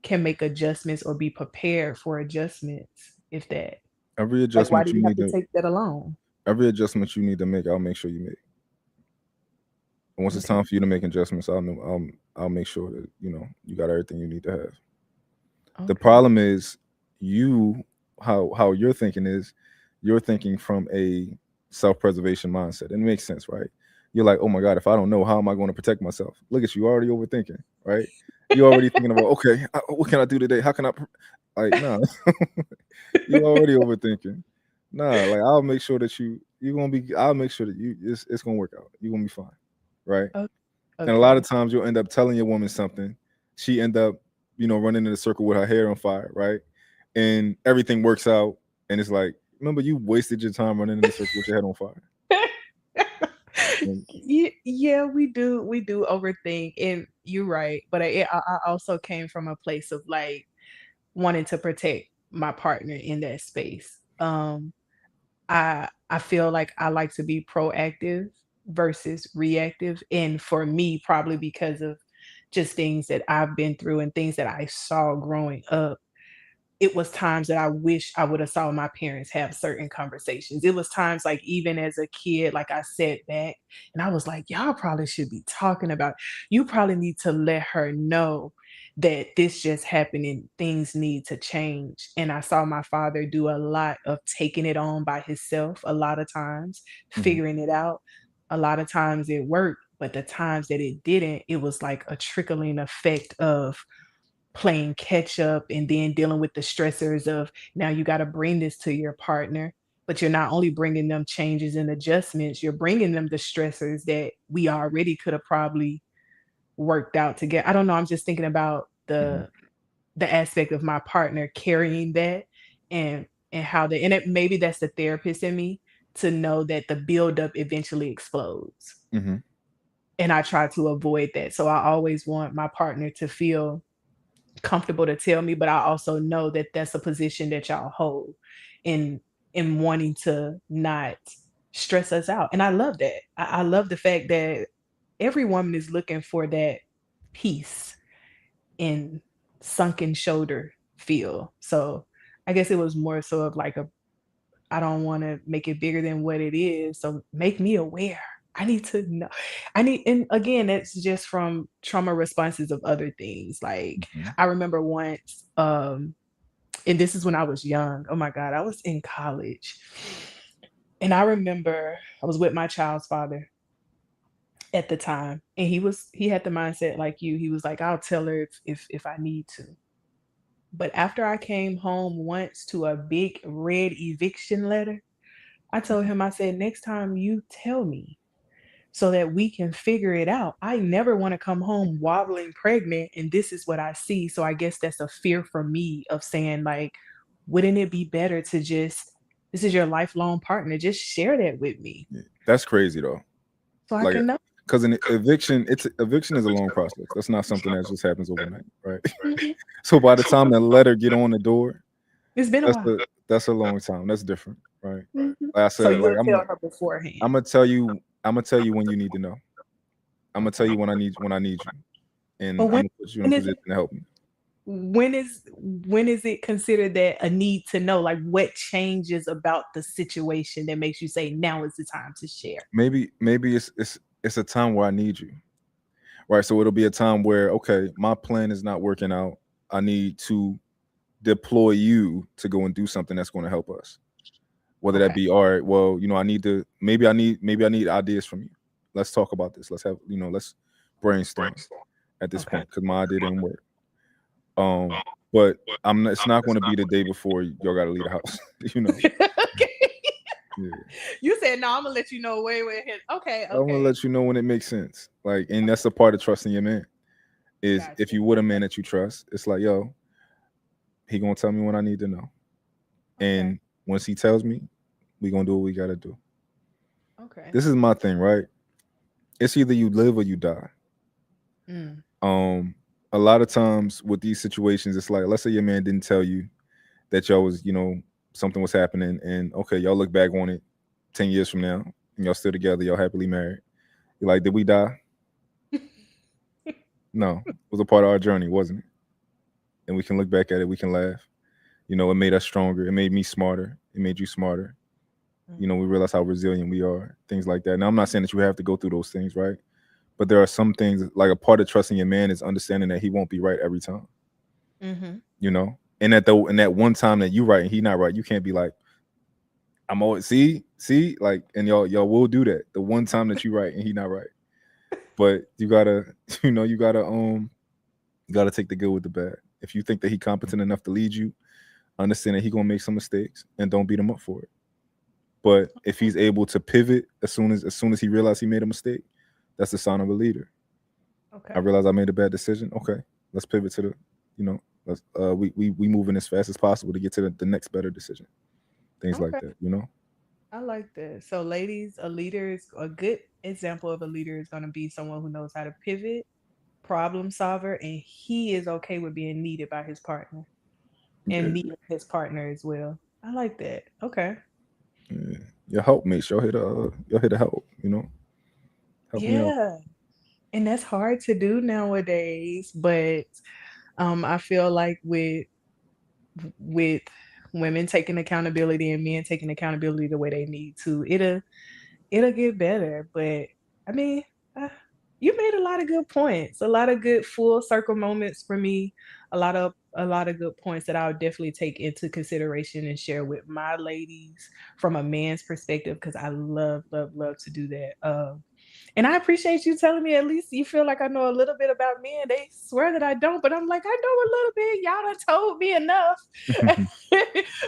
can make adjustments or be prepared for adjustments if that? Every Like, why adjustment do you you have need to to take that alone? every adjustment you need to make, I'll make sure you make. And once it's Okay. time for you to make adjustments, I'll make sure that you got everything you need to have. The Okay. problem is you how you're thinking is you're thinking from a self-preservation mindset. And it makes sense, right? You're like, oh my God, if I don't know, how am I going to protect myself? Look at you already overthinking, right? You're already thinking about, okay, what can I do today? How can like, nah, you already overthinking. Nah, like I'll make sure that it's gonna work out. You're gonna be fine, right? O And a lot of okay. times you'll end up telling your woman something. She end up, running in a circle with her hair on fire, right? And everything works out. And it's like, remember you wasted your time running in the circle with your head on fire. And Yeah, we do overthink, and you're right, but I also came from a place of, like, wanting to protect my partner in that space. I feel like I like to be proactive versus reactive, and for me, probably because of just things that I've been through and things that I saw growing up, it was times that I wish I would have saw my parents have certain conversations. It was times like even as a kid, like I sat back and I was like, y'all probably should be talking about, you probably need to let her know that this just happened and things need to change. And I saw my father do a lot of taking it on by himself, a lot of times, Hmm. figuring it out. A lot of times it worked, but the times that it didn't, it was like a trickling effect of playing catch up and then dealing with the stressors of now you got to bring this to your partner, but you're not only bringing them changes and adjustments, you're bringing them the stressors that we already could have probably worked out together. I don't know, I'm just thinking about Hmm. the aspect of my partner carrying that, and how the and it maybe that's the therapist in me to know that the buildup eventually explodes, Hmm. and I try to avoid that. So I always want my partner to feel comfortable to tell me, but I also know that that's a position that y'all hold in wanting to not stress us out. And I love that. I love the fact that every woman is looking for that peace and sunken shoulder feel. So I guess it was more so of like a, I don't want to make it bigger than what it is. So make me aware. I need to know. I need, and again, that's just from trauma responses of other things. Like Hmm. I remember once, and this is when I was young. Oh my God, I was in college. And I remember I was with my child's father at the time. And he had the mindset like you. He was like, I'll tell her if I need to. But after I came home once to a big red eviction letter, I told him, I said, next time you tell me so that we can figure it out. I never want to come home wobbling pregnant and this is what I see. So I guess that's a fear for me of saying, like, wouldn't it be better to just, this is your lifelong partner, just share that with me Yeah. That's crazy though. so I Like, can know. because an eviction, eviction is a long process. That's not something that just happens overnight, right? Mhm. So by the time that letter get on the door, It's been a that's while. a long time. That's different, right? Mhm. Like I So said, like you'll tell her beforehand. I'm gonna tell you when you need to know. I'm gonna tell Okay. you when I need you, But and I'm gonna put you in a when is position to help me. when is it considered that a need to know? Like what changes about the situation that makes you say now is the time to share? Maybe it's a time where I need you, right? So it'll be a time where okay, my plan is not working out. I need to deploy you to go and do something that's going to help us. Whether that Okay. be all right, well, I need to maybe I need ideas from you. Let's talk about this. Let's have let's brainstorm at this Okay. point because my idea didn't work. Um, but it's not going to be the day before y'all got to leave the house. you know, Okay. yeah. You said no, I'm gonna let you know way ahead. Okay, I want to okay. let you know when it makes sense. Like, and that's the part of trusting your man is if Gotcha. you with a man that you trust, it's like, yo, he gonna tell me when I need to know, Okay. and once he tells me, we gonna do what we gotta do. Okay. This is my thing, right? It's either you live or you die. Mm. Um, a lot of times with these situations, it's like, let's say your man didn't tell you that y'all was, something was happening, and okay, y'all look back on it 10 years from now, and y'all still together, y'all happily married. You're like, did we die? No, it was a part of our journey, wasn't it? And we can look back at it, we can laugh. It made us stronger. It made me smarter. It made you smarter. We Mhm. realize how resilient we are, things like that. Now, I'm not saying that you have to go through those things, right? But there are some things like a part of trusting your man is understanding that he won't be right every time, Mhm. and that one time that you right and he not right, you can't be like, I'm always see, like, and y'all will do that. The one time that you right and he not right, but you gotta, you gotta take the good with the bad. If you think that he competent enough to lead you, understand that he gonna make some mistakes and don't beat him up for it. But if he's able to pivot as soon as he realized he made a mistake, that's the sign of a leader. I Okay. realized I made a bad decision. Okay, let's pivot to the, you know, let's we moving as fast as possible to get to the next better decision. Things like Okay. that. I like that. So, ladies, a leader is a good example of a leader is going to be someone who knows how to pivot, problem solver, and he is okay with being needed by his partner Yeah, and needing his partner as well. I like that. Okay. yeah. Your helpmates, y'all here to help. Help me out. Yeah. And that's hard to do nowadays, but I feel like with with women taking accountability and men taking accountability the way they need to, it'll get better. But I mean, uh, you made a lot of good points, a lot of good full circle moments for me, a lot of good points that I'll definitely take into consideration and share with my ladies from a man's perspective because I love, love, love to do that. And I appreciate you telling me at least you feel like I know a little bit about men. They swear that I don't, but I'm like, I know a little bit. Y'all done told me enough.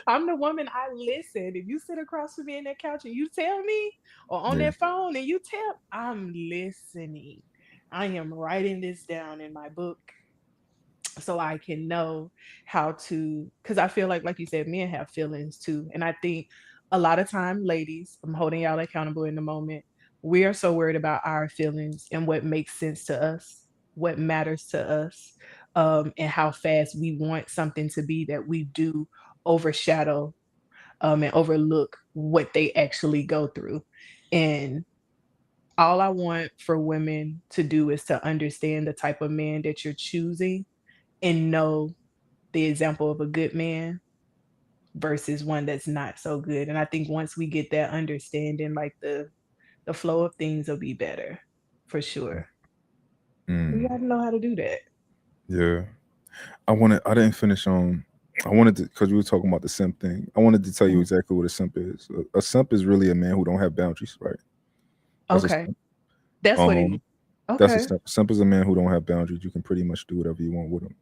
I'm the woman, I listen. If you sit across from me in that couch and you tell me, or on Yeah. that phone and you tell, I'm listening. I am writing this down in my book so I can know how to, because I feel like you said, men have feelings too. And I think a lot of time, ladies, I'm holding y'all accountable in the moment. We are so worried about our feelings and what makes sense to us, what matters to us, and how fast we want something to be that we do overshadow and overlook what they actually go through. And all I want for women to do is to understand the type of man that you're choosing and know the example of a good man versus one that's not so good. And I think once we get that understanding, like the flow of things will be better for sure. We Mm, gotta know how to do that. yeah. I didn't finish on. I wanted to, because we were talking about the simp thing. I wanted to tell you Mhm. exactly what a simp is. A simp is really a man who don't have boundaries, right? That's a Okay. simp. That's what it is. Um, that's a Okay. simp. Simp is a man who don't have boundaries. You can pretty much do whatever you want with him.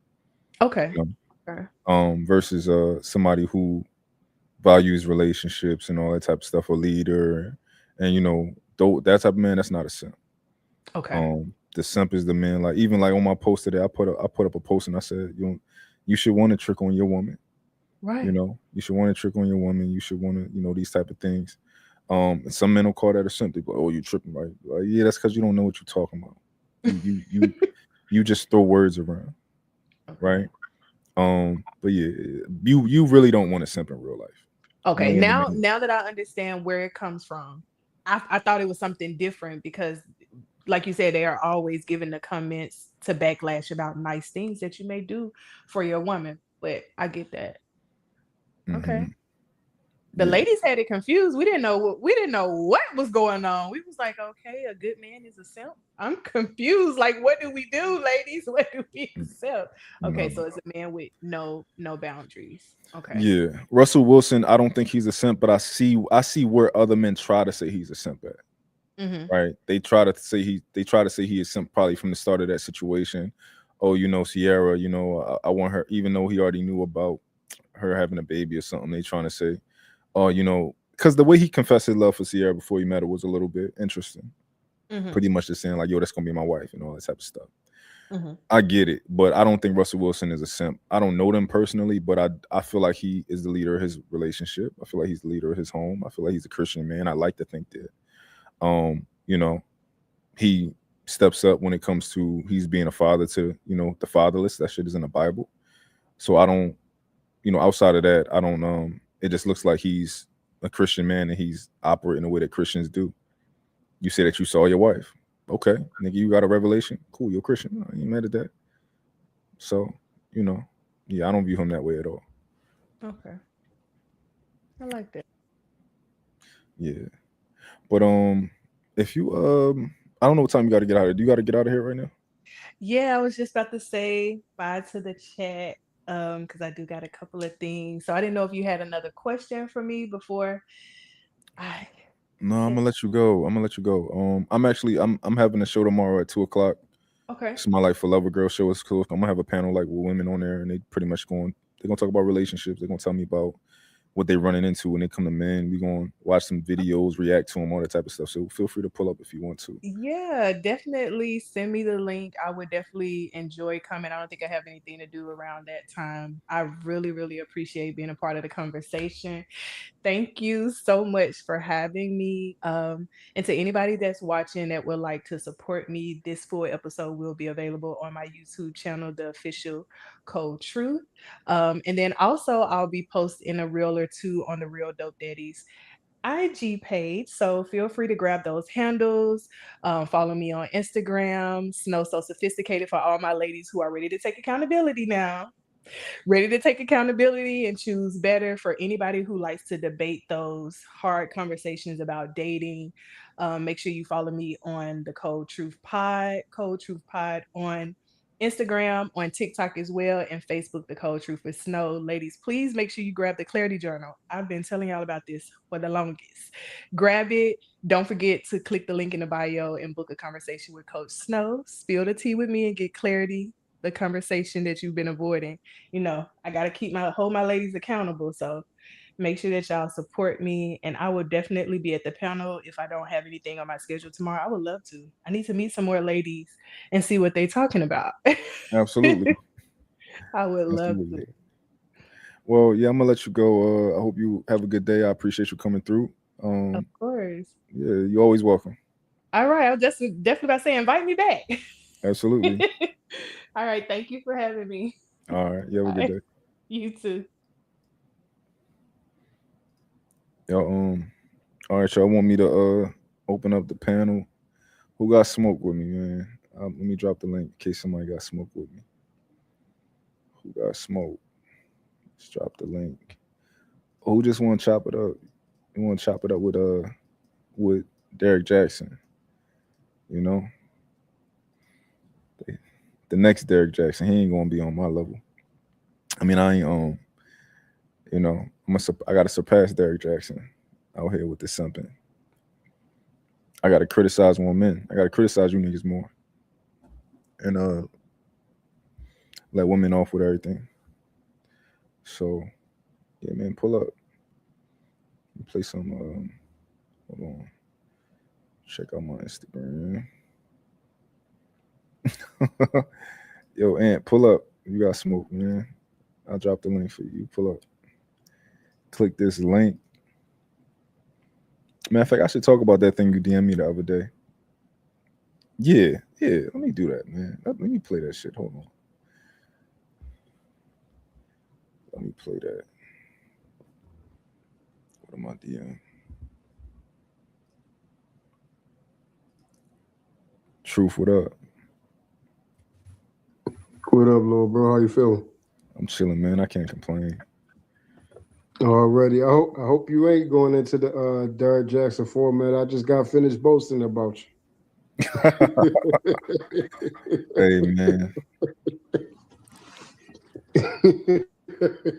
Okay. You Okay. versus somebody who values relationships and all that type of stuff, a leader, and though that type of man, that's not a simp. Okay. The simp is the man, like, even like on my post today, I put up a post and I said, you should want to trick on your woman. Right. You should want to trick on your woman. You should want to, these type of things. And some men will call that a simp. They go, oh, you tripping, right? Like, yeah, that's because you don't know what you're talking about. You just throw words around, Okay. right? But yeah, you really don't want a simp in real life. You Okay. don't want a Now man. now that I understand where it comes from, I thought it was something different because like you said, they are always giving the comments to backlash about nice things that you may do for your woman. But I get that. Hmm. Okay. The Yeah. ladies had it confused. We didn't know what was going on. We was like, okay, a good man is a simp. I'm confused. Like, what do we do, ladies? What do we accept? Okay, No. so it's a man with no boundaries. Okay. Yeah, Russell Wilson. I don't think he's a simp, but I see where other men try to say he's a simp at. Mm-hmm. Right? They try to say he is simp probably from the start of that situation. Oh, Sierra. I want her, even though he already knew about her having a baby or something. They trying to say, oh, because the way he confessed his love for Sierra before he met her was a little bit interesting. Mm-hmm. Pretty much just saying like, yo, that's gonna be my wife and all that type of stuff. Mm-hmm. I get it, but I don't think Russell Wilson is a simp. I don't know them personally, but I feel like he is the leader of his relationship. I feel like he's the leader of his home. I feel like he's a Christian man. I like to think that, um, you know, he steps up when it comes to he's being a father to the fatherless. That shit is in the Bible. So I don't, outside of that, I don't. It just looks like he's a Christian man and he's operating the way that Christians do. You say that you saw your wife. Okay, nigga, you got a revelation. Cool, you're a Christian. I ain't mad at that. So, you know, yeah, I don't view him that way at all. Okay. I like that. Yeah. But if you I don't know what time you gotta get out of here. Do you gotta get out of here right now? Yeah, I was just about to say bye to the chat. Because I do got a couple of things. So I didn't know if you had another question for me before I No, I'm head. gonna let you go. I'm gonna let you go. I'm having a show tomorrow at 2 o'clock. Okay. It's my Like for Lover Girl show. It's cool. I'm gonna have a panel like with women on there and they pretty much they're gonna talk about relationships. They're gonna tell me about what they're running into when they come to men. We're gonna watch some videos, react to them, all that type of stuff. So feel free to pull up if you want to. Yeah, definitely send me the link. I would definitely enjoy coming. I don't think I have anything to do around that time. I really, really appreciate being a part of the conversation. Thank you so much for having me. And to anybody that's watching that would like to support me, this full episode will be available on my YouTube channel, The Official Cold Truth. And then also, I'll be posting a reel or two on the Real Dope Daddies IG page. So feel free to grab those handles. Follow me on Instagram, Snow So Sophisticated for all my ladies who are ready to take accountability now. Ready to take accountability and choose better for anybody who likes to debate those hard conversations about dating. Make sure you follow me on the Cold Truth Pod on Instagram, on TikTok as well, and Facebook, The Cold Truth with Snow. Ladies, please make sure you grab the Clarity Journal. I've been telling y'all about this for the longest. Grab it. Don't forget to click the link in the bio and book a conversation with Coach Snow. Spill the tea with me and get clarity, the conversation that you've been avoiding. I got to hold my ladies accountable. So make sure that y'all support me. And I will definitely be at the panel if I don't have anything on my schedule tomorrow. I would love to. I need to meet some more ladies and see what they're talking about. Absolutely. I would love to. Absolutely. Well, yeah, I'm gonna let you go. I hope you have a good day. I appreciate you coming through. Of course. Yeah, you're always welcome. All right. I'll just definitely about to say invite me back. Absolutely. All right. Thank you for having me. All right. You have a good Bye. day. You too. Y'all, all right, y'all want me to open up the panel? Who got smoke with me, man? Let me drop the link in case somebody got smoke with me. Who got smoke? Let's drop the link. Who just want to chop it up? You want to chop it up with Derek Jackson? You know, the next Derek Jackson. He ain't gonna be on my level. I mean, I ain't you know, I gotta surpass Derek Jackson out here with this something. I gotta criticize more men. I gotta criticize you niggas more, and let women off with everything. So yeah, man, pull up. Play some. Hold on. Check out my Instagram. Yo, Ant, pull up. You got smoke, man. I'll drop the link for you. Pull up. Click this link. Matter of fact, I should talk about that thing you DM me the other day. Yeah. Let me do that, man. Let me play that shit. Hold on. Let me play that. What am I DM? Truth, what up? What up, little bro? How you feeling? I'm chilling, man. I can't complain. Already. I hope you ain't going into the Derek Jackson format. I just got finished boasting about you. Hey, man.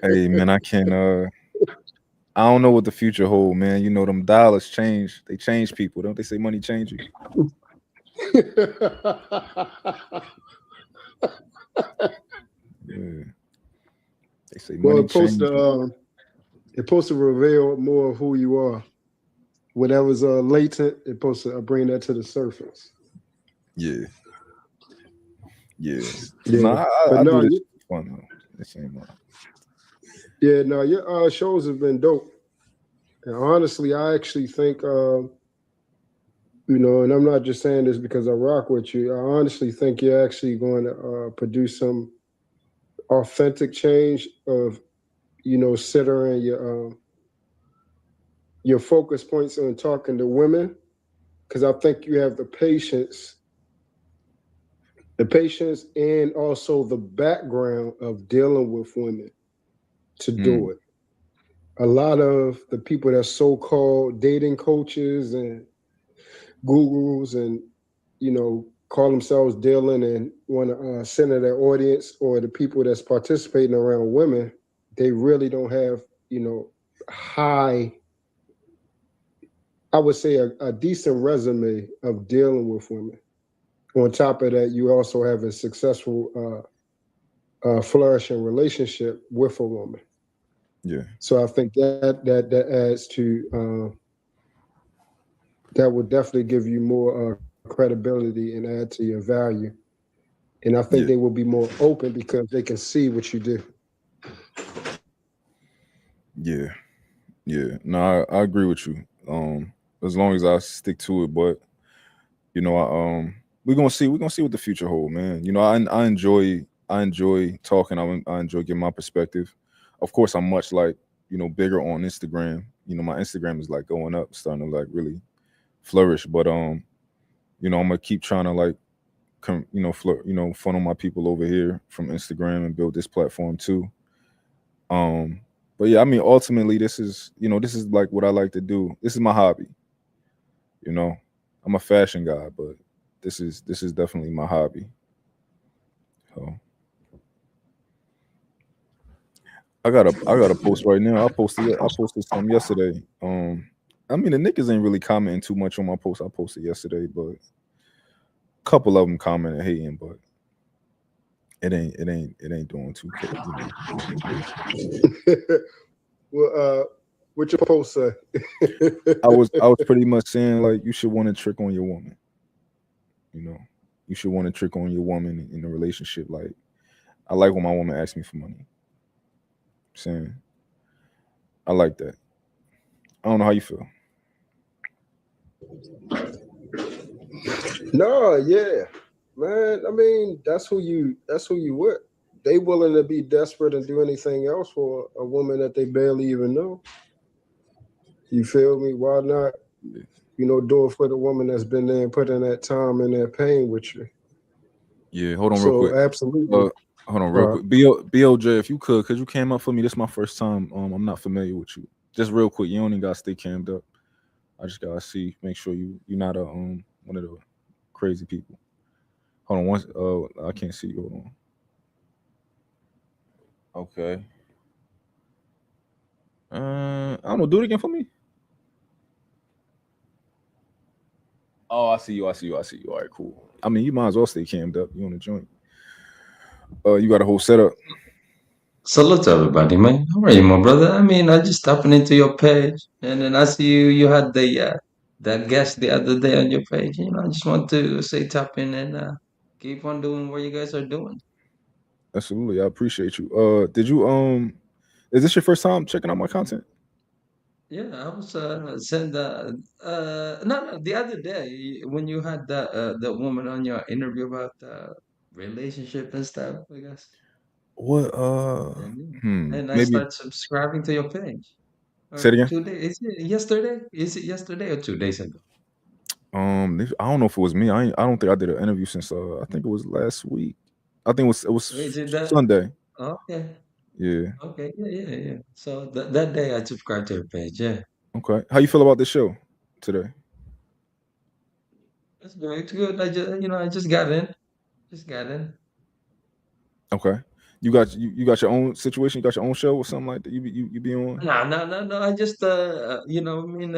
Hey, man, I can't. I don't know what the future hold, man. You know, them dollars change. They change people. Don't they say money change you? Yeah. They say money change you. It's supposed to reveal more of who you are. Whatever's latent, it's supposed to bring that to the surface. Yeah. No, I do this for fun though. This ain't mine. Yeah, no, your shows have been dope. And honestly, I actually think, and I'm not just saying this because I rock with you. I honestly think you're actually going to produce some authentic change of, centering your focus points on talking to women, because I think you have the patience and also the background of dealing with women to do it. A lot of the people that so-called dating coaches and gurus and, call themselves dealing and want to center their audience, or the people that's participating around women, they really don't have, high, I would say a decent resume of dealing with women. On top of that, you also have a successful, flourishing relationship with a woman. Yeah. So I think that adds to, that would definitely give you more credibility and add to your value. And I think they will be more open because they can see what you do. Yeah. No, I agree with you. As long as I stick to it, but we're gonna see what the future hold, man. I enjoy talking. I enjoy getting my perspective. Of course, I'm much like bigger on Instagram. My Instagram is like going up, starting to like really flourish. But I'm gonna keep trying to like funnel my people over here from Instagram and build this platform too. Um, but yeah, I mean, ultimately, this is like what I like to do. This is my hobby. You know, I'm a fashion guy, but this is definitely my hobby. So I got a post right now. I posted some yesterday. I mean, the niggas ain't really commenting too much on my post I posted yesterday, but a couple of them commented hating, but it ain't doing too Well, what your post say? I was pretty much saying like you should want to trick on your woman. You know, you should want to trick on your woman in a relationship. Like I like when my woman asks me for money. Saying I like that. I don't know how you feel. No, yeah, man. I mean, that's who you with. They willing to be desperate and do anything else for a woman that they barely even know. You feel me? Why not? Do it for the woman that's been there and put in that time and that pain with you. Yeah, hold on real So quick. absolutely. Uh, Hold on real Uh, quick. BLJ, if you could, cause you came up for me. This is my first time. I'm not familiar with you. Just real quick, you only got to stay cammed up. I just gotta see, make sure you're not one of the crazy people. Hold on, once I can't see you. Hold on. Okay. I don't know. Do it again for me. Oh, I see you. I see you. I see you. All right, cool. I mean, you might as well stay cammed up. You on the joint. You got a whole setup. Salute to everybody, man. How are you, my brother? I mean, I just tapping into your page, and then I see you had that guest the other day on your page. I just want to say tap in and keep on doing what you guys are doing. Absolutely, I appreciate you. Did you Is this your first time checking out my content? Yeah, I was send no, the other day when you had that woman on your interview about relationship and stuff, I guess. What? And I Maybe start subscribing to your page. say it Or again. 2 days? Is it yesterday? Is it yesterday or 2 days ago? I don't know if it was me. I don't think I did an interview since I think it was last week. I think it was Is it that? Sunday. Okay, Yeah. okay, yeah, yeah, yeah. So that day I subscribed to her page. Yeah, Okay. How you feel about this show today? it's good. It's good. I just got in. Just got in. Okay. You got your own situation. You got your own show or something like that. You be on. No, no, no, no. I just I mean,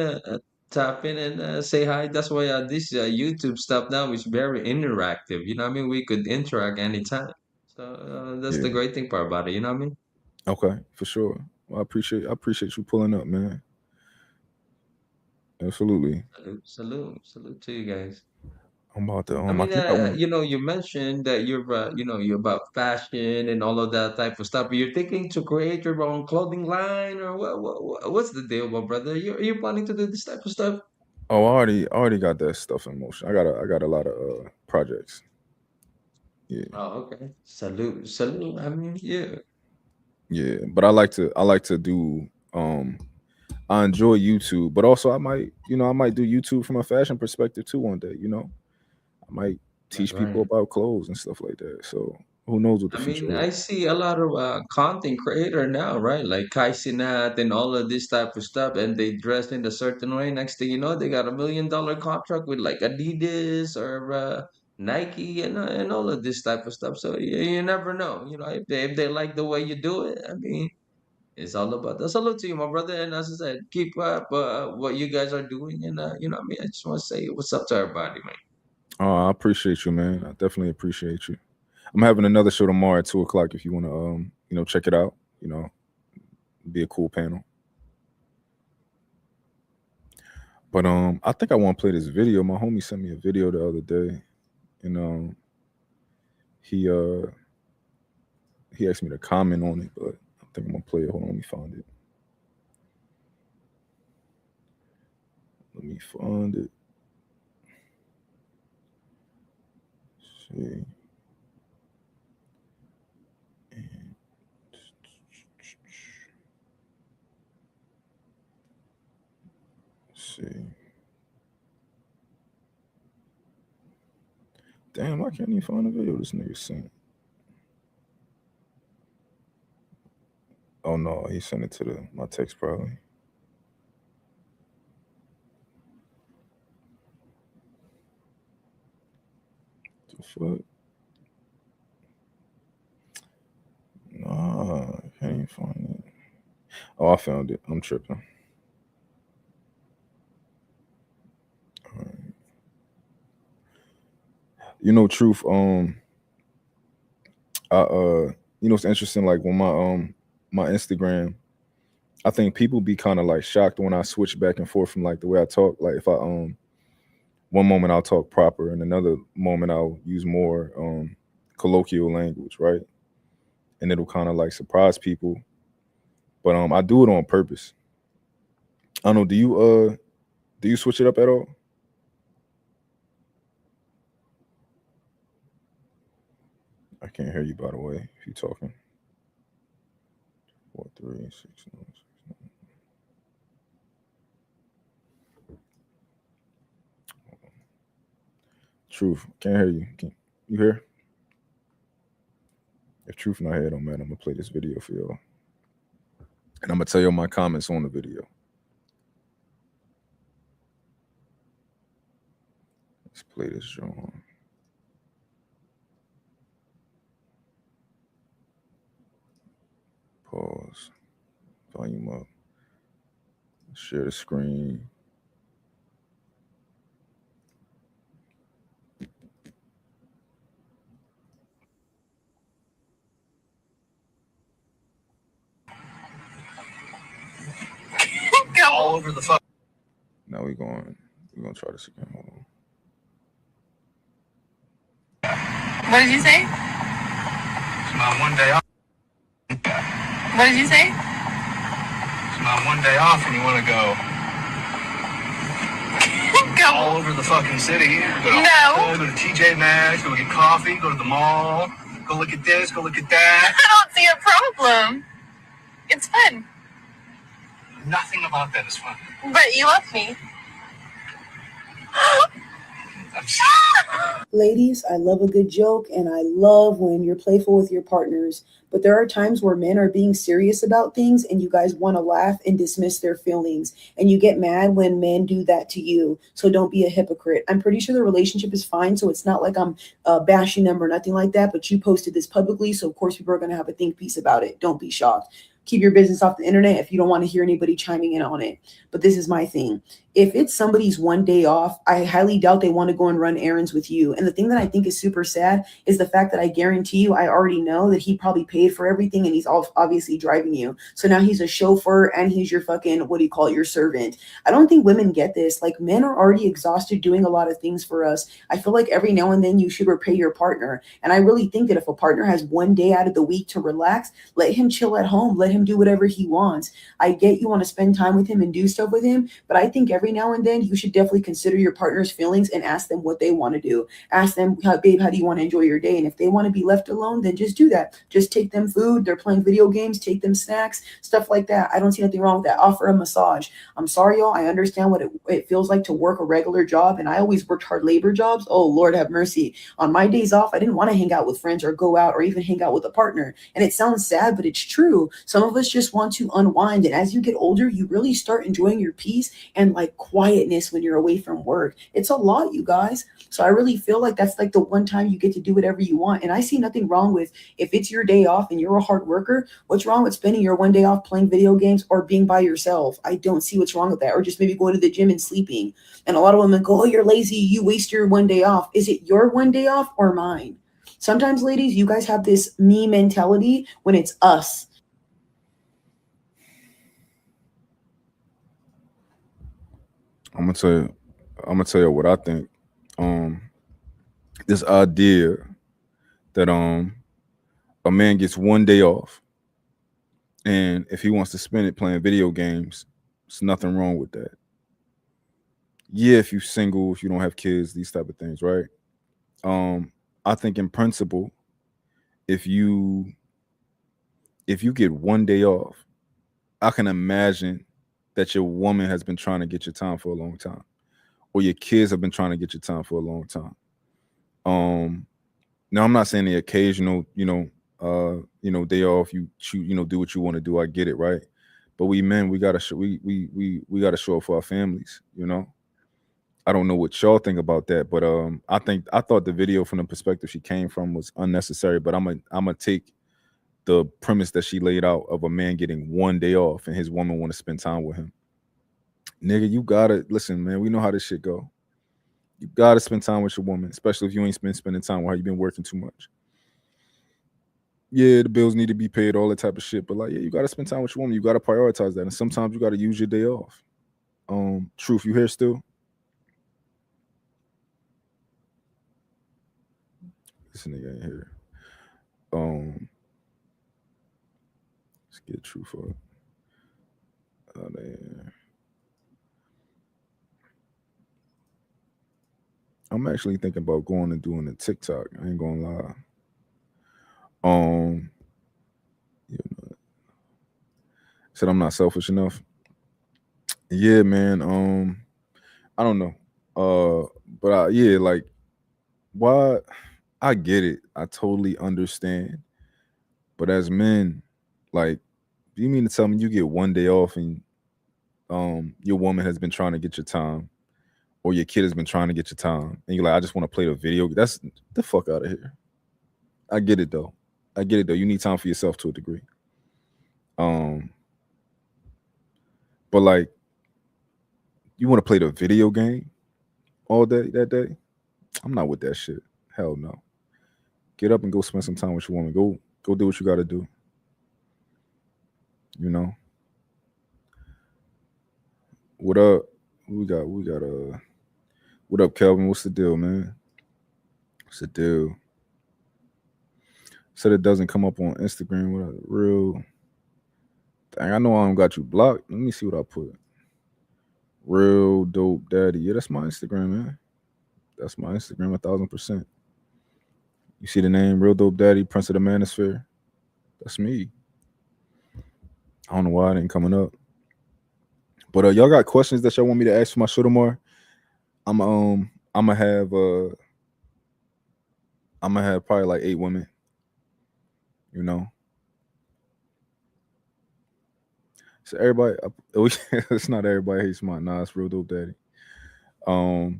tap in and say hi. That's why this YouTube stuff now is very interactive. You know what I mean? We could interact anytime. So that's the Yeah. great thing part about it. You know what I mean? Okay. For sure. Well, I appreciate you pulling up, man. Absolutely. Salute, salute, salute to you guys. I'm about to. I I mean, think I want. you mentioned that you're about fashion and all of that type of stuff. You're thinking to create your own clothing line, or what's the deal, my brother? You're planning to do this type of stuff? Oh, I already got that stuff in motion. I got a lot of projects. Yeah. Oh, okay. Salute, salute. I mean, yeah. Yeah. But I like to do. I enjoy YouTube, but also I might do YouTube from a fashion perspective too one day. I might Right, teach people right. about clothes and stuff like that. So who knows what the I future mean, I holds? see a lot of content creator now, right? Like Kai Cenat and all of this type of stuff, and they dress in a certain way. Next thing you know, they got $1 million contract with like Adidas or Nike and all of this type of stuff. So you never know, if they like the way you do it. I mean, it's all about that's all up to you, my brother. And as I said, keep up what you guys are doing, and what I mean. I just want to say what's up to everybody, man. Oh, I appreciate you, man. I definitely appreciate you. I'm having another show tomorrow at 2 o'clock. If you want to, check it out. Be a cool panel. But I think I want to play this video. My homie sent me a video the other day, and he he asked me to comment on it, but I think I'm gonna play it. Hold on, let me find it. Let me find it. See. See. Damn, I can't even find the video this nigga sent. Oh no, he sent it to my text probably. The fuck? Nah, I can't even find it. Oh, I found it. I'm tripping. Alright. You know, truth. It's interesting. Like when my Instagram, I think people be kind of like shocked when I switch back and forth from like the way I talk. Like if I one moment I'll talk proper, and another moment I'll use more colloquial language, right? And it'll kind of like surprise people. But I do it on purpose. I don't know. Do you switch it up at all? I can't hear you by the way. If you talking. 4, 3, 6, 9, 6, 9. Truth, can't hear you. You hear? If truth not here, don't matter. I'm gonna play this video for y'all, and I'm gonna tell you my comments on the video. Let's play this joint. Pause. Volume up. Share the screen. All over the fuck. Now we're gonna try this again. Hold on. What did you say? It's my one day off. What did you say? It's my one day off and you want to go all over the fucking city. Go to TJ Maxx, go get coffee, go to the mall, go look at this, go look at that. I don't see a problem. It's fun. Nothing about that is fun. But you love me. Ladies, I love a good joke, and I love when you're playful with your partners. But there are times where men are being serious about things and you guys want to laugh and dismiss their feelings. And you get mad when men do that to you. So don't be a hypocrite. I'm pretty sure the relationship is fine. So it's not like I'm bashing them or nothing like that. But you posted this publicly. So of course people are going to have a think piece about it. Don't be shocked. Keep your business off the internet if you don't want to hear anybody chiming in on it. But this is my thing. If it's somebody's one day off, I highly doubt they want to go and run errands with you. And the thing that I think is super sad is the fact that I guarantee you, I already know that he probably paid for everything and he's obviously driving you. So now he's a chauffeur and he's your fucking, what do you call it, your servant. I don't think women get this. Like, men are already exhausted doing a lot of things for us. I feel like every now and then you should repay your partner. And I really think that if a partner has one day out of the week to relax, let him chill at home. Let him do whatever he wants. I get you want to spend time with him and do stuff with him, but I think every now and then you should definitely consider your partner's feelings and ask them what they want to do. Ask them, babe, how do you want to enjoy your day? And if they want to be left alone, then just do that. Just take them food. They're playing video games. Take them snacks, stuff like that. I don't see nothing wrong with that. Offer a massage. I'm sorry, y'all. I understand what it feels like to work a regular job. And I always worked hard labor jobs. Oh, Lord have mercy. On my days off, I didn't want to hang out with friends or go out or even hang out with a partner. And it sounds sad, but it's true. Some of us just want to unwind. And as you get older, you really start enjoying your peace and like quietness when you're away from work. It's a lot, you guys. So I really feel like that's like the one time you get to do whatever you want. And I see nothing wrong with, if it's your day off and you're a hard worker, what's wrong with spending your one day off playing video games or being by yourself? I don't see what's wrong with that. Or just maybe going to the gym and sleeping. And a lot of women go, oh, you're lazy. You waste your one day off. Is it your one day off or mine? Sometimes, ladies, you guys have this me mentality when it's us. I'm gonna tell you what I think. This idea that a man gets one day off, and if he wants to spend it playing video games, there's nothing wrong with that. Yeah, if you're single, if you don't have kids, these type of things, right? I think in principle, if you get one day off, I can imagine that your woman has been trying to get your time for a long time, or your kids have been trying to get your time for a long time. Now I'm not saying the occasional, day off, you shoot, do what you want to do. I get it, right? But we men, we gotta we gotta show up for our families, I don't know what y'all think about that, but I thought the video from the perspective she came from was unnecessary. But I'm gonna take the premise that she laid out of a man getting one day off and his woman want to spend time with him. Nigga, you gotta listen, man. We know how this shit go. You gotta spend time with your woman, especially if you ain't been spending time with her. You've been working too much. Yeah, the bills need to be paid, all that type of shit. But like, yeah, you gotta spend time with your woman. You gotta prioritize that, and sometimes you gotta use your day off. Truth, you here still? This nigga ain't here. Let's get Truth up. Oh, man. I'm actually thinking about going and doing a TikTok. I ain't gonna lie. Said I'm not selfish enough. Yeah, man. I don't know. But yeah, like, why? I get it. I totally understand. But as men, like, do you mean to tell me you get one day off and your woman has been trying to get your time, or your kid has been trying to get your time, and you're like, I just want to play the video? That's the fuck out of here. I get it though. You need time for yourself to a degree. But like, you want to play the video game all day that day? I'm not with that shit. Hell no. Get up and go spend some time with your woman. Go do what you got to do. What up? We got what up, Kelvin? What's the deal, man? What's the deal? Said it doesn't come up on Instagram. What real? Dang, I know I don't got you blocked. Let me see what I put. Real dope daddy. Yeah, that's my Instagram, man. That's my Instagram 1,000%. You see the name, Real Dope Daddy, Prince of the Manosphere? That's me. I don't know why it ain't coming up. But y'all got questions that y'all want me to ask for my show tomorrow? I'm gonna have probably like 8 women. So everybody, it's not everybody hates my. Nah, it's Real Dope Daddy. But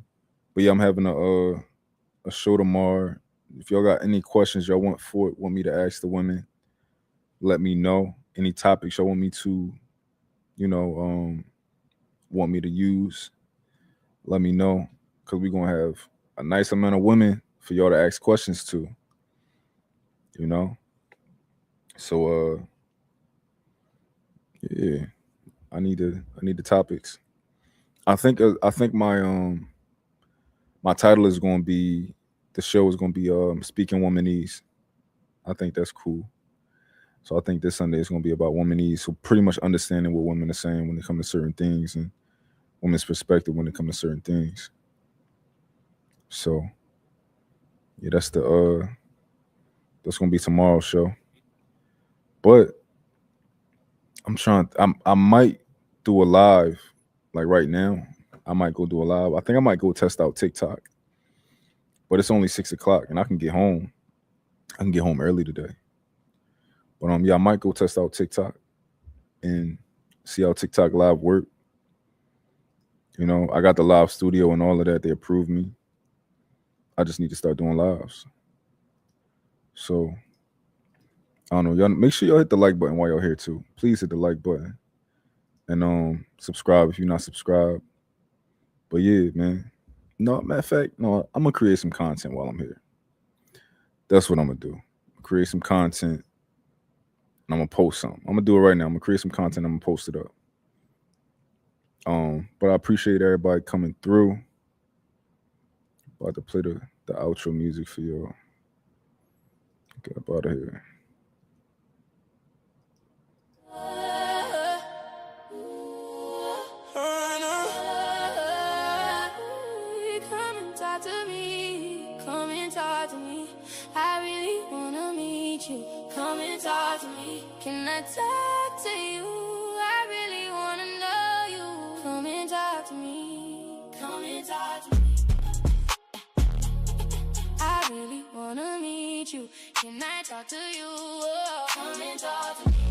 yeah, I'm having a show tomorrow. If y'all got any questions y'all want me to ask the women, let me know. Any topics y'all want me to, want me to use, let me know. Because we're going to have a nice amount of women for y'all to ask questions to, So, yeah, I need the topics. I think my my title is going to be, the show is going to be Speaking Womanese. I think that's cool. So I think this Sunday is going to be about womanese. So pretty much understanding what women are saying when it comes to certain things, and women's perspective when it comes to certain things. So yeah, that's going to be tomorrow's show. But I might do a live, like right now. I might go do a live. I think I might go test out TikTok. But it's only 6:00 and I can get home. I can get home early today. But yeah, I might go test out TikTok and see how TikTok live work. I got the live studio and all of that. They approved me. I just need to start doing lives. So I don't know. Y'all make sure y'all hit the like button while y'all here too. Please hit the like button. And subscribe if you're not subscribed. But yeah, man. No, matter of fact, no, I'm gonna create some content while I'm here. That's what I'm gonna do. Create some content. And I'm gonna post something. I'm gonna do it right now. I'm gonna create some content. I'm gonna post it up. But I appreciate everybody coming through. About to play the outro music for y'all. Get up out of here. Come and talk to me. Come and talk to me. I really wanna meet you. Come and talk to me. Can I talk to you? I really wanna know you. Come and talk to me. Come and talk to me. I meet you? Can I talk to you? Oh, come and talk to me.